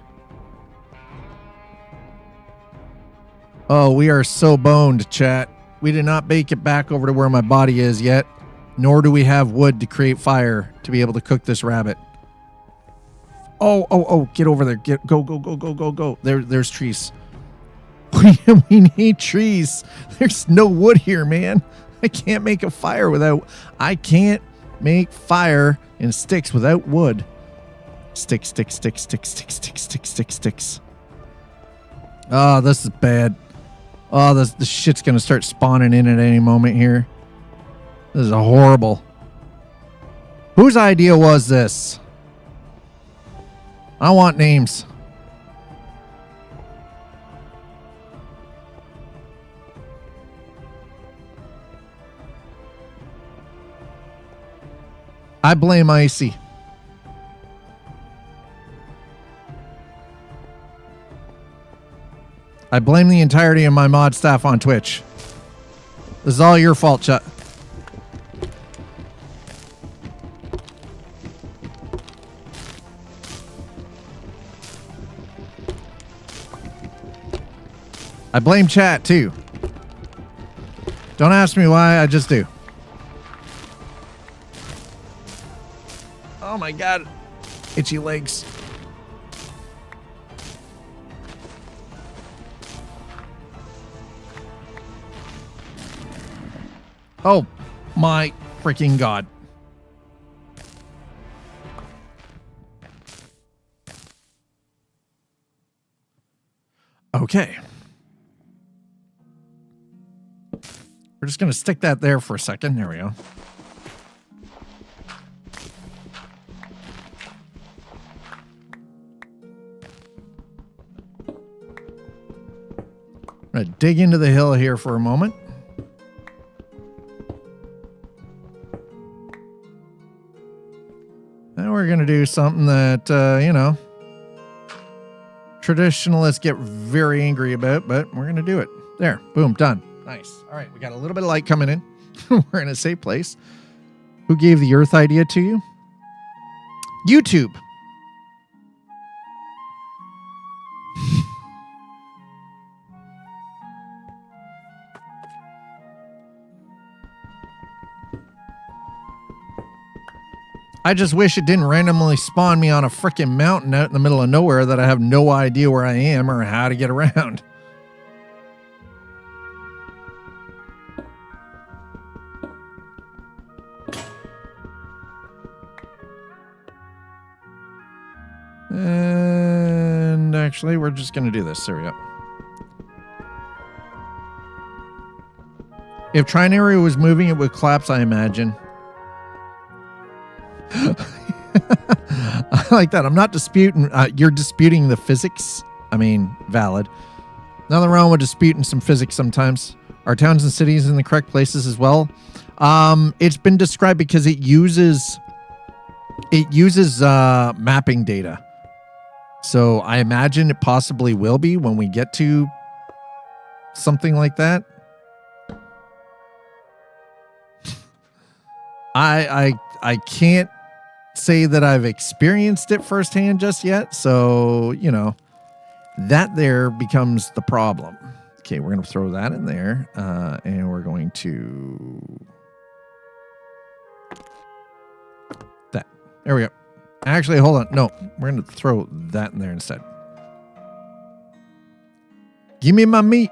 Oh, we are so boned, chat. We did not make it back over to where my body is yet, nor do we have wood to create fire to be able to cook this rabbit. Oh, get over there. Go. There's trees. We need trees. There's no wood here, man. I can't make a fire and sticks without wood. Sticks. Oh, this is bad. Oh, this shit's gonna start spawning in at any moment here. This is horrible. Whose idea was this? I want names. I blame Icy. I blame the entirety of my mod staff on Twitch. This is all your fault, Chuck. I blame chat too. Don't ask me why, I just do. Oh my god. Itchy legs. Oh my freaking god. Okay. We're just going to stick that there for a second. There we go. I'm going to dig into the hill here for a moment. And we're going to do something that, you know, traditionalists get very angry about, but we're going to do it. There. Boom. Done. Nice. All right. We got a little bit of light coming in. We're in a safe place. Who gave the Earth idea to you? YouTube. I just wish it didn't randomly spawn me on a freaking mountain out in the middle of nowhere that I have no idea where I am or how to get around. And actually, we're just going to do this. There we go. If Trinary was moving, it would collapse, I imagine. I like that. I'm not disputing. You're disputing the physics. I mean, valid. Nothing wrong with disputing some physics sometimes. Are towns and cities in the correct places as well? It's been described because it uses mapping data. So I imagine it possibly will be when we get to something like that. I can't say that I've experienced it firsthand just yet. So, you know, that there becomes the problem. Okay, we're going to throw that in there. And we're going to... that. There we go. Actually, hold on. No, we're going to throw that in there instead. Give me my meat.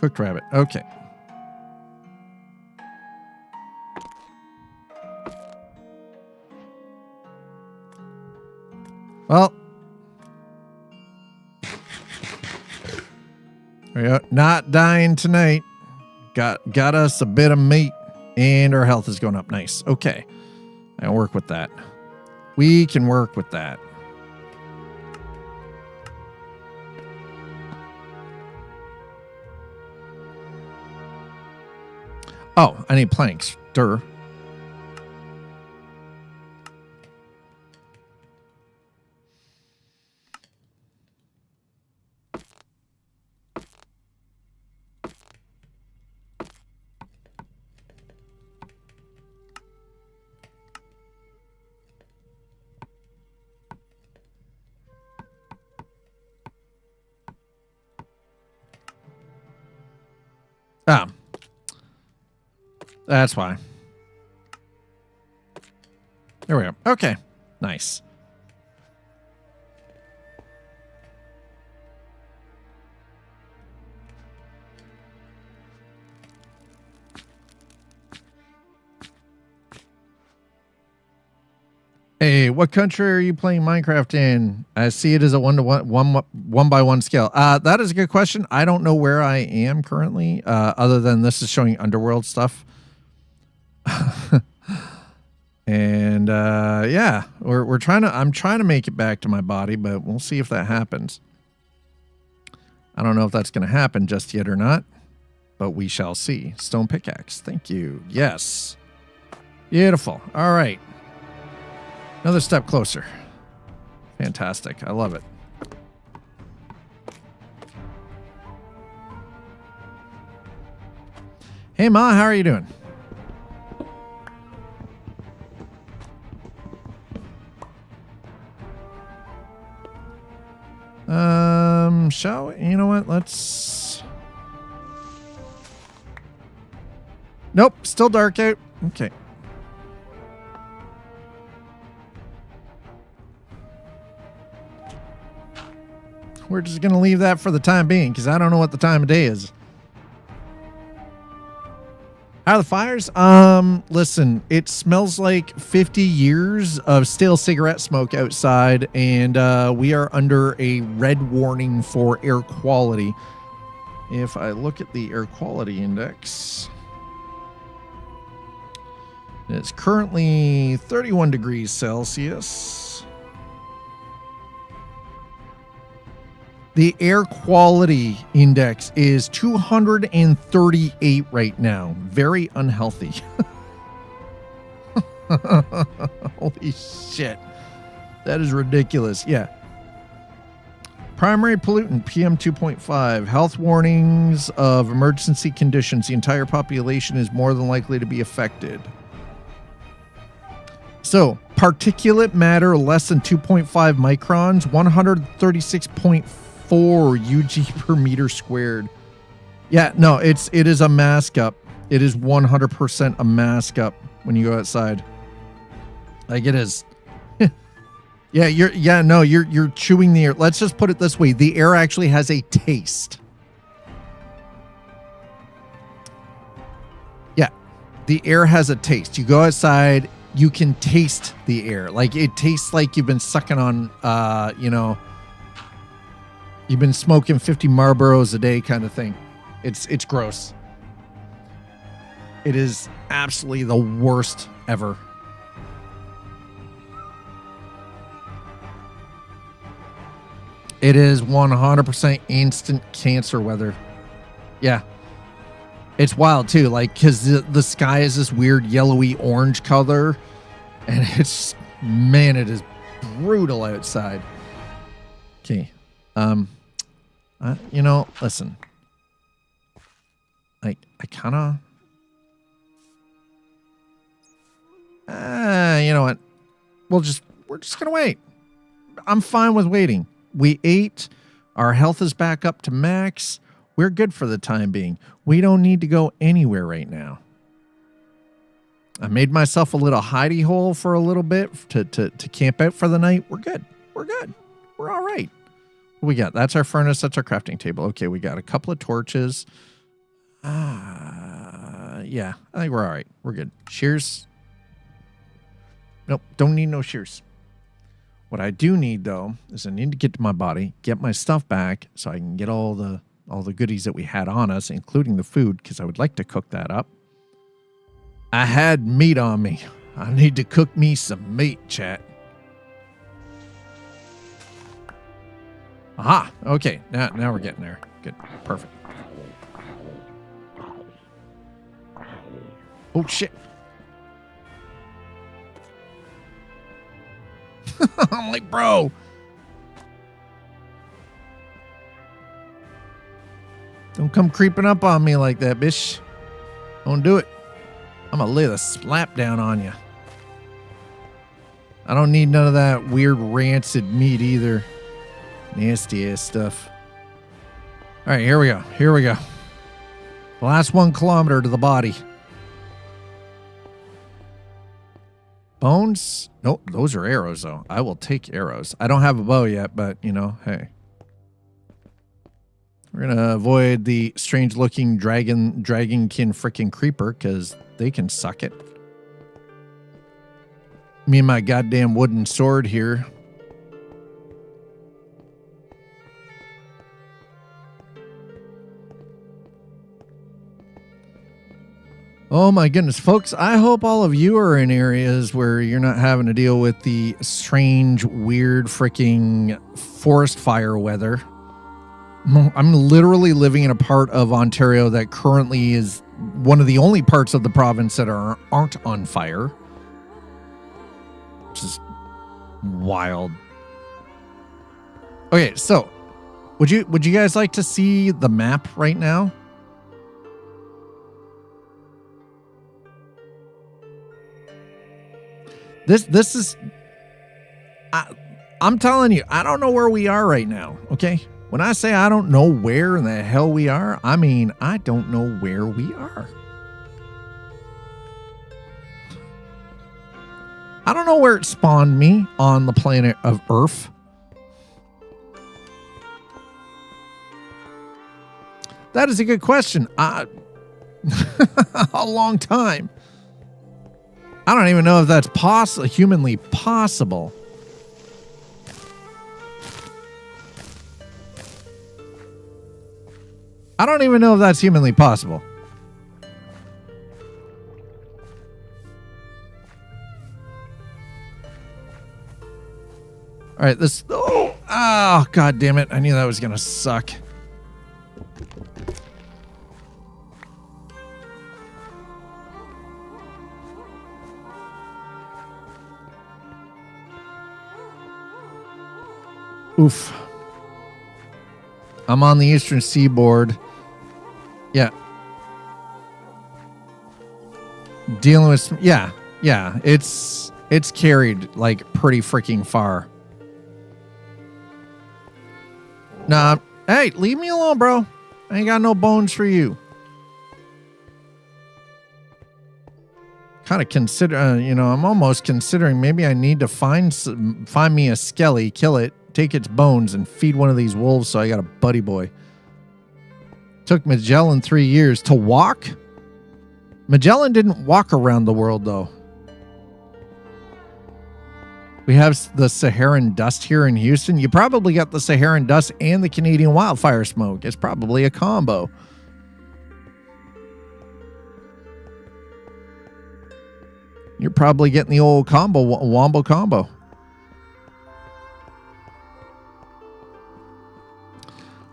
Cooked rabbit. Okay. Well. There we go. Not dying tonight. Got us a bit of meat. And our health is going up. Nice. Okay. I'll work with that. We can work with that. Oh, I need planks. Durr. That's why. There we go. Okay. Nice. Hey, what country are you playing Minecraft in? I see it as a 1-by-1 scale. That is a good question. I don't know where I am currently, other than this is showing underworld stuff. And yeah, I'm trying to make it back to my body, but we'll see if that happens. I don't know if that's going to happen just yet or not, but we shall see. Stone pickaxe. Thank you. Yes. Beautiful. All right. Another step closer. Fantastic. I love it. Hey, Ma, how are you doing? You know what? Let's... Nope, still dark out. Okay. We're just going to leave that for the time being, because I don't know what the time of day is. How are the fires? Listen, it smells like 50 years of stale cigarette smoke outside, and we are under a red warning for air quality. If I look at the air quality index, it's currently 31 degrees Celsius. The air quality index is 238 right now. Very unhealthy. Holy shit. That is ridiculous. Yeah. Primary pollutant, PM 2.5. Health warnings of emergency conditions. The entire population is more than likely to be affected. So, particulate matter less than 2.5 microns, 136.4 UG per meter squared. Yeah, no, it is a mask up. It is 100% a mask up when you go outside. Like it is. Yeah, you're chewing the air. Let's just put it this way. The air actually has a taste. Yeah. The air has a taste. You go outside, you can taste the air. Like it tastes like you've been sucking on you've been smoking 50 Marlboros a day kind of thing. It's gross. It is absolutely the worst ever. It is 100% instant cancer weather. Yeah. It's wild too, like, because the sky is this weird yellowy orange color, and it's, man, it is brutal outside. Okay. Listen. I kind of... you know what? We're just going to wait. I'm fine with waiting. We ate. Our health is back up to max. We're good for the time being. We don't need to go anywhere right now. I made myself a little hidey hole for a little bit to camp out for the night. We're good. We're good. We're all right. What we got? That's our furnace. That's our crafting table. Okay, we got a couple of torches. Yeah, I think we're all right. We're good. Shears. Nope, don't need no shears. What I do need, though, is I need to get to my body, get my stuff back, so I can get all the goodies that we had on us, including the food, because I would like to cook that up. I had meat on me. I need to cook me some meat, chat. Aha. Okay. Now we're getting there. Good. Perfect. Oh, shit. I'm like, bro. Don't come creeping up on me like that, bitch. Don't do it. I'm going to lay the slap down on you. I don't need none of that weird rancid meat either. Nasty ass stuff. All right, here we go. Here we go. The last 1 kilometer to the body. Bones? Nope, those are arrows, though. I will take arrows. I don't have a bow yet, but, you know, hey. We're going to avoid the strange-looking dragonkin freaking creeper, because they can suck it. Me and my goddamn wooden sword here. Oh my goodness, folks, I hope all of you are in areas where you're not having to deal with the strange, weird, freaking forest fire weather. I'm literally living in a part of Ontario that currently is one of the only parts of the province that aren't on fire. Which is wild. Okay, so would you guys like to see the map right now? This is, I'm telling you, I don't know where we are right now, okay? When I say I don't know where in the hell we are, I mean, I don't know where we are. I don't know where it spawned me on the planet of Earth. That is a good question. A long time. I don't even know if that's humanly possible. I don't even know if that's humanly possible. All right, this... Oh, God damn it. I knew that was going to suck. Oof. I'm on the eastern seaboard. Yeah. Dealing with... Yeah. It's carried, like, pretty freaking far. Nah. Hey, leave me alone, bro. I ain't got no bones for you. Kind of consider... I'm almost considering maybe I need to find me a skelly, kill it, take its bones, and feed one of these wolves so I got a buddy boy. Took Magellan 3 years to walk. Magellan didn't walk around the world, though. We have the Saharan dust here in Houston. You probably got the Saharan dust and the Canadian wildfire smoke. It's probably a combo. You're probably getting the old wombo combo.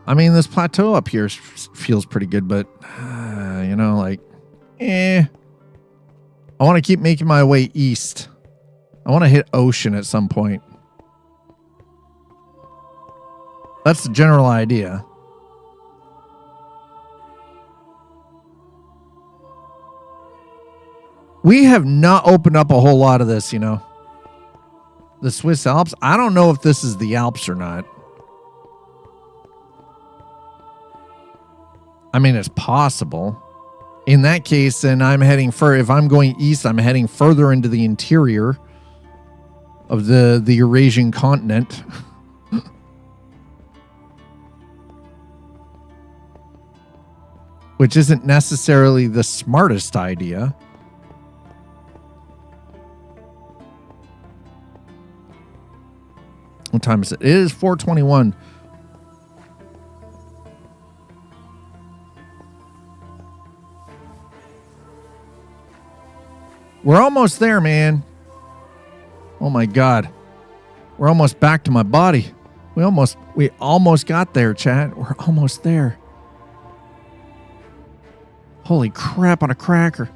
I mean, this plateau up here feels pretty good, but, I want to keep making my way east. I want to hit ocean at some point. That's the general idea. We have not opened up a whole lot of this, The Swiss Alps. I don't know if this is the Alps or not. I mean, it's possible. In that case, then I'm heading if I'm going east, I'm heading further into the interior of the Eurasian continent. Which isn't necessarily the smartest idea. What time is it? It is 4:21. We're almost there, man. Oh my God. We're almost back to my body. We almost got there, chat. We're almost there. Holy crap on a cracker.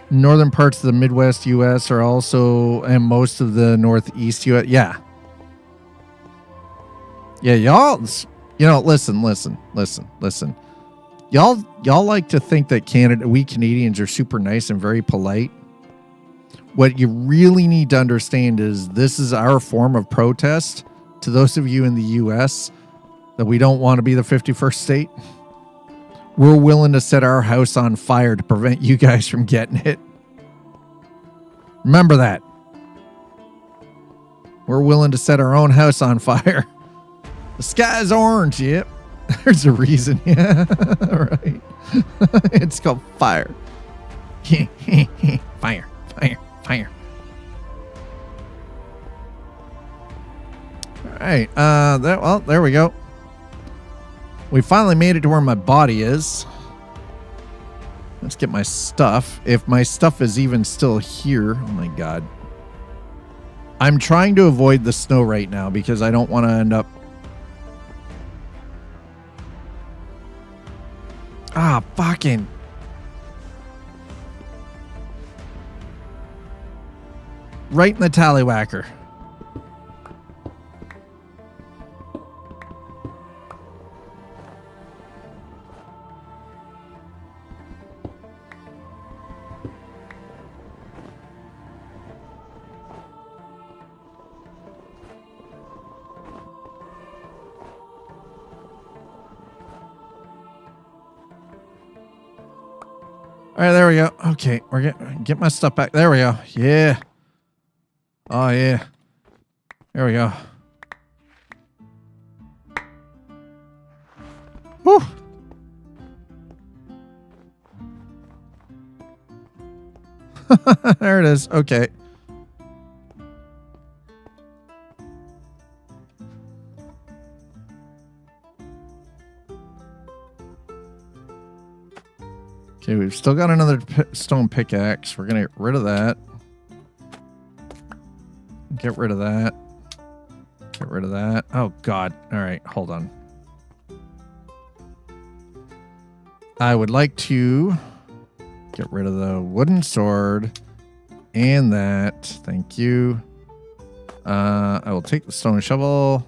Northern parts of the Midwest U.S. are also, and most of the Northeast U.S. Yeah. Yeah, y'all, listen. Y'all like to think that we Canadians are super nice and very polite. What you really need to understand is this is our form of protest to those of you in the U.S. that we don't want to be the 51st state. We're willing to set our house on fire to prevent you guys from getting it. Remember that. We're willing to set our own house on fire. The sky's orange, yep. There's a reason, yeah. Right. It's called fire. Fire, fire, fire. All right. Well, there we go. We finally made it to where my body is. Let's get my stuff. If my stuff is even still here. Oh my God. I'm trying to avoid the snow right now because I don't want to end up. Ah, fucking. Right in the tallywhacker. All right, there we go. Okay, we're get my stuff back. There we go. Yeah. Oh, yeah. There we go. Whew. There it is. Okay. Okay, we've still got another stone pickaxe. We're going to get rid of that. Get rid of that. Get rid of that. Oh, God. All right, hold on. I would like to get rid of the wooden sword and that. Thank you. I will take the stone shovel.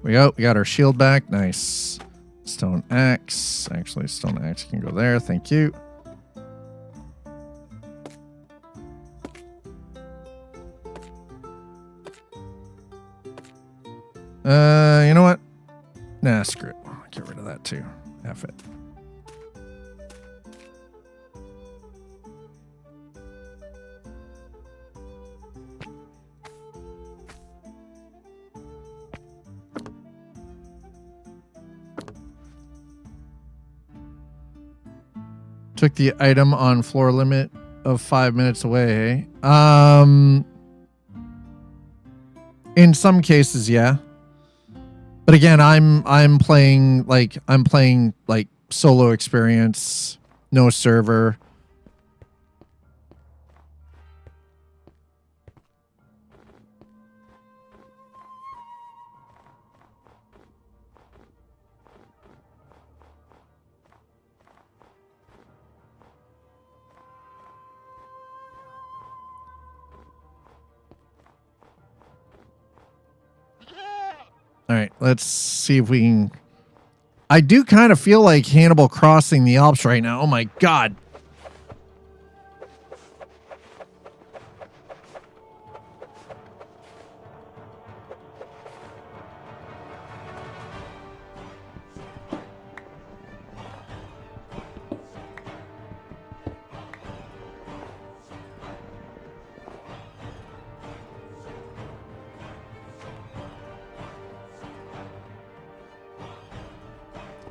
We got our shield back. Nice. Stone axe. Actually, stone axe can go there. Thank you. You know what? Nah, screw it. Get rid of that too. F it. Took the item on floor limit of 5 minutes away. In some cases, yeah. But again, I'm playing like solo experience, no server. All right, let's see if we can. I do kind of feel like Hannibal crossing the Alps right now. Oh my God.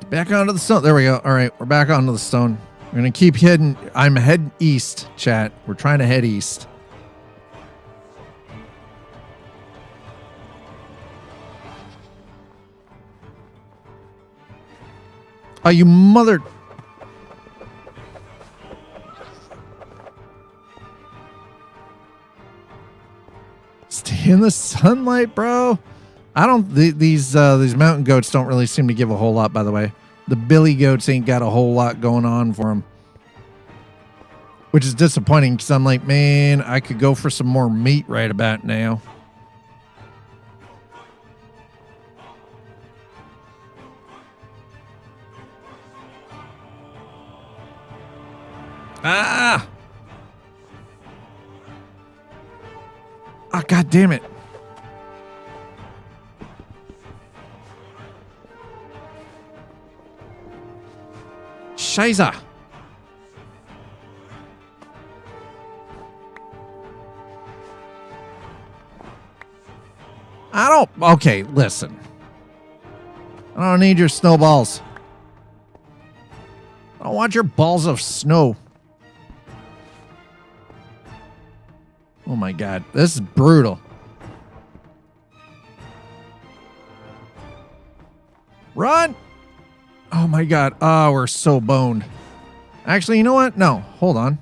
Back onto the stone. There we go. All right, we're back onto the stone. We're going to keep heading. I'm heading east, chat. We're trying to head east. Oh, you mother... Stay in the sunlight, bro. I don't... These mountain goats don't really seem to give a whole lot, by the way. The billy goats ain't got a whole lot going on for them. Which is disappointing because I'm like, man, I could go for some more meat right about now. Ah! Ah, God damn it. Scheiße. I don't... Okay, listen. I don't need your snowballs. I don't want your balls of snow. Oh my god, this is brutal. Run! Oh my god. Oh, we're so boned. Actually, you know what? No, hold on.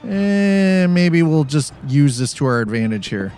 Maybe we'll just use this to our advantage here.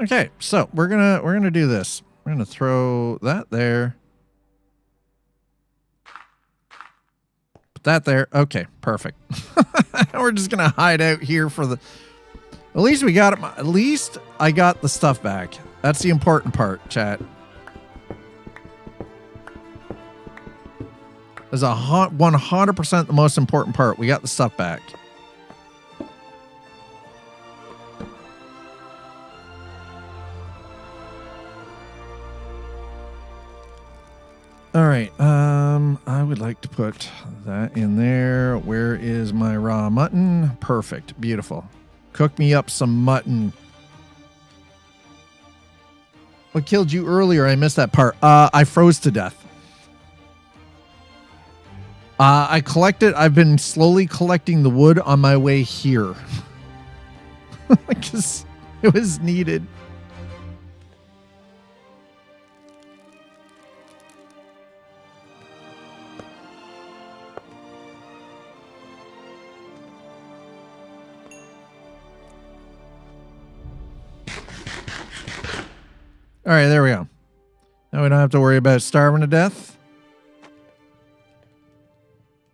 Okay, so we're gonna do this. We're gonna throw that there. Put that there. Okay, perfect. We're just gonna hide out here for the... At least we got it. At least I got the stuff back. That's the important part, chat. That's 100% the most important part. We got the stuff back. All right. I would like to put that in there. Where is my raw mutton? Perfect. Beautiful. Cook me up some mutton. What killed you earlier? I missed that part. I froze to death. I've been slowly collecting the wood on my way here. Because it was needed. All right, there we go. Now we don't have to worry about starving to death.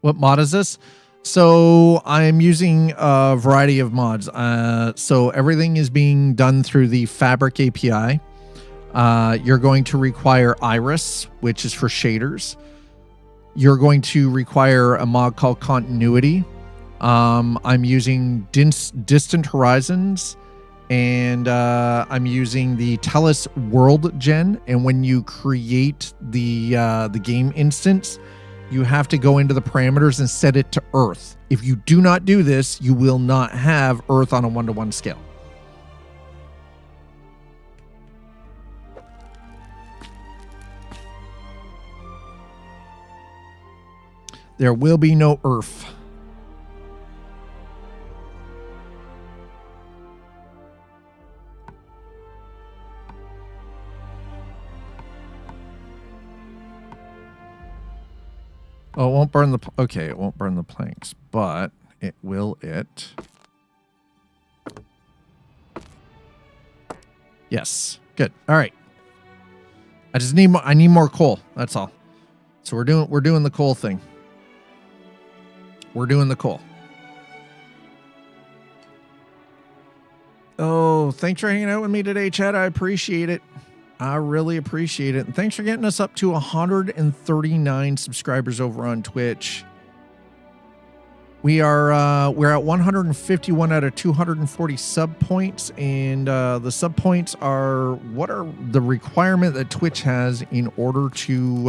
What mod is this? So I'm using a variety of mods. So everything is being done through the Fabric API. You're going to require Iris, which is for shaders. You're going to require a mod called Continuity. I'm using Distant Horizons. And I'm using the Tellus World Gen. And when you create the game instance, you have to go into the parameters and set it to Earth. If you do not do this, you will not have Earth on a 1-to-1 scale. There will be no Earth. Oh, it won't burn the... Okay, it won't burn the planks, but it will it. Yes. Good. All right. I just need more... I need more coal. That's all. So we're doing the coal thing. We're doing the coal. Oh, thanks for hanging out with me today, Chad. I appreciate it. I really appreciate it. And thanks for getting us up to 139 subscribers over on Twitch. We're at 151 out of 240 sub points, and the sub points are what are the requirement that Twitch has in order to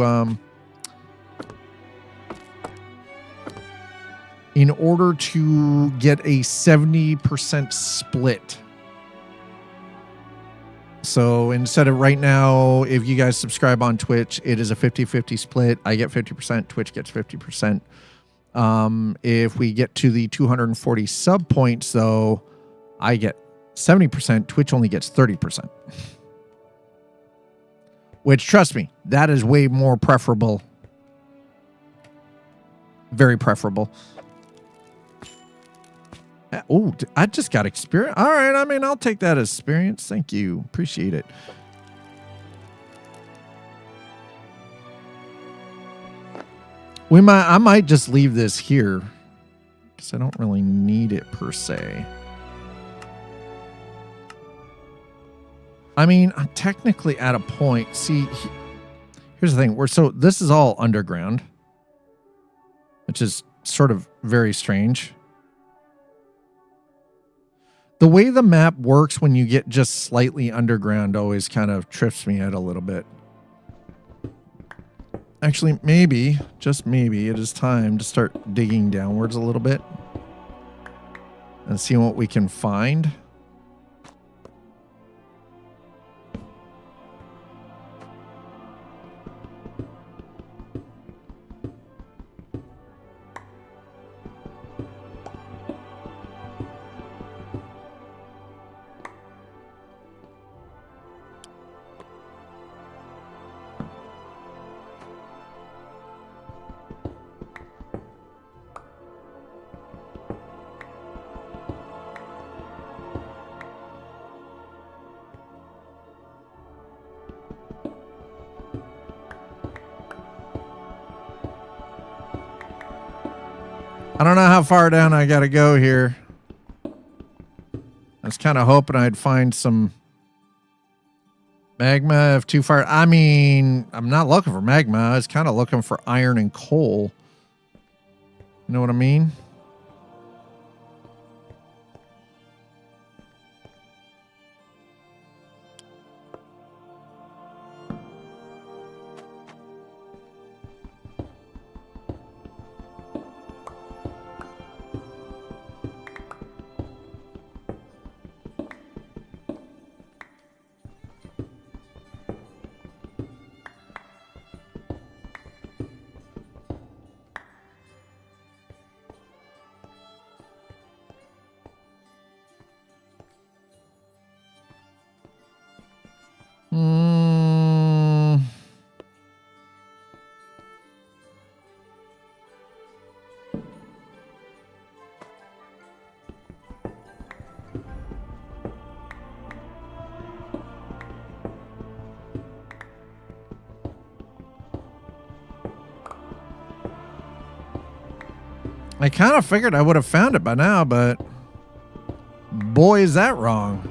get a 70% split. So instead of right now, if you guys subscribe on Twitch, it is a 50-50 split. I get 50%, Twitch gets 50%. If we get to the 240 sub points, though, I get 70%, Twitch only gets 30%. Which, trust me, that is way more preferable. Very preferable. Oh, I just got experience. All right, I mean, I'll take that as experience. Thank you. Appreciate it. I might just leave this here because I don't really need it per se. I mean, I'm technically at a point. See, here's the thing. This is all underground, which is sort of very strange. The way the map works when you get just slightly underground always kind of trips me out a little bit. Actually, maybe, just maybe, it is time to start digging downwards a little bit and seeing what we can find. I don't know how far down I gotta go here. I was kind of hoping I'd find some magma if too far. I mean, I'm not looking for magma. I was kind of looking for iron and coal. You know what I mean? I kind of figured I would have found it by now, but boy, is that wrong.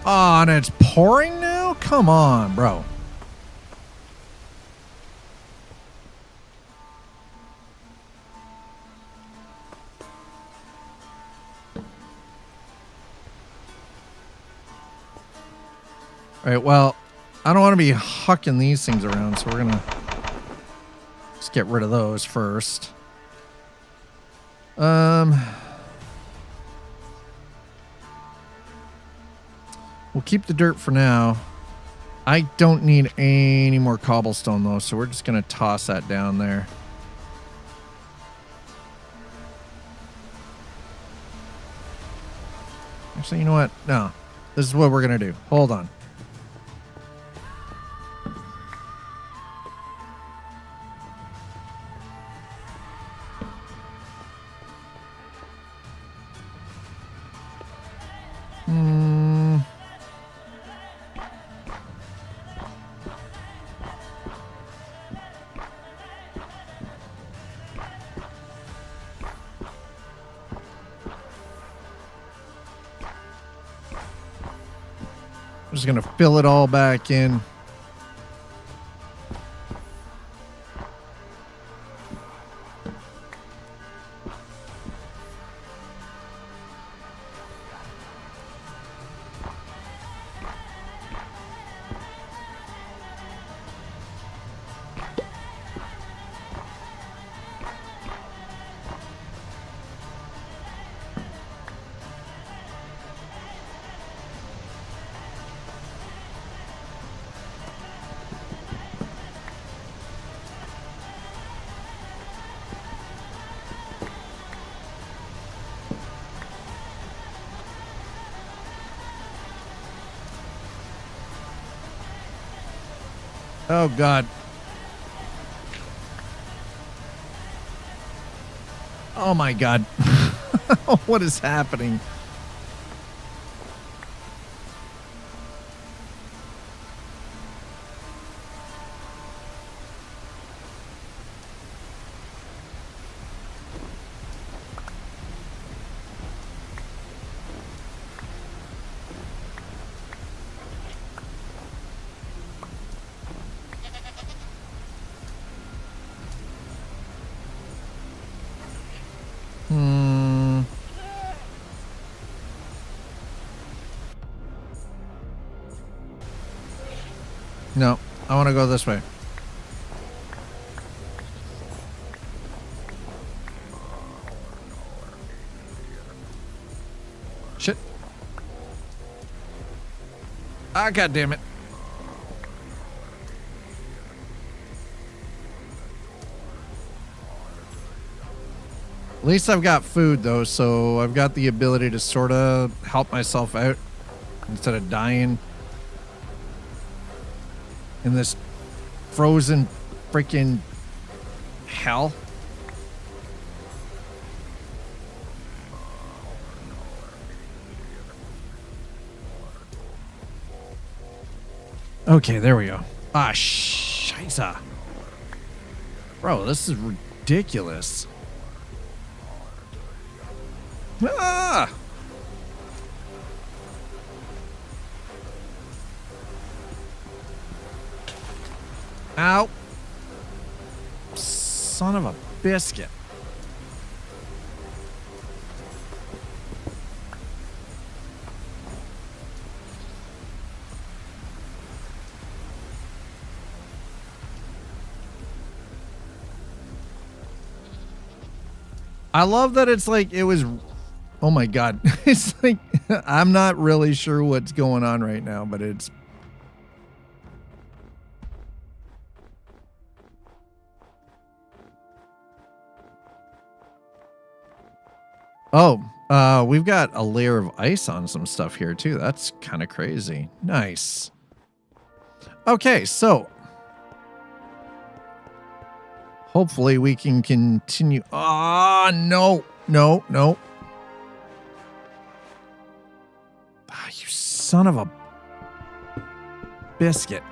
Oh, and it's pouring now? Come on, bro. All right, well, I don't want to be hucking these things around, so we're going to just get rid of those first. We'll keep the dirt for now. I don't need any more cobblestone, though, so we're just going to toss that down there. Actually, you know what? No. This is what we're going to do. Hold on. I'm just going to fill it all back in. Oh, God. Oh, my God. What is happening? No, I want to go this way. Shit. Ah, God damn it. At least I've got food, though, so I've got the ability to sort of help myself out instead of dying in this frozen freaking hell. Okay, there we go. Ah, scheisse. Bro, this is ridiculous. Ah! Ow. Son of a biscuit. I love that it's like it was. Oh my God. It's like I'm not really sure what's going on right now, but it's. Oh, we've got a layer of ice on some stuff here too. That's kind of crazy. Nice. Okay, so hopefully we can continue. Ah, no, no, no. Ah, you son of a biscuit.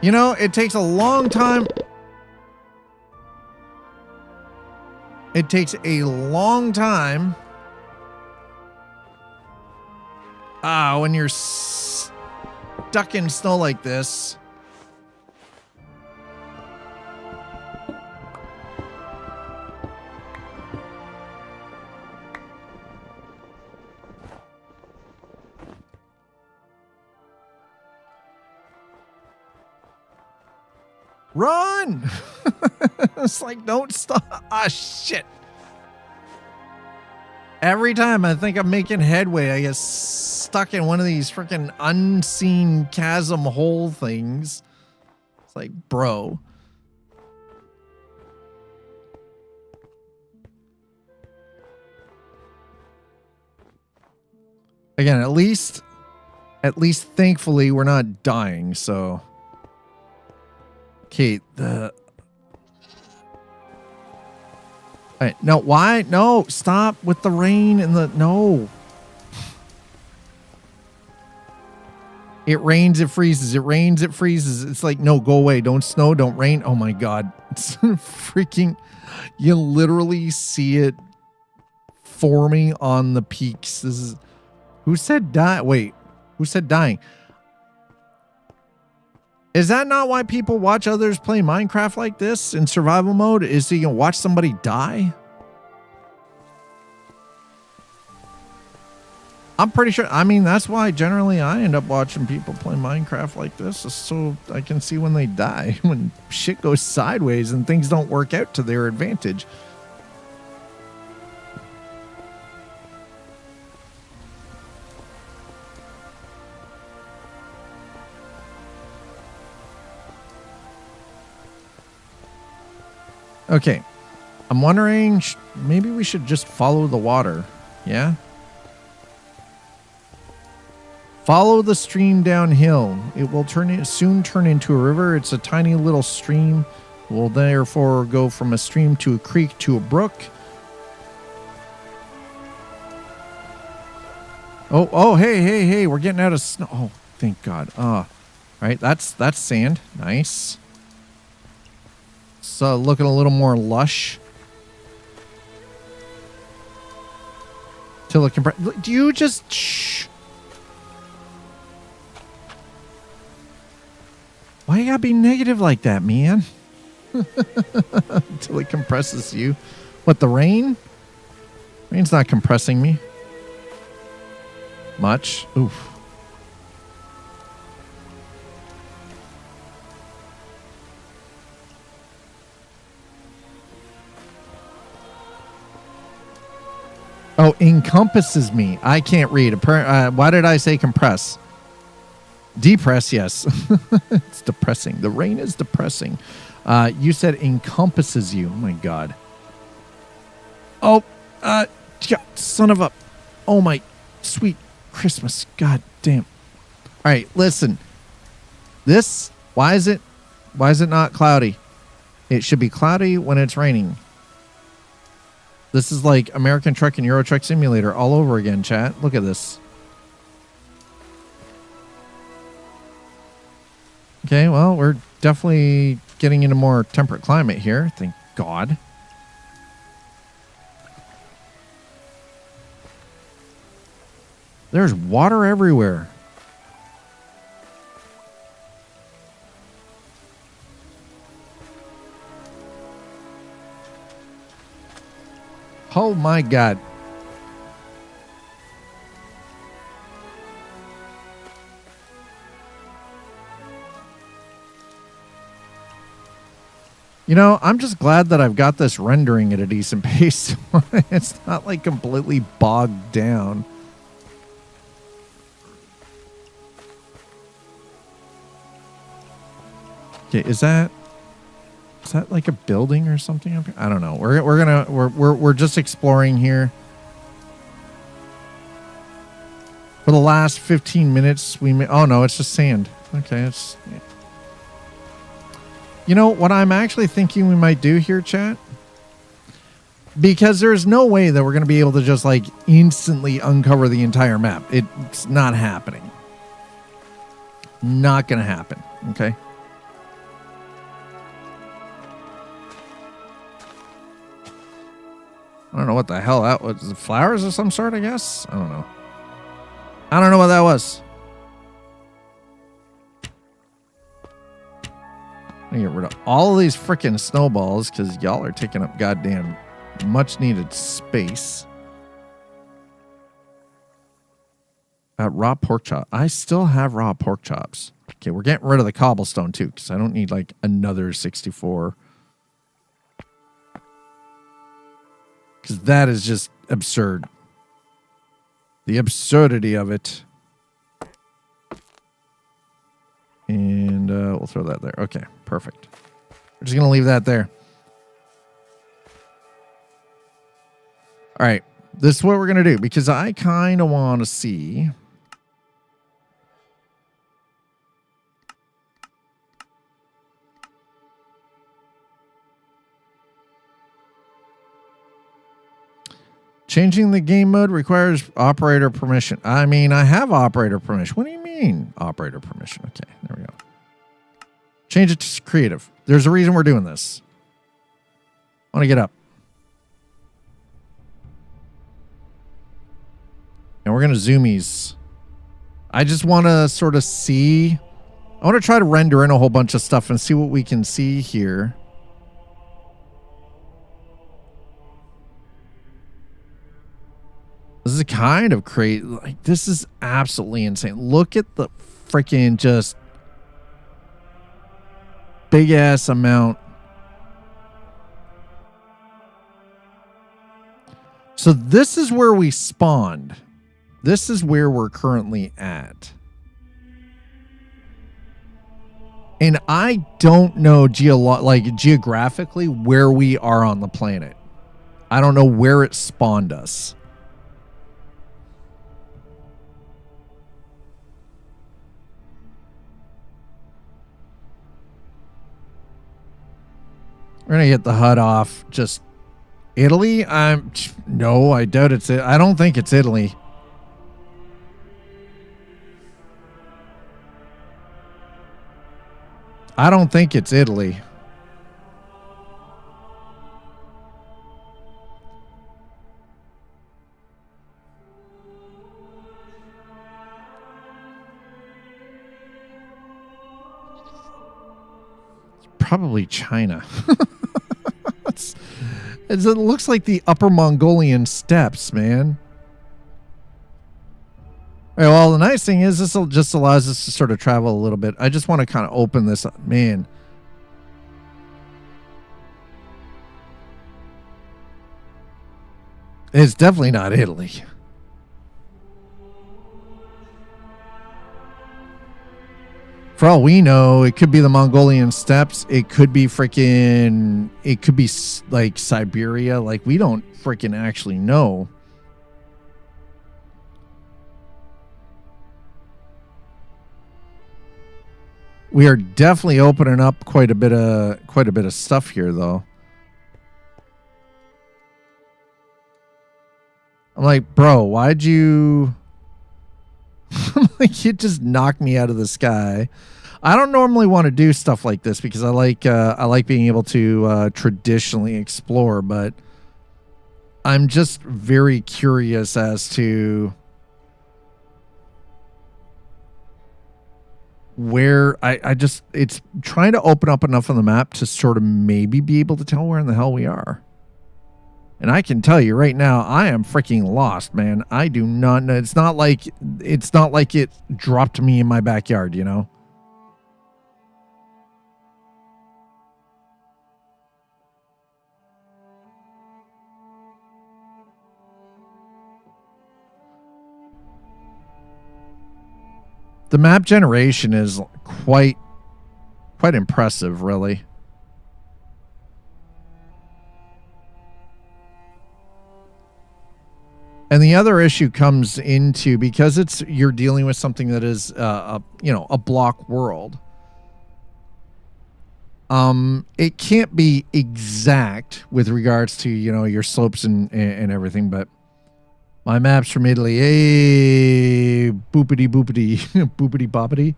You know, it takes a long time. It takes a long time. When you're stuck in snow like this. Run! It's like, don't stop. Ah, shit. Every time I think I'm making headway, I get stuck in one of these freaking unseen chasm hole things. It's like, bro. Again, at least thankfully we're not dying, so. Okay, All right, no, why? No, stop with the rain and the, no. It rains, it freezes. It rains, it freezes. It's like, no, go away. Don't snow, don't rain. Oh my God. It's freaking, you literally see it forming on the peaks. This is, who said die? Wait, who said dying? Is that not why people watch others play Minecraft like this in survival mode? Is so you can watch somebody die? I'm pretty sure. I mean, that's why generally I end up watching people play Minecraft like this, is so I can see when they die, when shit goes sideways and things don't work out to their advantage. Okay. I'm wondering, maybe we should just follow the water. Yeah? Follow the stream downhill. It will soon turn into a river. It's a tiny little stream. Will therefore go from a stream to a creek to a brook. Oh, hey, we're getting out of snow. Oh, thank God. Right, that's sand. Nice. So looking a little more lush. Till it can. Do you just shh? Why you gotta be negative like that, man? Until it compresses you. What, the rain? Rain's not compressing me. Much. Oof. Oh, encompasses me. I can't read. Why did I say compress? Depress, yes. It's depressing. The rain is depressing. You said encompasses you. Oh, my God. Oh, son of a... Oh, my sweet Christmas. God damn. All right, listen. This, why is it not cloudy? It should be cloudy when it's raining. This is like American Truck and Euro Truck Simulator all over again, chat. Look at this. Okay, well, we're definitely getting into more temperate climate here. Thank God. There's water everywhere. Oh my God. You know, I'm just glad that I've got this rendering at a decent pace. It's not like completely bogged down. Okay, is that like a building or something up here? I don't know. We're just exploring here. For the last 15 minutes, oh no, it's just sand. Okay, it's. You know what I'm actually thinking we might do here, chat? Because there's no way that we're going to be able to just like instantly uncover the entire map. It's not happening. Not going to happen. Okay. I don't know what the hell that was. Flowers of some sort, I guess? I don't know. I don't know what that was. I'm gonna get rid of all of these freaking snowballs because y'all are taking up goddamn much needed space. Raw pork chop. I still have raw pork chops. Okay, we're getting rid of the cobblestone too because I don't need like another 64. Because that is just absurd. The absurdity of it. And we'll throw that there. Okay, perfect. We're just going to leave that there. All right. This is what we're going to do. Because I kind of want to see... Changing the game mode requires operator permission. I mean, I have operator permission. What do you mean, operator permission? Okay, there we go. Change it to creative. There's a reason we're doing this. I want to get up. And we're going to zoomies. I just want to sort of see. I want to try to render in a whole bunch of stuff and see what we can see here. This is kind of crazy. Like, this is absolutely insane. Look at the freaking just big ass amount. So this is where we spawned. This is where we're currently at. And I don't know geographically where we are on the planet. I don't know where it spawned us. We're gonna get the HUD off. Just Italy? No, I doubt it's it. I don't think it's Italy. I don't think it's Italy. Probably China. It looks like the Upper Mongolian steppes, man. All right, well, the nice thing is this just allows us to sort of travel a little bit. I just want to kind of open this up. Man. It's definitely not Italy. For all we know, it could be the Mongolian steppes. It could be it could be like Siberia. Like, we don't freaking actually know. We are definitely opening up quite a bit of stuff here, though. I'm like, bro, why'd you... like, you just knocked me out of the sky. I don't normally want to do stuff like this because I like being able to traditionally explore, but I'm just very curious as to where it's trying to open up enough on the map to sort of maybe be able to tell where in the hell we are. And I can tell you right now, I am freaking lost, man. I do not know. It's not like it dropped me in my backyard, you know? The map generation is quite impressive, really. And the other issue comes into, because you're dealing with something that is a block world. It can't be exact with regards to, your slopes and everything, but my map's from Italy. Hey, boopity boopity boopity boppity.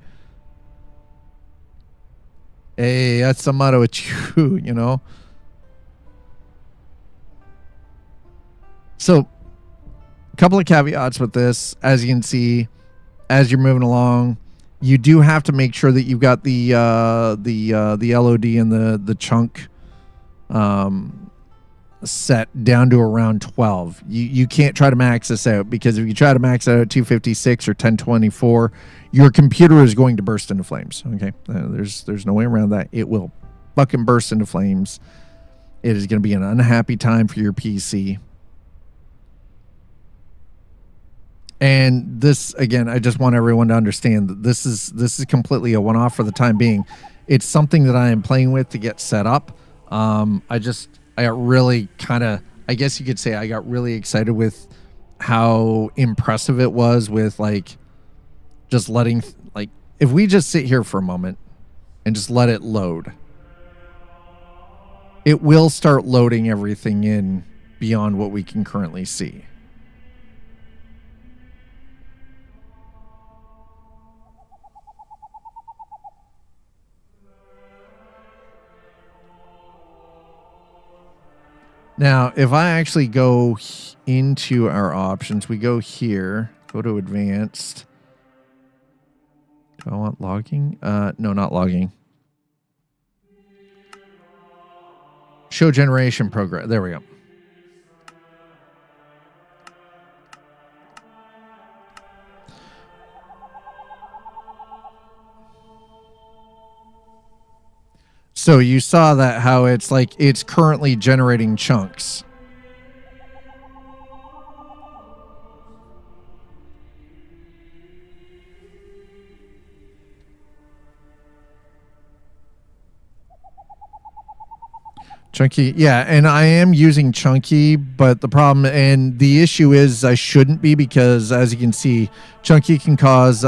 Hey, that's the motto with you, you know. So, a couple of caveats with this. As you can see, as you're moving along, you do have to make sure that you've got the LOD and the chunk set down to around 12. You can't try to max this out, because if you try to max it out at 256 or 1024, your computer is going to burst into flames. Okay, there's no way around that. It will fucking burst into flames. It is going to be an unhappy time for your PC. And this, again, I just want everyone to understand that this is completely a one-off for the time being. It's something that I am playing with to get set up. I got really I guess you could say I got really excited with how impressive it was with, like, just letting, like, if we just sit here for a moment and just let it load, it will start loading everything in beyond what we can currently see. Now, if I actually go into our options, we go here, go to advanced. Do I want logging? No, not logging. Show generation program. There we go. So you saw that, how it's like it's currently generating chunks. Chunky, yeah, and I am using Chunky, but the problem and the issue is I shouldn't be because, as you can see, Chunky can cause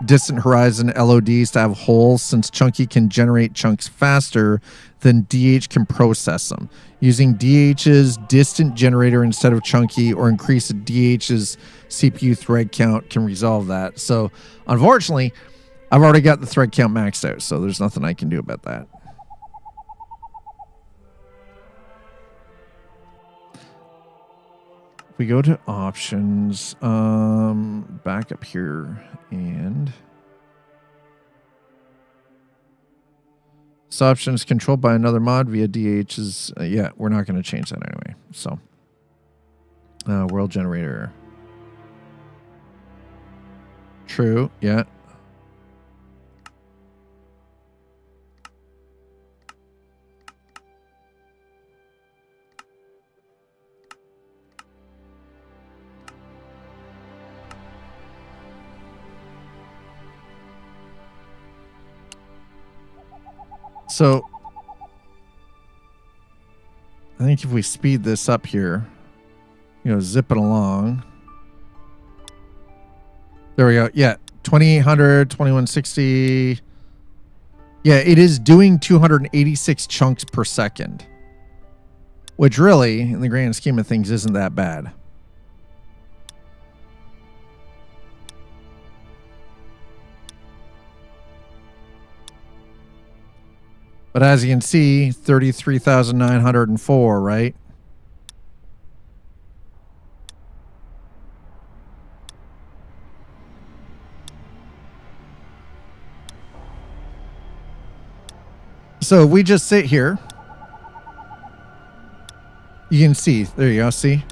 distant horizon LODs to have holes since Chunky can generate chunks faster than DH can process them. Using DH's distant generator instead of Chunky or increase DH's CPU thread count can resolve that. So, unfortunately, I've already got the thread count maxed out, so there's nothing I can do about that. We go to options, back up here, and this option is controlled by another mod via DH's. Yeah, we're not going to change that anyway. So, world generator. True. Yeah. So, I think if we speed this up here, zip it along. There we go. Yeah, 2800, 2160. Yeah, it is doing 286 chunks per second, which really, in the grand scheme of things, isn't that bad. But as you can see, 33,904, right? So if we just sit here, you can see, there you go, see?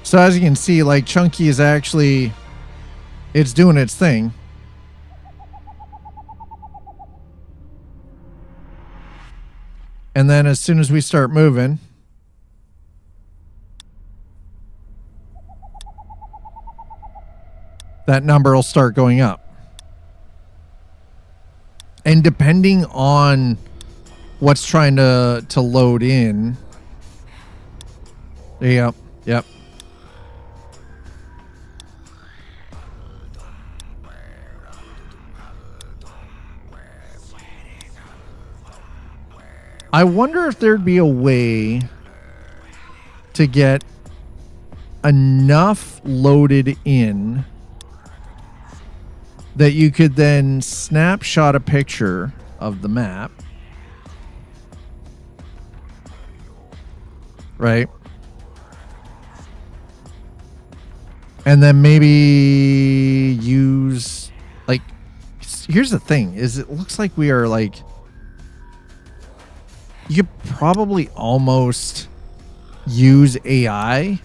So as you can see, like Chunky is actually, it's doing its thing. And then as soon as we start moving, that number will start going up. And depending on what's trying to load in, there you go. Yep. I wonder if there'd be a way to get enough loaded in that you could then snapshot a picture of the map, right? And then maybe use, like, here's the thing, is it looks like we are like, you could probably almost use AI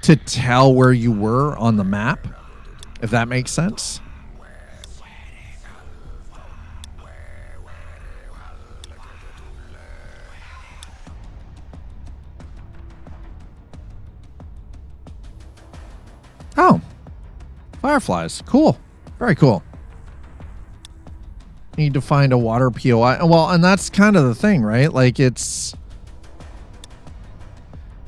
to tell where you were on the map, if that makes sense. Oh, fireflies. Cool. Very cool. Need to find a water POI. Well, and that's kind of the thing, right? Like it's,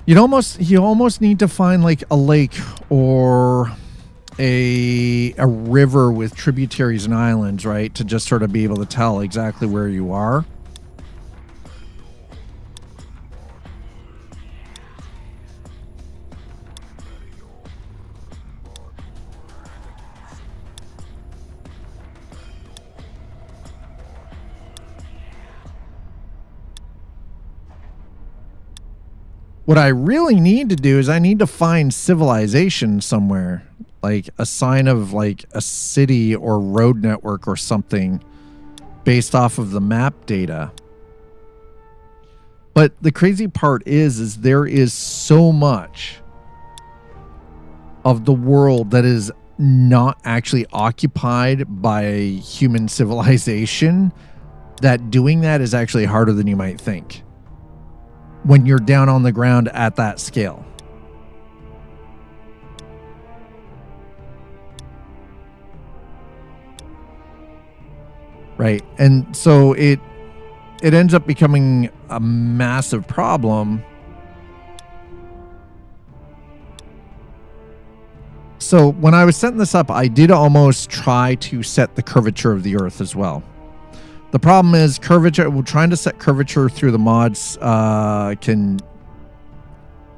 you almost need to find like a lake or a river with tributaries and islands, right? To just sort of be able to tell exactly where you are. What I really need to do is I need to find civilization somewhere, like a sign of like a city or road network or something based off of the map data. But the crazy part is there is so much of the world that is not actually occupied by human civilization that doing that is actually harder than you might think when you're down on the ground at that scale. right? And so it ends up becoming a massive problem. So when I was setting this up, I did almost try to set the curvature of the Earth as well. The problem is curvature. Trying to set curvature through the mods can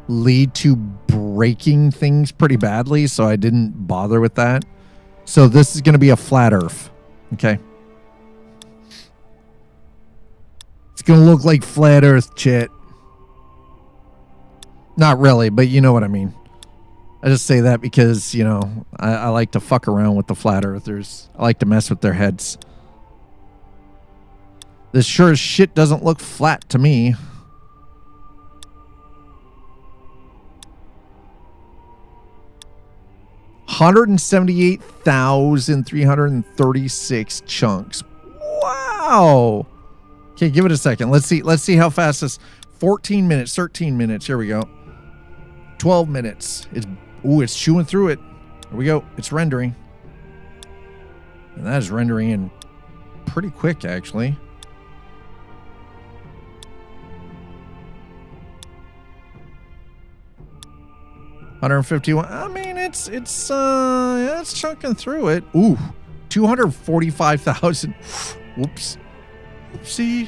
lead to breaking things pretty badly, so I didn't bother with that. So this is going to be a flat Earth, okay? It's going to look like flat Earth, chat. Not really, but you know what I mean. I just say that because, you know, I like to fuck around with the flat earthers. I like to mess with their heads. This sure as shit doesn't look flat to me. $178,336 chunks. Wow. Okay, give it a second. Let's see how fast this. 14 minutes, 13 minutes. Here we go. 12 minutes. It's chewing through it. Here we go. It's rendering. And that is rendering in pretty quick, actually. $151. I mean, it's chunking through it. Ooh, 245,000. Whoops. Oopsie.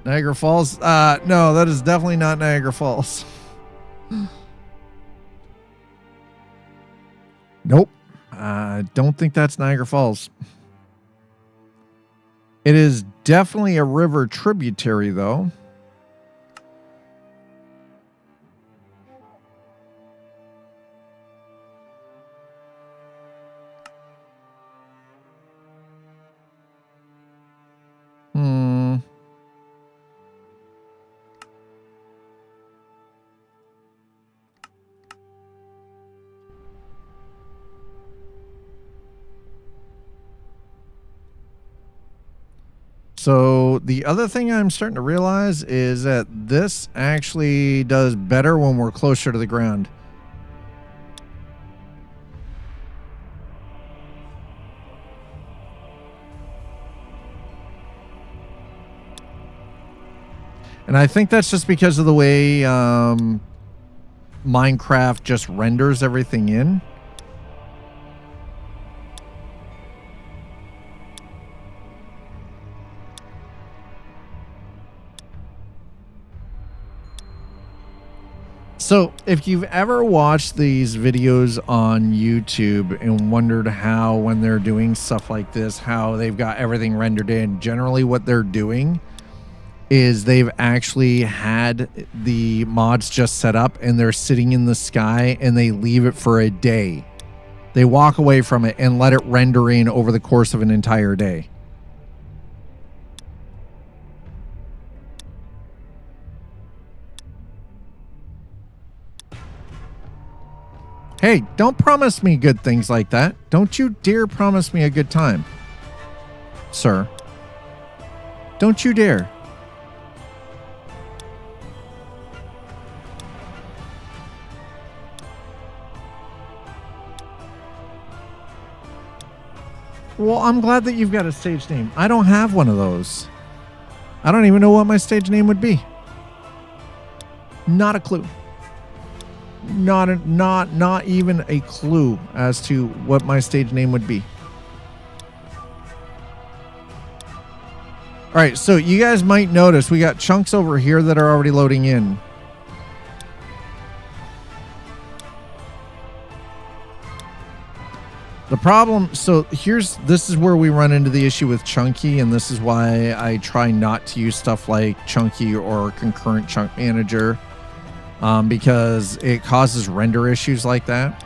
Niagara Falls? No, that is definitely not Niagara Falls. Nope. I don't think that's Niagara Falls. It is definitely a river tributary, though. So the other thing I'm starting to realize is that this actually does better when we're closer to the ground. And I think that's just because of the way Minecraft just renders everything in. So if you've ever watched these videos on YouTube and wondered how, when they're doing stuff like this, how they've got everything rendered in, generally what they're doing is they've actually had the mods just set up and they're sitting in the sky and they leave it for a day. They walk away from it and let it render in over the course of an entire day. Hey, don't promise me good things like that. Don't you dare promise me a good time, sir. Don't you dare. Well, I'm glad that you've got a stage name. I don't have one of those. I don't even know what my stage name would be. Not a clue. Not even a clue as to what my stage name would be. All right, so you guys might notice we got chunks over here that are already loading in. The problem, so this is where we run into the issue with Chunky, and this is why I try not to use stuff like Chunky or Concurrent Chunk Manager. Because it causes render issues like that,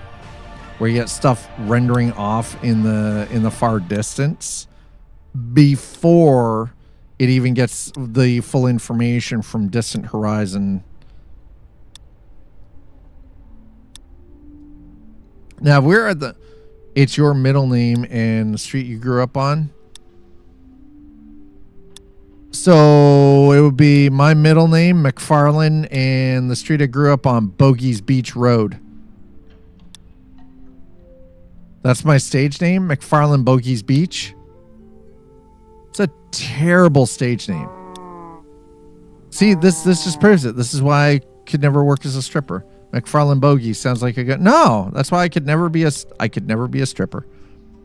where you get stuff rendering off in the far distance before it even gets the full information from distant horizon. Now, we're at it's your middle name and the street you grew up on. So it would be my middle name, McFarlane, and the street I grew up on, Bogies Beach Road. That's my stage name, McFarland Bogies Beach. It's a terrible stage name. See, this just proves it. This is why I could never work as a stripper. McFarland Bogies sounds like a good. No, that's why I could never be a stripper.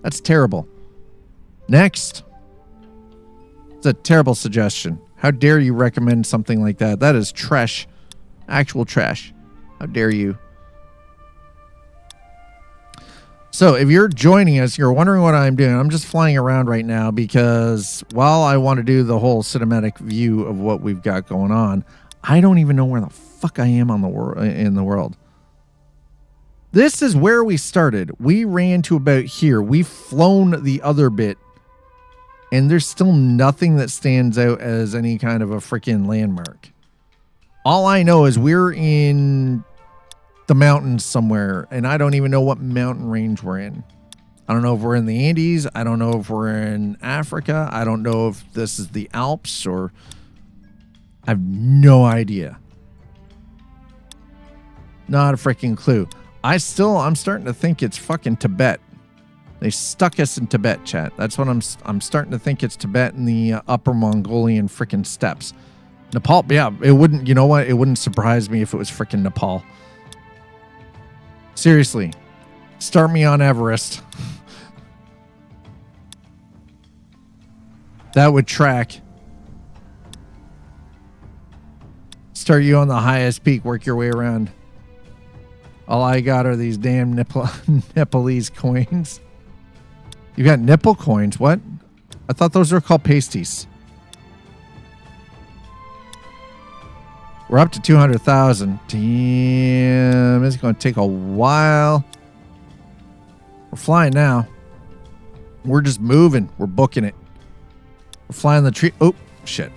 That's terrible. Next. It's a terrible suggestion. How dare you recommend something like that? That is trash. Actual trash. How dare you? So if you're joining us, you're wondering what I'm doing. I'm just flying around right now because while I want to do the whole cinematic view of what we've got going on, I don't even know where the fuck I am on in the world. This is where we started. We ran to about here. We've flown the other bit, and there's still nothing that stands out as any kind of a freaking landmark. All I know is we're in the mountains somewhere, and I don't even know what mountain range we're in. I don't know if we're in the Andes. I don't know if we're in Africa. I don't know if this is the Alps, or I have no idea. Not a freaking clue. I'm starting to think it's fucking Tibet. They stuck us in Tibet, chat. That's what I'm starting to think it's Tibet in the upper Mongolian freaking steppes. Nepal, yeah, it wouldn't, you know what? It wouldn't surprise me if it was freaking Nepal. Seriously, start me on Everest. That would track. Start you on the highest peak, work your way around. All I got are these damn Nepalese coins. You got nipple coins? What? I thought those were called pasties. We're up to 200,000. Damn, it's going to take a while. We're flying now. We're just moving. We're booking it. We're flying the tree. Oh, shit.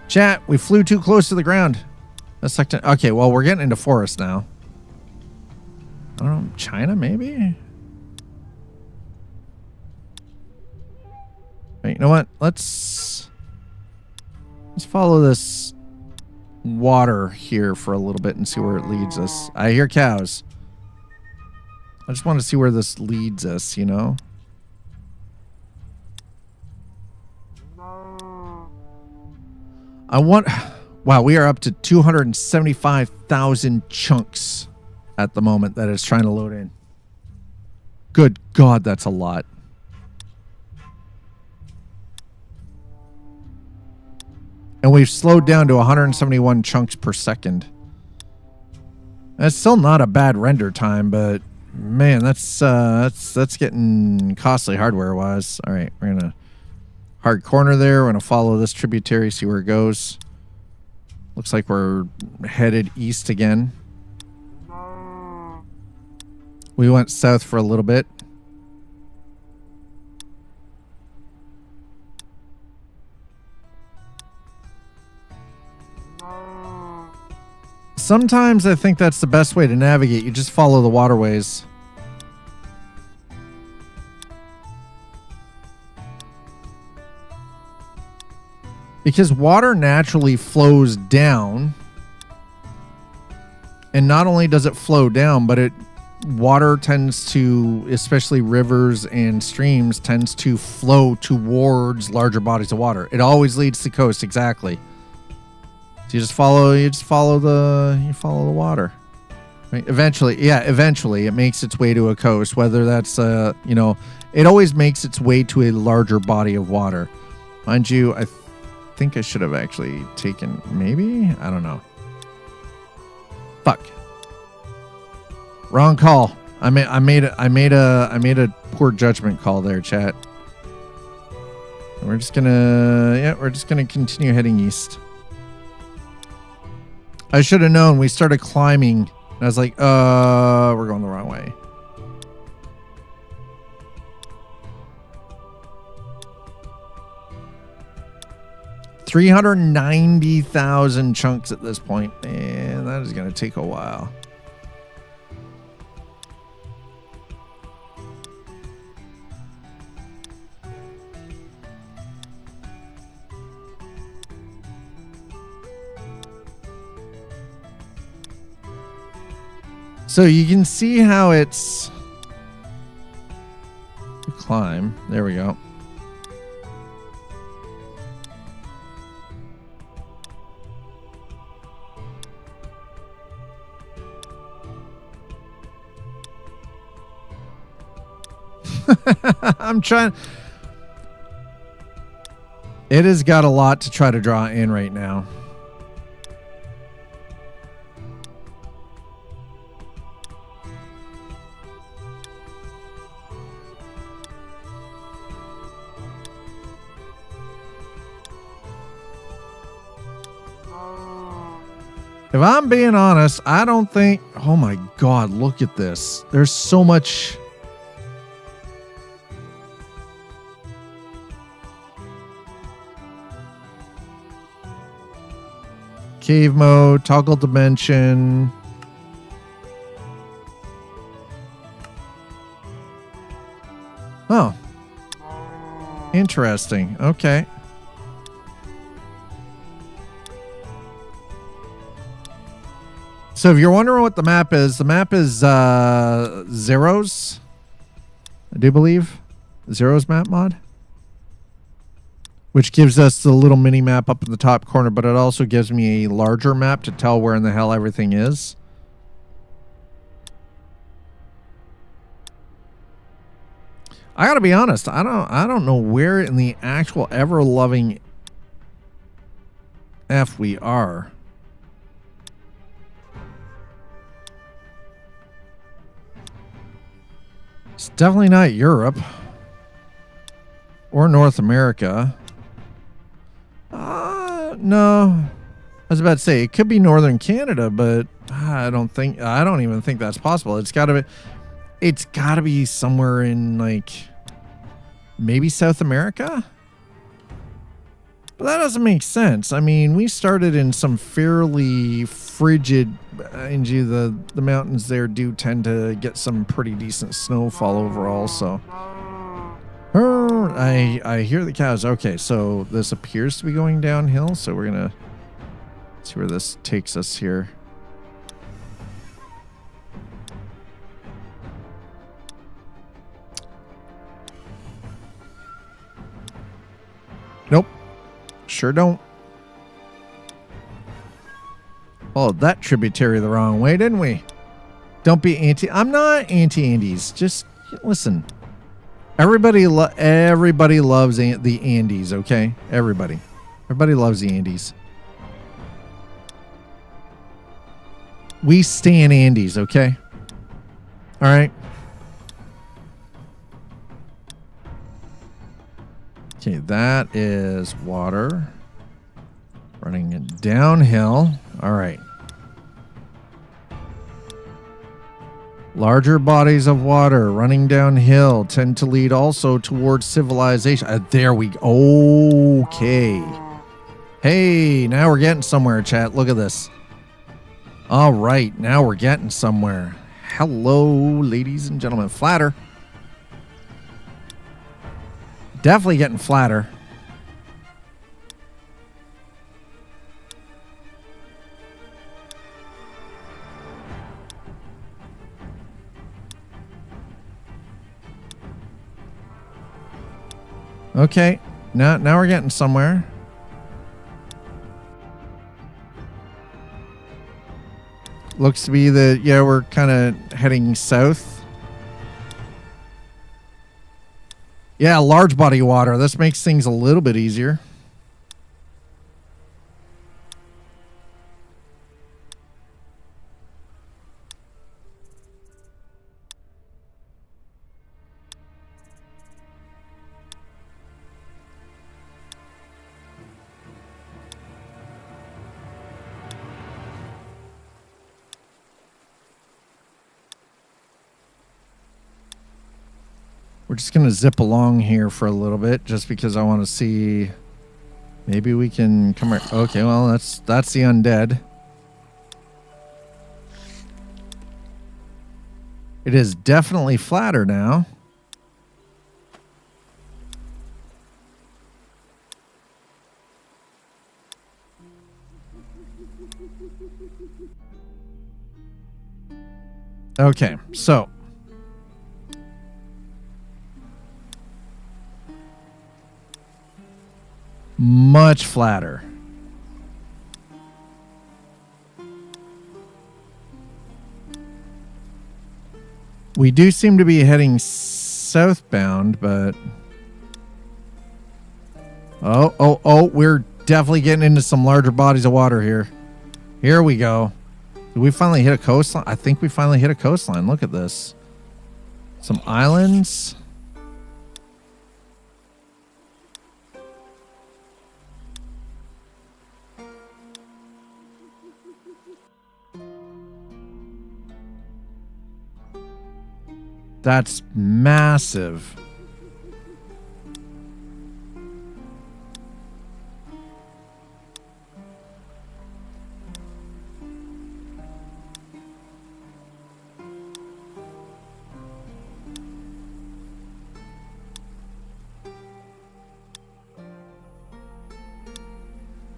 Chat, we flew too close to the ground. Okay, well, we're getting into forest now. I don't know, China, maybe? Wait, you know what? Let's follow this water here for a little bit and see where it leads us. I hear cows. I just want to see where this leads us, you know? Wow, we are up to 275,000 chunks at the moment that it's trying to load in. Good God, that's a lot. And we've slowed down to 171 chunks per second. That's still not a bad render time, but man, that's getting costly hardware-wise. All right, we're gonna hard corner there. We're gonna follow this tributary, see where it goes. Looks like we're headed east again. We went south for a little bit. Sometimes I think that's the best way to navigate. You just follow the waterways. Because water naturally flows down. And not only does it flow down, but water tends to, especially rivers and streams, tends to flow towards larger bodies of water. It always leads to the coast, exactly. So you follow the water. Right? Eventually it makes its way to a coast, whether that's it always makes its way to a larger body of water. Mind you, I think I should have actually taken, maybe? I don't know. Fuck. Wrong call. I made a poor judgment call there, chat. We're just gonna continue heading east. I should have known. We started climbing. And I was like, we're going the wrong way. $390,000 chunks at this point. And that is going to take a while. So you can see how it's climb. There we go. I'm trying. It has got a lot to try to draw in right now. If I'm being honest, I don't think... Oh my God, look at this. There's so much... Cave mode, toggle dimension. Oh. Interesting. Okay. So if you're wondering what the map is Zero's. I do believe. Zero's map mod. Which gives us the little mini map up in the top corner, but it also gives me a larger map to tell where in the hell everything is. I gotta be honest, I don't know where in the actual ever-loving F we are. It's definitely not Europe or North America. No. I was about to say it could be Northern Canada, but I don't even think that's possible. It's got to be somewhere in like maybe South America. But that doesn't make sense. I mean, we started in some fairly frigid, the mountains there do tend to get some pretty decent snowfall overall, so. I hear the cows. Okay, so this appears to be going downhill, so we're gonna see where this takes us here. Nope. Sure don't. Oh, that tributary the wrong way, didn't we? Don't be anti... I'm not anti-Andes. Just listen. Everybody loves the Andes, okay? Everybody loves the Andes. We stan Andes, okay? All right? Okay, that is water. Running downhill. All right. Larger bodies of water running downhill tend to lead also towards civilization. There we go. Okay. Hey, now we're getting somewhere, chat. Look at this. All right, now we're getting somewhere. Hello, ladies and gentlemen. Flatter. Definitely getting flatter. Okay, now we're getting somewhere. Looks to be that, yeah, we're kind of heading south. Yeah, large body of water. This makes things a little bit easier. We're just going to zip along here for a little bit just because I want to see. Maybe we can come here. Okay, well, that's the undead. It is definitely flatter now. Okay, so much flatter. We do seem to be heading southbound, but oh, we're definitely getting into some larger bodies of water here. Here we go. Did we finally hit a coastline? I think we finally hit a coastline. Look at this. Some islands. That's massive.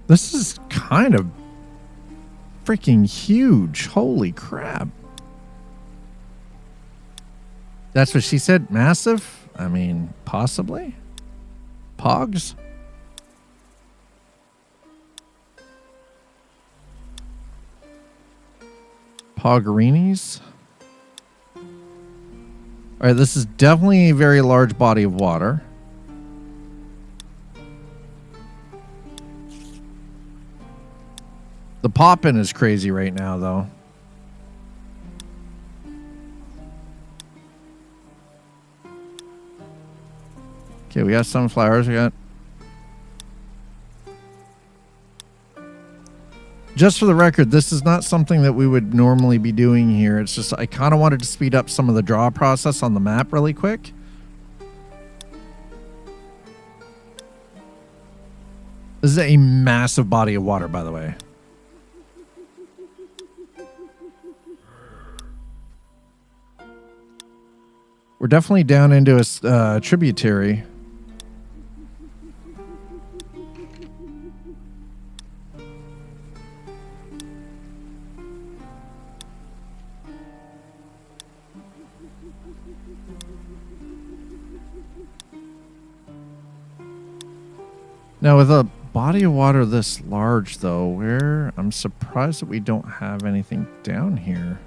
This is kind of freaking huge. Holy crap. That's what she said? Massive? I mean, possibly? Pogs? Poggerinis? Alright, this is definitely a very large body of water. The popping is crazy right now, though. Okay, we got sunflowers. We got... Just for the record, this is not something that we would normally be doing here. It's just I kind of wanted to speed up some of the draw process on the map really quick. This is a massive body of water, by the way. We're definitely down into a tributary. Now, with a body of water this large, though, I'm surprised that we don't have anything down here.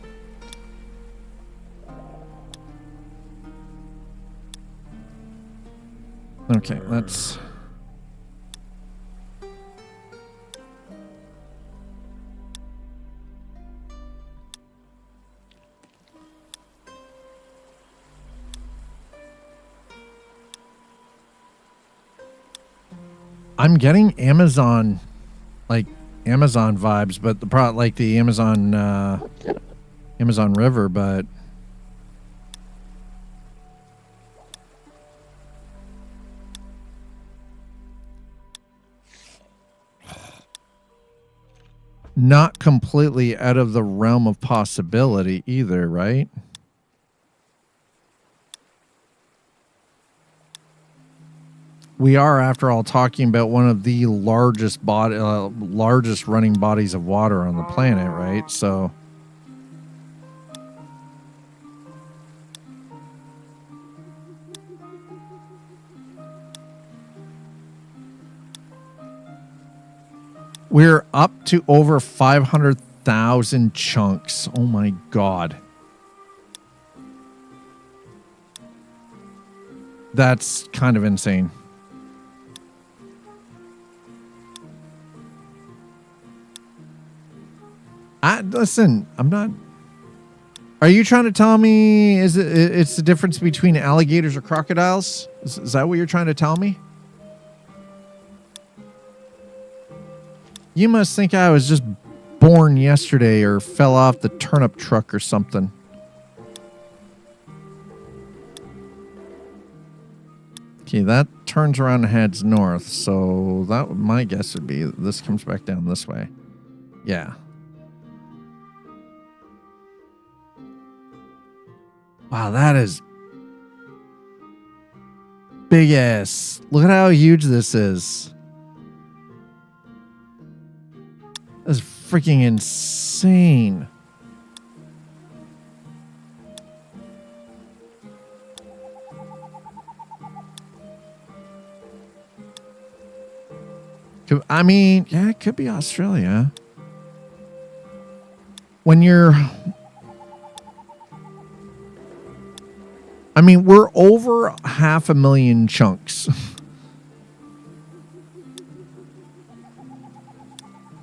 Okay, let's... I'm getting Amazon, like Amazon vibes, but like the Amazon River, but not completely out of the realm of possibility either, right? We are, after all, talking about one of the largest running bodies of water on the planet, right? So, we're up to over 500,000 chunks. Oh my God. That's kind of insane. Listen, I'm not... Are you trying to tell me it's the difference between alligators or crocodiles? Is that what you're trying to tell me? You must think I was just born yesterday or fell off the turnip truck or something. Okay, that turns around and heads north, so that my guess would be this comes back down this way. Yeah. Wow, that is big ass. Look at how huge this is. That's freaking insane. I mean, yeah, it could be Australia. When you're... I mean, we're over 500,000 chunks.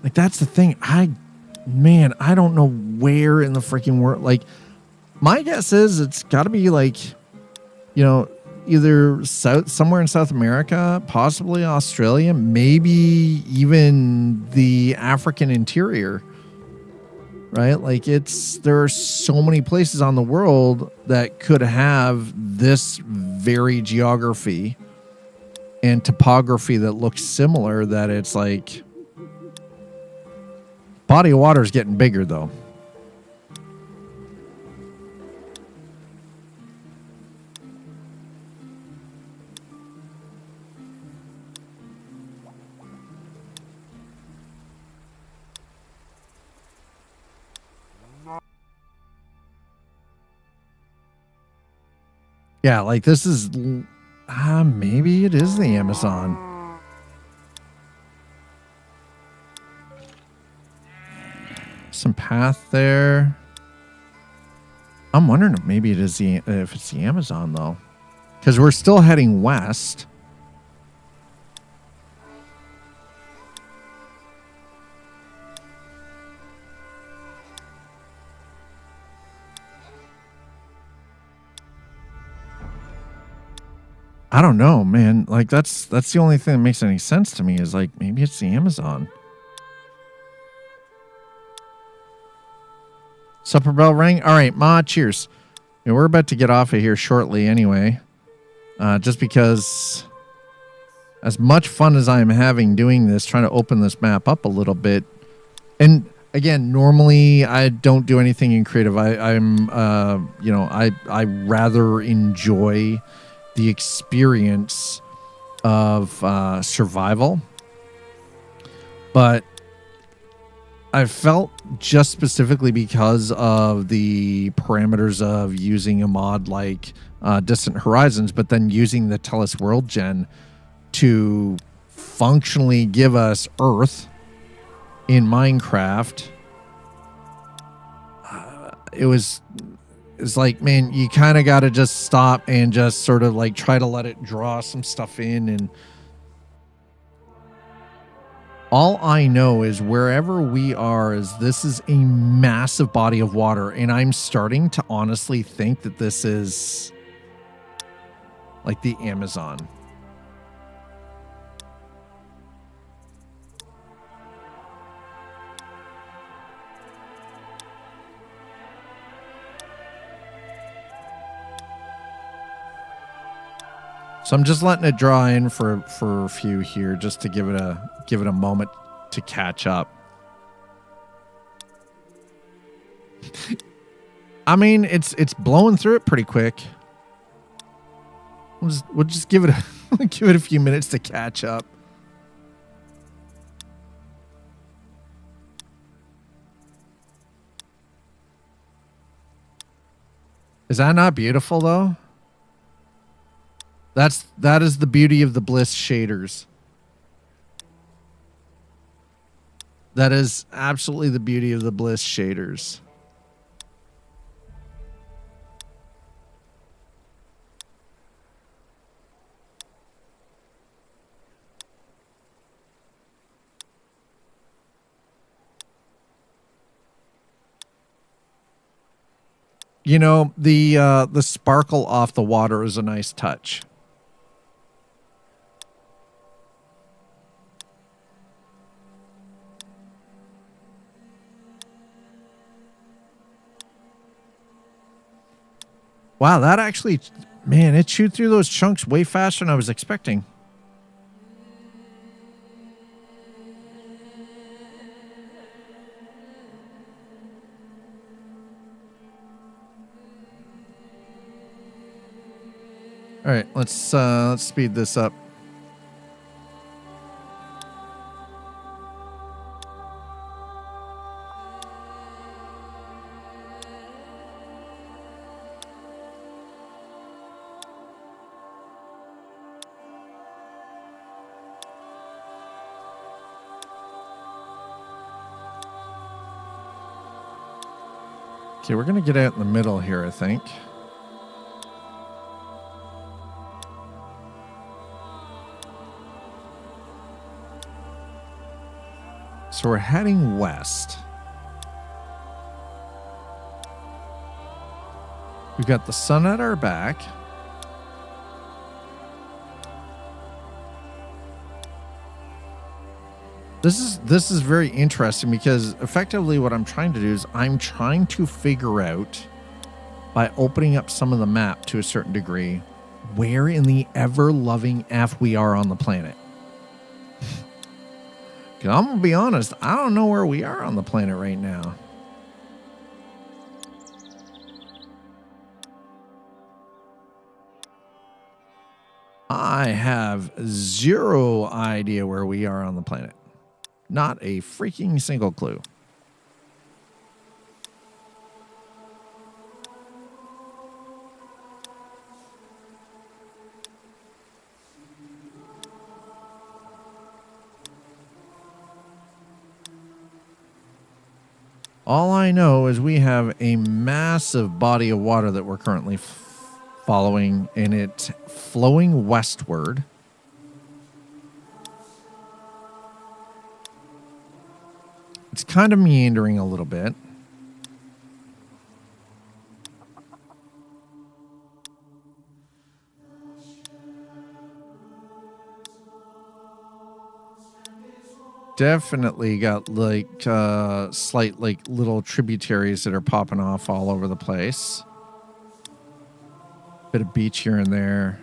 Like, that's the thing. Man, I don't know where in the freaking world. Like, my guess is it's got to be like, you know, either somewhere in South America, possibly Australia, maybe even the African interior. Right? Like, there are so many places on the world that could have this very geography and topography that looks similar, that it's like, body of water is getting bigger though. Yeah, like this is, maybe it is the Amazon. Some path there. I'm wondering if maybe if it's the Amazon though, because we're still heading west. I don't know, man. Like that's the only thing that makes any sense to me is like maybe it's the Amazon. Supper bell rang. All right, Ma, cheers. Yeah, we're about to get off of here shortly anyway. Just because as much fun as I'm having doing this, trying to open this map up a little bit. And again, normally I don't do anything in creative. I'm I rather enjoy the experience of survival. But I felt just specifically because of the parameters of using a mod like Distant Horizons, but then using the Tellus World Gen to functionally give us Earth in Minecraft. It's like, man, you kind of got to just stop and just sort of like try to let it draw some stuff in. And all I know is wherever we are this is a massive body of water. And I'm starting to honestly think that this is like the Amazon. So I'm just letting it draw in for a few here, just to give it a moment to catch up. I mean, it's blowing through it pretty quick. We'll just give it a few minutes to catch up. Is that not beautiful though? That is the beauty of the Bliss shaders. That is absolutely the beauty of the Bliss shaders. You know, the sparkle off the water is a nice touch. Wow, that actually, man, it chewed through those chunks way faster than I was expecting. All right, let's speed this up. Okay, we're going to get out in the middle here, I think. So we're heading west. We've got the sun at our back. This is very interesting because effectively what I'm trying to do is I'm trying to figure out, by opening up some of the map to a certain degree, where in the ever-loving F we are on the planet. Because I'm going to be honest, I don't know where we are on the planet right now. I have zero idea where we are on the planet. Not a freaking single clue. All I know is we have a massive body of water that we're currently following, and it's flowing westward. It's kind of meandering a little bit. Definitely got like slight like little tributaries that are popping off all over the place. Bit of beach here and there.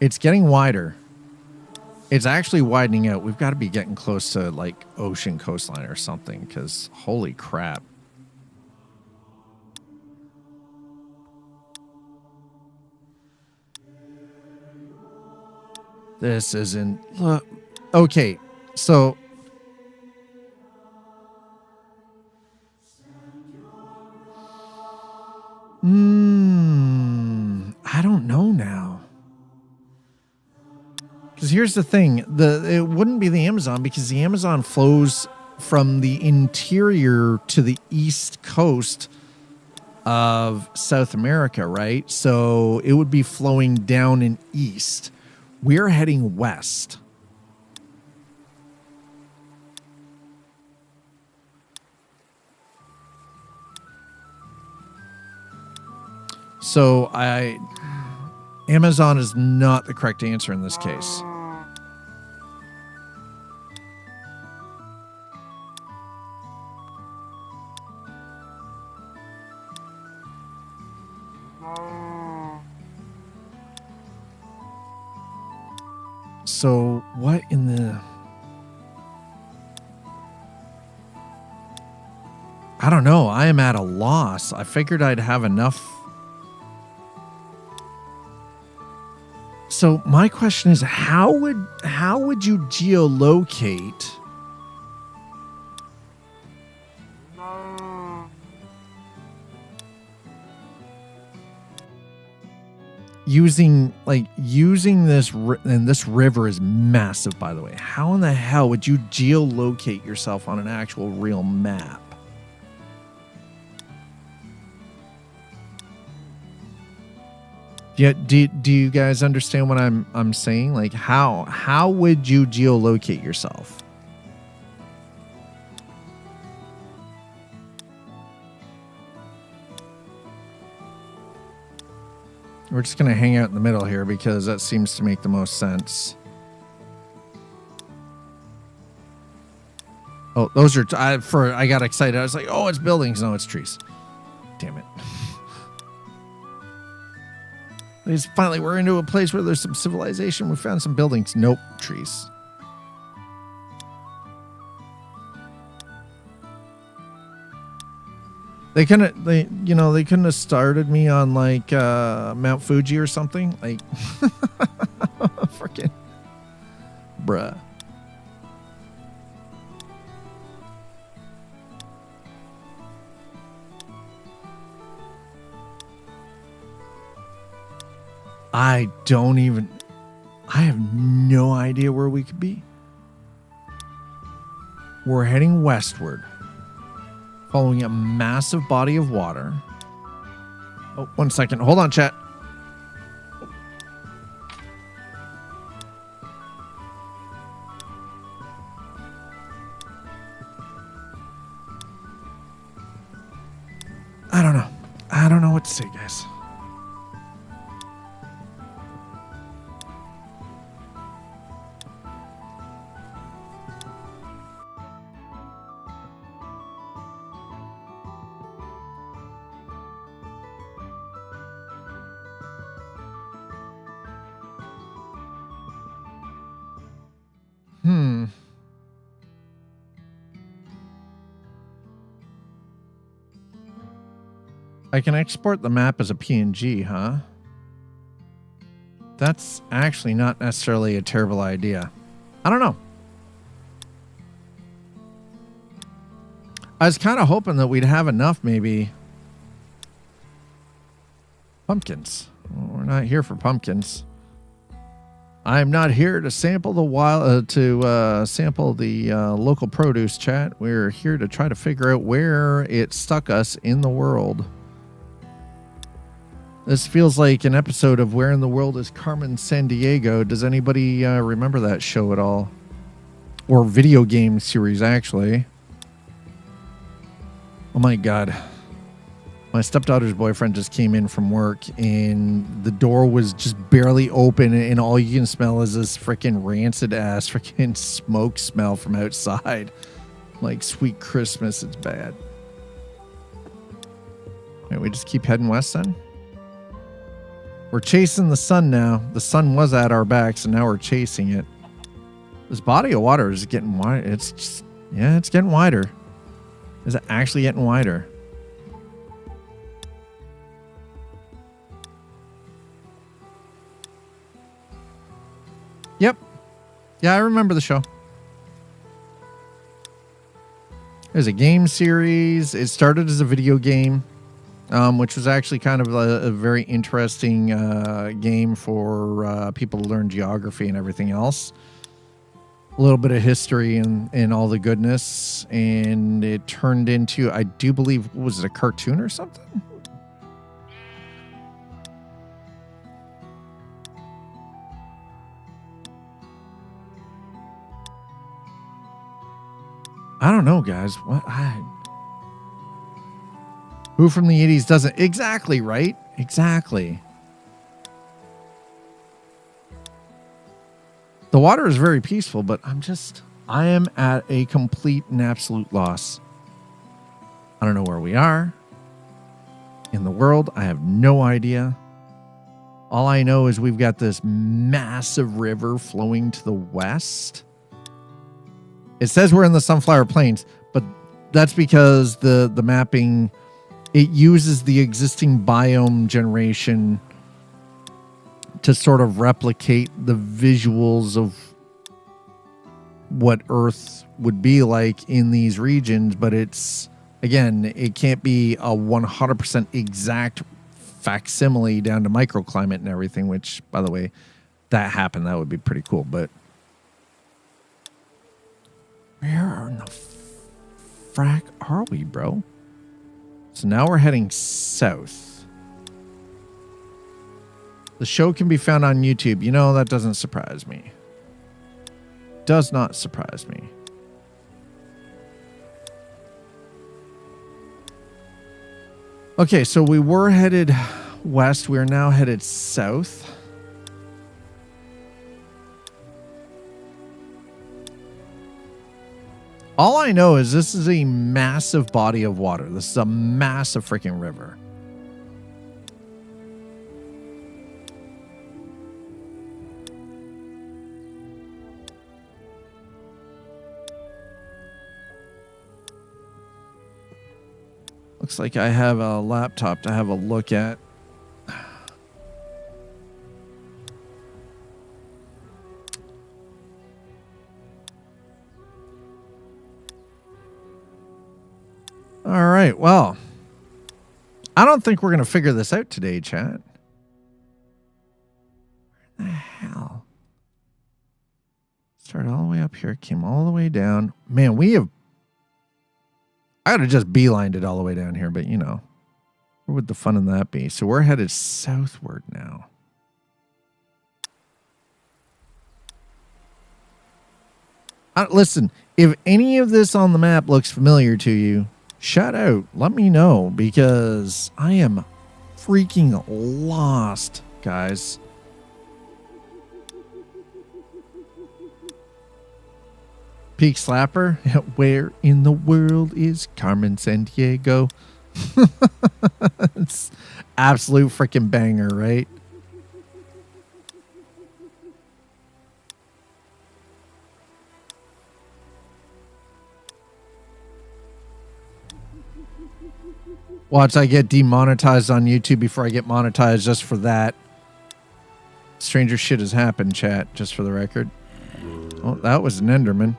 It's getting wider. It's actually widening out. We've got to be getting close to like ocean coastline or something, because holy crap. This isn't... Okay, so... I don't know now. Because here's the thing. It wouldn't be the Amazon, because the Amazon flows from the interior to the east coast of South America, right? So it would be flowing down and east. We're heading west. So Amazon is not the correct answer in this case. So what in the... I don't know. I am at a loss. I figured I'd have enough. So my question is, how would you geolocate using this, and this river is massive, by the way. How in the hell would you geolocate yourself on an actual real map? Yeah, do you guys understand what I'm saying? Like, how would you geolocate yourself? We're just gonna hang out in the middle here because that seems to make the most sense. Oh, those are I got excited. I was like, oh, it's buildings. No, it's trees. Damn it. Finally, we're into a place where there's some civilization. We found some buildings. Nope, trees. They couldn't have started me on like Mount Fuji or something. Like, freaking, bruh. I have no idea where we could be. We're heading westward, following a massive body of water. Oh, 1 second. Hold on, chat. I don't know. I don't know what to say, guys. I can export the map as a PNG, huh? That's actually not necessarily a terrible idea. I don't know. I was kind of hoping that we'd have enough, maybe. Pumpkins. Well, we're not here for pumpkins. I'm not here to sample the sample the local produce, chat. We're here to try to figure out where it stuck us in the world. This feels like an episode of Where in the World is Carmen Sandiego. Does anybody remember that show at all? Or video game series, actually. Oh my God. My stepdaughter's boyfriend just came in from work and the door was just barely open and all you can smell is this freaking rancid ass freaking smoke smell from outside. Like sweet Christmas, it's bad. Right, we just keep heading west then? We're chasing the sun now. The sun was at our backs and now we're chasing it. This body of water is getting wide. It's just, yeah, it's getting wider. Is it actually getting wider? Yep. Yeah, I remember the show. There's a game series. It started as a video game, which was actually kind of a very interesting game for people to learn geography and everything else. A little bit of history and all the goodness. And it turned into, I do believe, was it a cartoon or something? I don't know, guys. What? Who from the 80s doesn't? Exactly, right? Exactly. The water is very peaceful, but I am at a complete and absolute loss. I don't know where we are in the world. I have no idea. All I know is we've got this massive river flowing to the west. It says we're in the Sunflower Plains, but that's because the mapping, it uses the existing biome generation to sort of replicate the visuals of what Earth would be like in these regions. But it's, again, it can't be a 100% exact facsimile down to microclimate and everything, which, by the way, that happened. That would be pretty cool. But where in the frack are we, bro? So now we're heading south. The show can be found on YouTube. You know, that doesn't surprise me. Does not surprise me. Okay, so we were headed west. We are now headed south. All I know is this is a massive body of water. This is a massive freaking river. Looks like I have a laptop to have a look at. All right, well, I don't think we're going to figure this out today, chat. Where the hell? all the way up here, came all the way down. Man, I would have just beelined it all the way down here, but you know, where would the fun in that be? So we're headed southward now. Listen, if any of this on the map looks familiar to you, shout out. Let me know, because I am freaking lost, guys. Peak Slapper? Where in the world is Carmen Sandiego? It's absolute freaking banger, right? Watch, I get demonetized on YouTube before I get monetized just for that. Stranger shit has happened, chat, just for the record. Oh, that was an Enderman.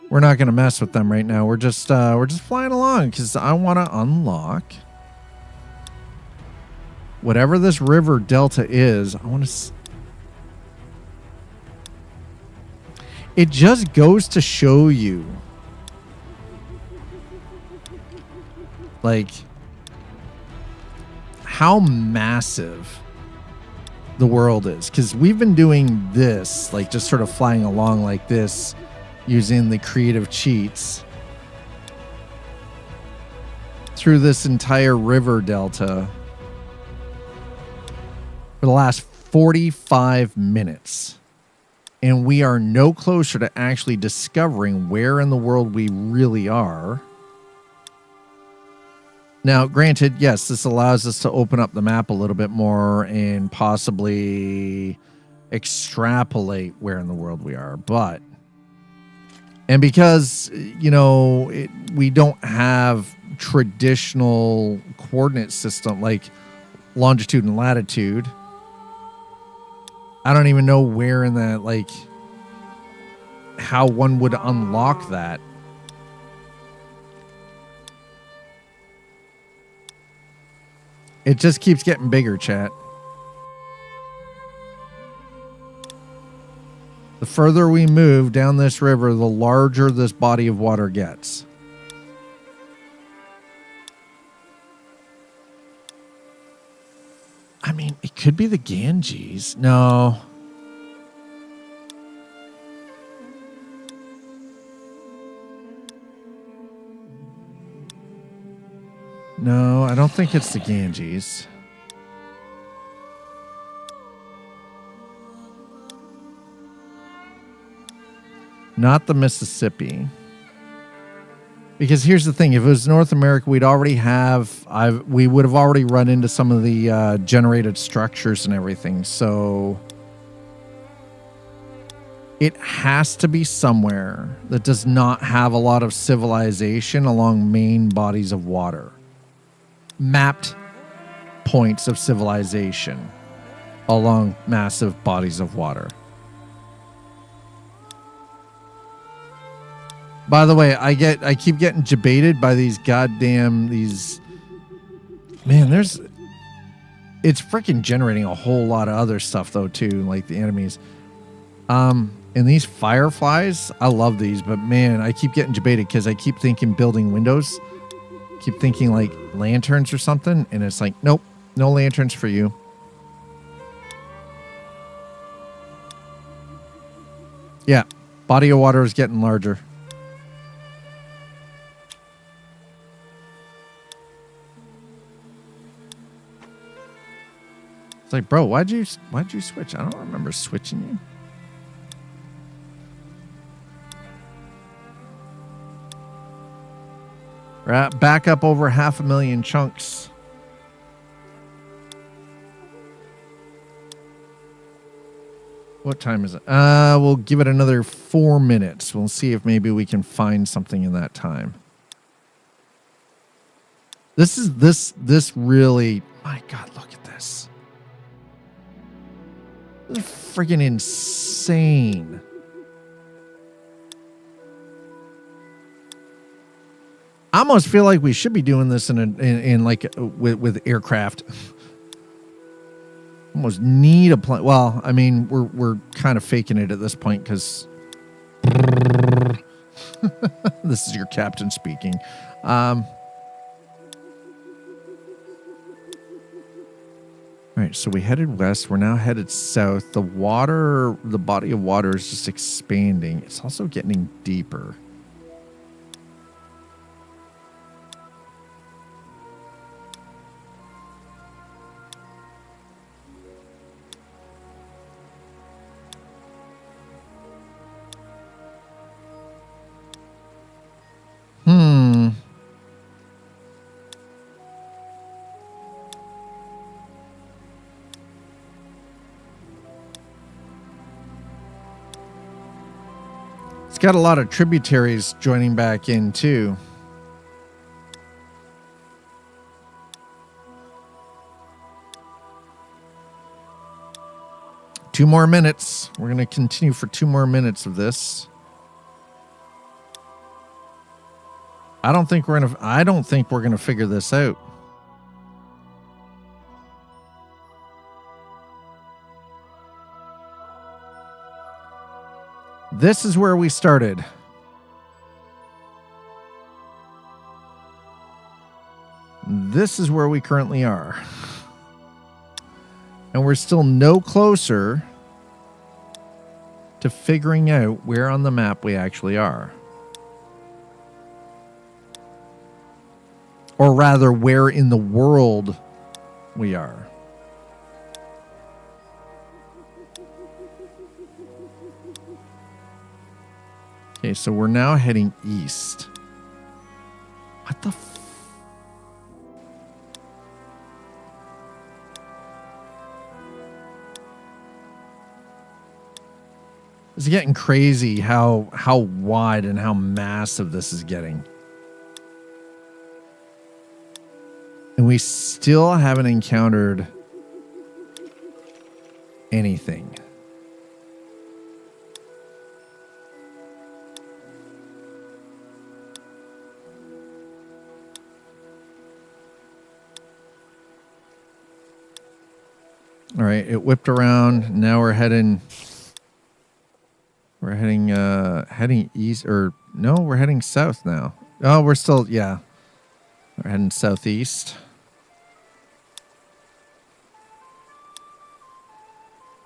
We're not going to mess with them right now. We're just flying along because I want to unlock whatever this river delta is. I want to. It just goes to show you, like, how massive the world is. Because we've been doing this, like, just sort of flying along like this, using the creative cheats through this entire river delta for the last 45 minutes. And we are no closer to actually discovering where in the world we really are. Now, granted, yes, this allows us to open up the map a little bit more and possibly extrapolate where in the world we are. But, and because, you know, we don't have traditional coordinate system like longitude and latitude, I don't even know where in that, like, how one would unlock that. It just keeps getting bigger, chat. The further we move down this river, the larger this body of water gets. I mean, it could be the Ganges. No. No, I don't think it's the Ganges. Not the Mississippi. Because here's the thing, if it was North America, we'd already have, we would have already run into some of the generated structures and everything. So it has to be somewhere that does not have a lot of civilization along main bodies of water. Mapped points of civilization along massive bodies of water. By the way, I keep getting debated by these goddamn, man, it's freaking generating a whole lot of other stuff though too, like the enemies. And these fireflies, I love these, but man, I keep getting debated because I keep thinking building windows, keep thinking like lanterns or something, and it's like, nope, no lanterns for you. Yeah, body of water is getting larger. It's like, bro, why'd you switch? I don't remember switching you. We're back up over 500,000 chunks. What time is it? We'll give it another 4 minutes. We'll see if maybe we can find something in that time. This really, my God, look at this. This is freaking insane. I almost feel like we should be doing this in like with aircraft. Almost need a plane. Well, I mean, we're kind of faking it at this point because This is your captain speaking. All right, so we headed west. We're now headed south. The body of water is just expanding. It's also getting deeper. It's got a lot of tributaries joining back in, too. Two more minutes. We're going to continue for 2 more minutes of this. I don't think we're going to figure this out. This is where we started. This is where we currently are. And we're still no closer to figuring out where on the map we actually are. Or rather, where in the world we are. Okay, so we're now heading east. What the It's getting crazy how wide and how massive this is getting. And we still haven't encountered anything. All right, it whipped around. Now we're heading east, or no, we're heading south now. Oh, we're heading southeast.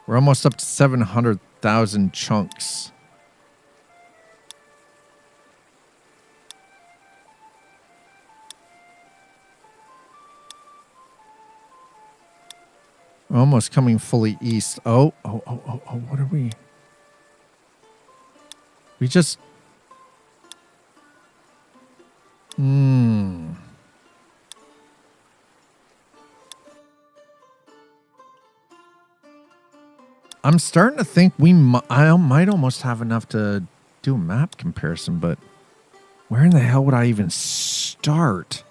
We're almost up to 700,000 chunks. We're almost coming fully east. Oh, what are we? We just... I'm starting to think I might almost have enough to do a map comparison, but where in the hell would I even start?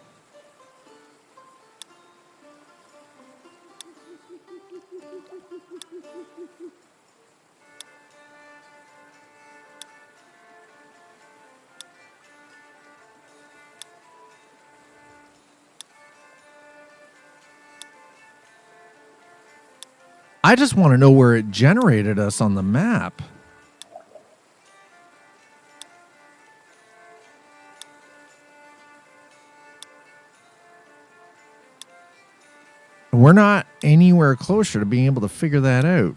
I just want to know where it generated us on the map. We're not anywhere closer to being able to figure that out.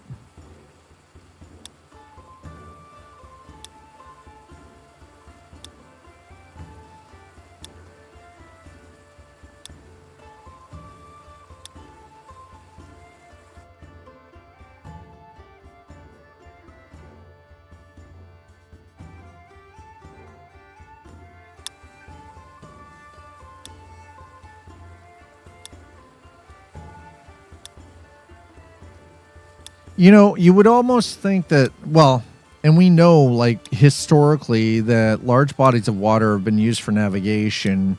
You know, you would almost think that, well, and we know, like, historically that large bodies of water have been used for navigation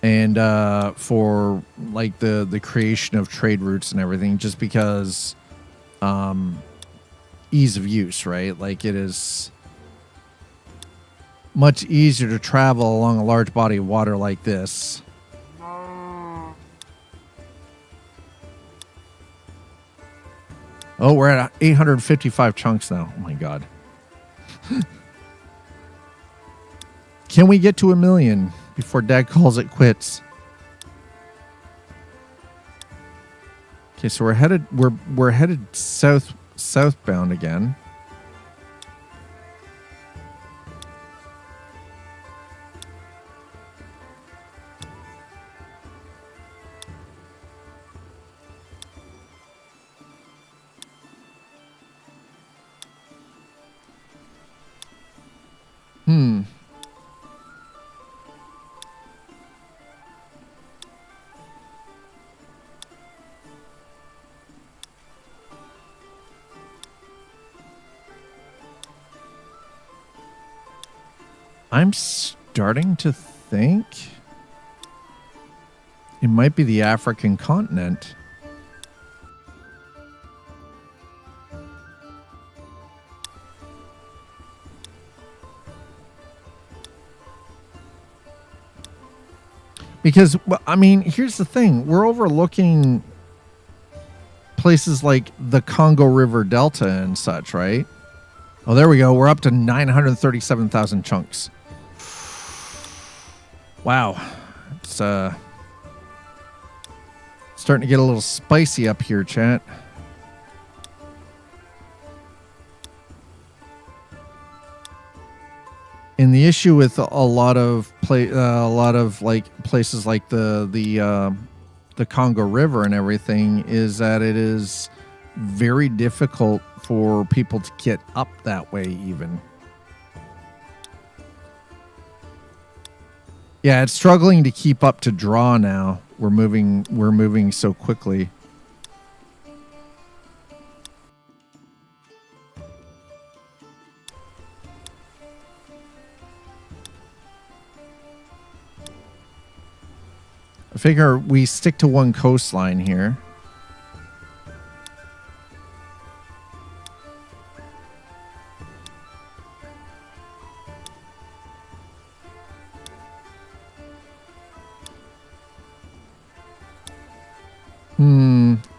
and for, like, the creation of trade routes and everything, just because ease of use, right? Like, it is much easier to travel along a large body of water like this. Oh, we're at 855 chunks now. Oh, my God. Can we get to 1 million before Dad calls it quits? Okay, so we're headed southbound again. I'm starting to think it might be the African continent. Because, I mean, here's the thing. We're overlooking places like the Congo River Delta and such, right? Oh, there we go. We're up to 937,000 chunks. Wow. It's starting to get a little spicy up here, chat. And the issue with a lot of like places like the Congo River and everything is that it is very difficult for people to get up that way even. Yeah, it's struggling to keep up to draw now. We're moving so quickly. I figure we stick to one coastline here.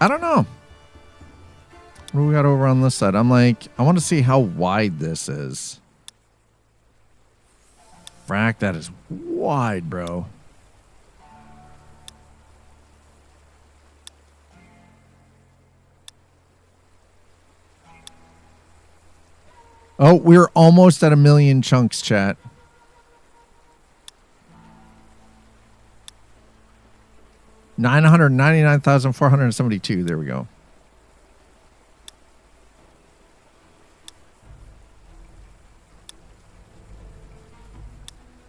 I don't know. What do we got over on this side? I'm like, I want to see how wide this is. Frack, that is wide, bro. Oh, we're almost at 1 million chunks, chat. $999,472. There we go.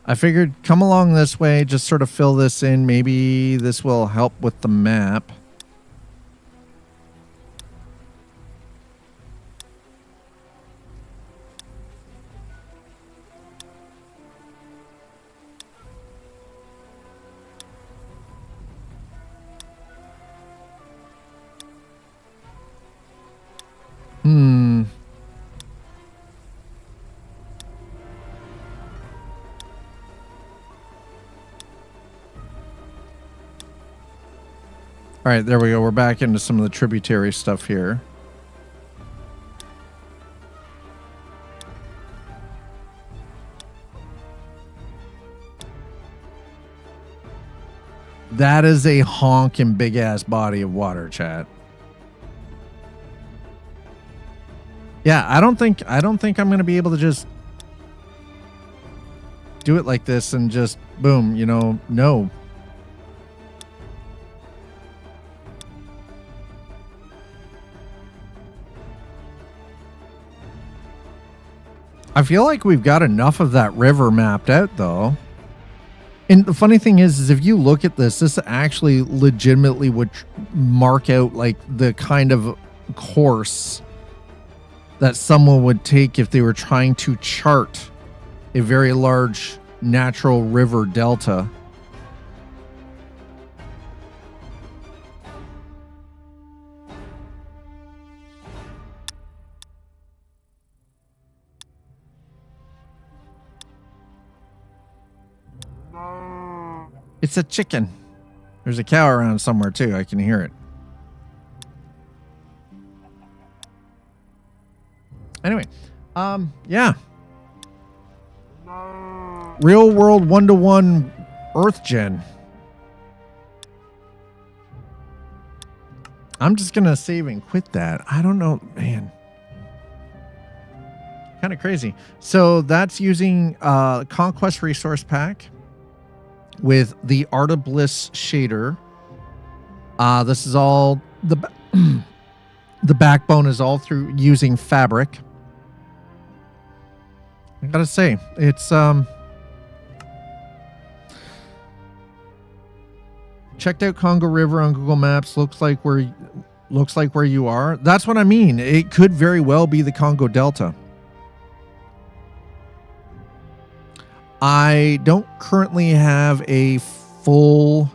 I figured come along this way, just sort of fill this in. Maybe this will help with the map. All right, there we go. We're back into some of the tributary stuff here. That is a honking big ass body of water, chat. Yeah, I don't think I'm going to be able to just do it like this and just boom, you know, no. I feel like we've got enough of that river mapped out, though. And the funny thing is if you look at this actually legitimately would mark out like the kind of course that someone would take if they were trying to chart a very large natural river delta. It's a chicken. There's a cow around somewhere too. I can hear it. Anyway, yeah. Real world 1-to-1 Earth Gen. I'm just going to save and quit that. I don't know, man. Kind of crazy. So that's using Conquest Resource Pack with the Art of Bliss shader. This is all the backbone is all through using Fabric. I gotta say, it's checked out Congo River on Google Maps. Looks like where you are. That's what I mean. It could very well be the Congo Delta. I don't currently have a full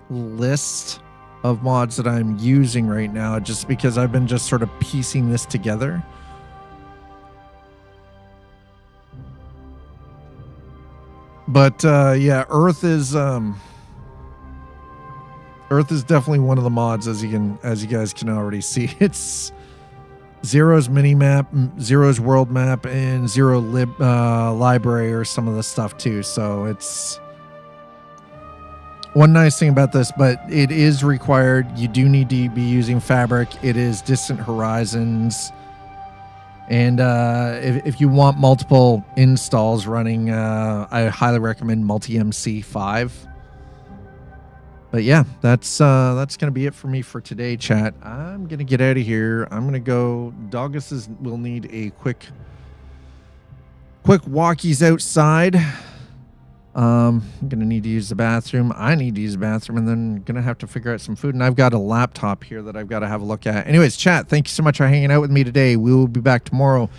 list of mods that I'm using right now, just because I've been just sort of piecing this together. But yeah, Earth is definitely one of the mods, as you guys can already see. It's Zero's mini map, Zero's world map, and Zero library are some of the stuff too. So it's one nice thing about this, but it is required. You do need to be using Fabric. It is Distant Horizons. And if you want multiple installs running, I highly recommend Multi-MC 5. But yeah, that's going to be it for me for today, chat. I'm going to get out of here. I'm going to go. Doggus will need a quick walkies outside. I'm going to need to use the bathroom. I need to use the bathroom, and then going to have to figure out some food. And I've got a laptop here that I've got to have a look at. Anyways, chat, thank you so much for hanging out with me today. We will be back tomorrow.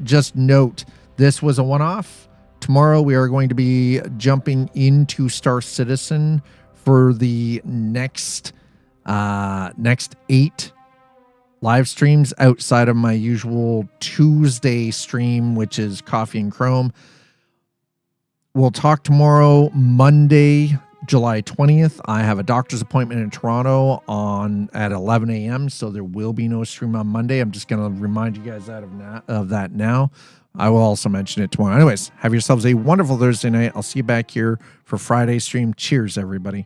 Just note, this was a one-off. Tomorrow we are going to be jumping into Star Citizen for the next 8 live streams outside of my usual Tuesday stream, which is Coffee and Chrome. We'll talk tomorrow, Monday, July 20th. I have a doctor's appointment in Toronto at 11 a.m., so there will be no stream on Monday. I'm just going to remind you guys of that now. I will also mention it tomorrow. Anyways, have yourselves a wonderful Thursday night. I'll see you back here for Friday's stream. Cheers, everybody.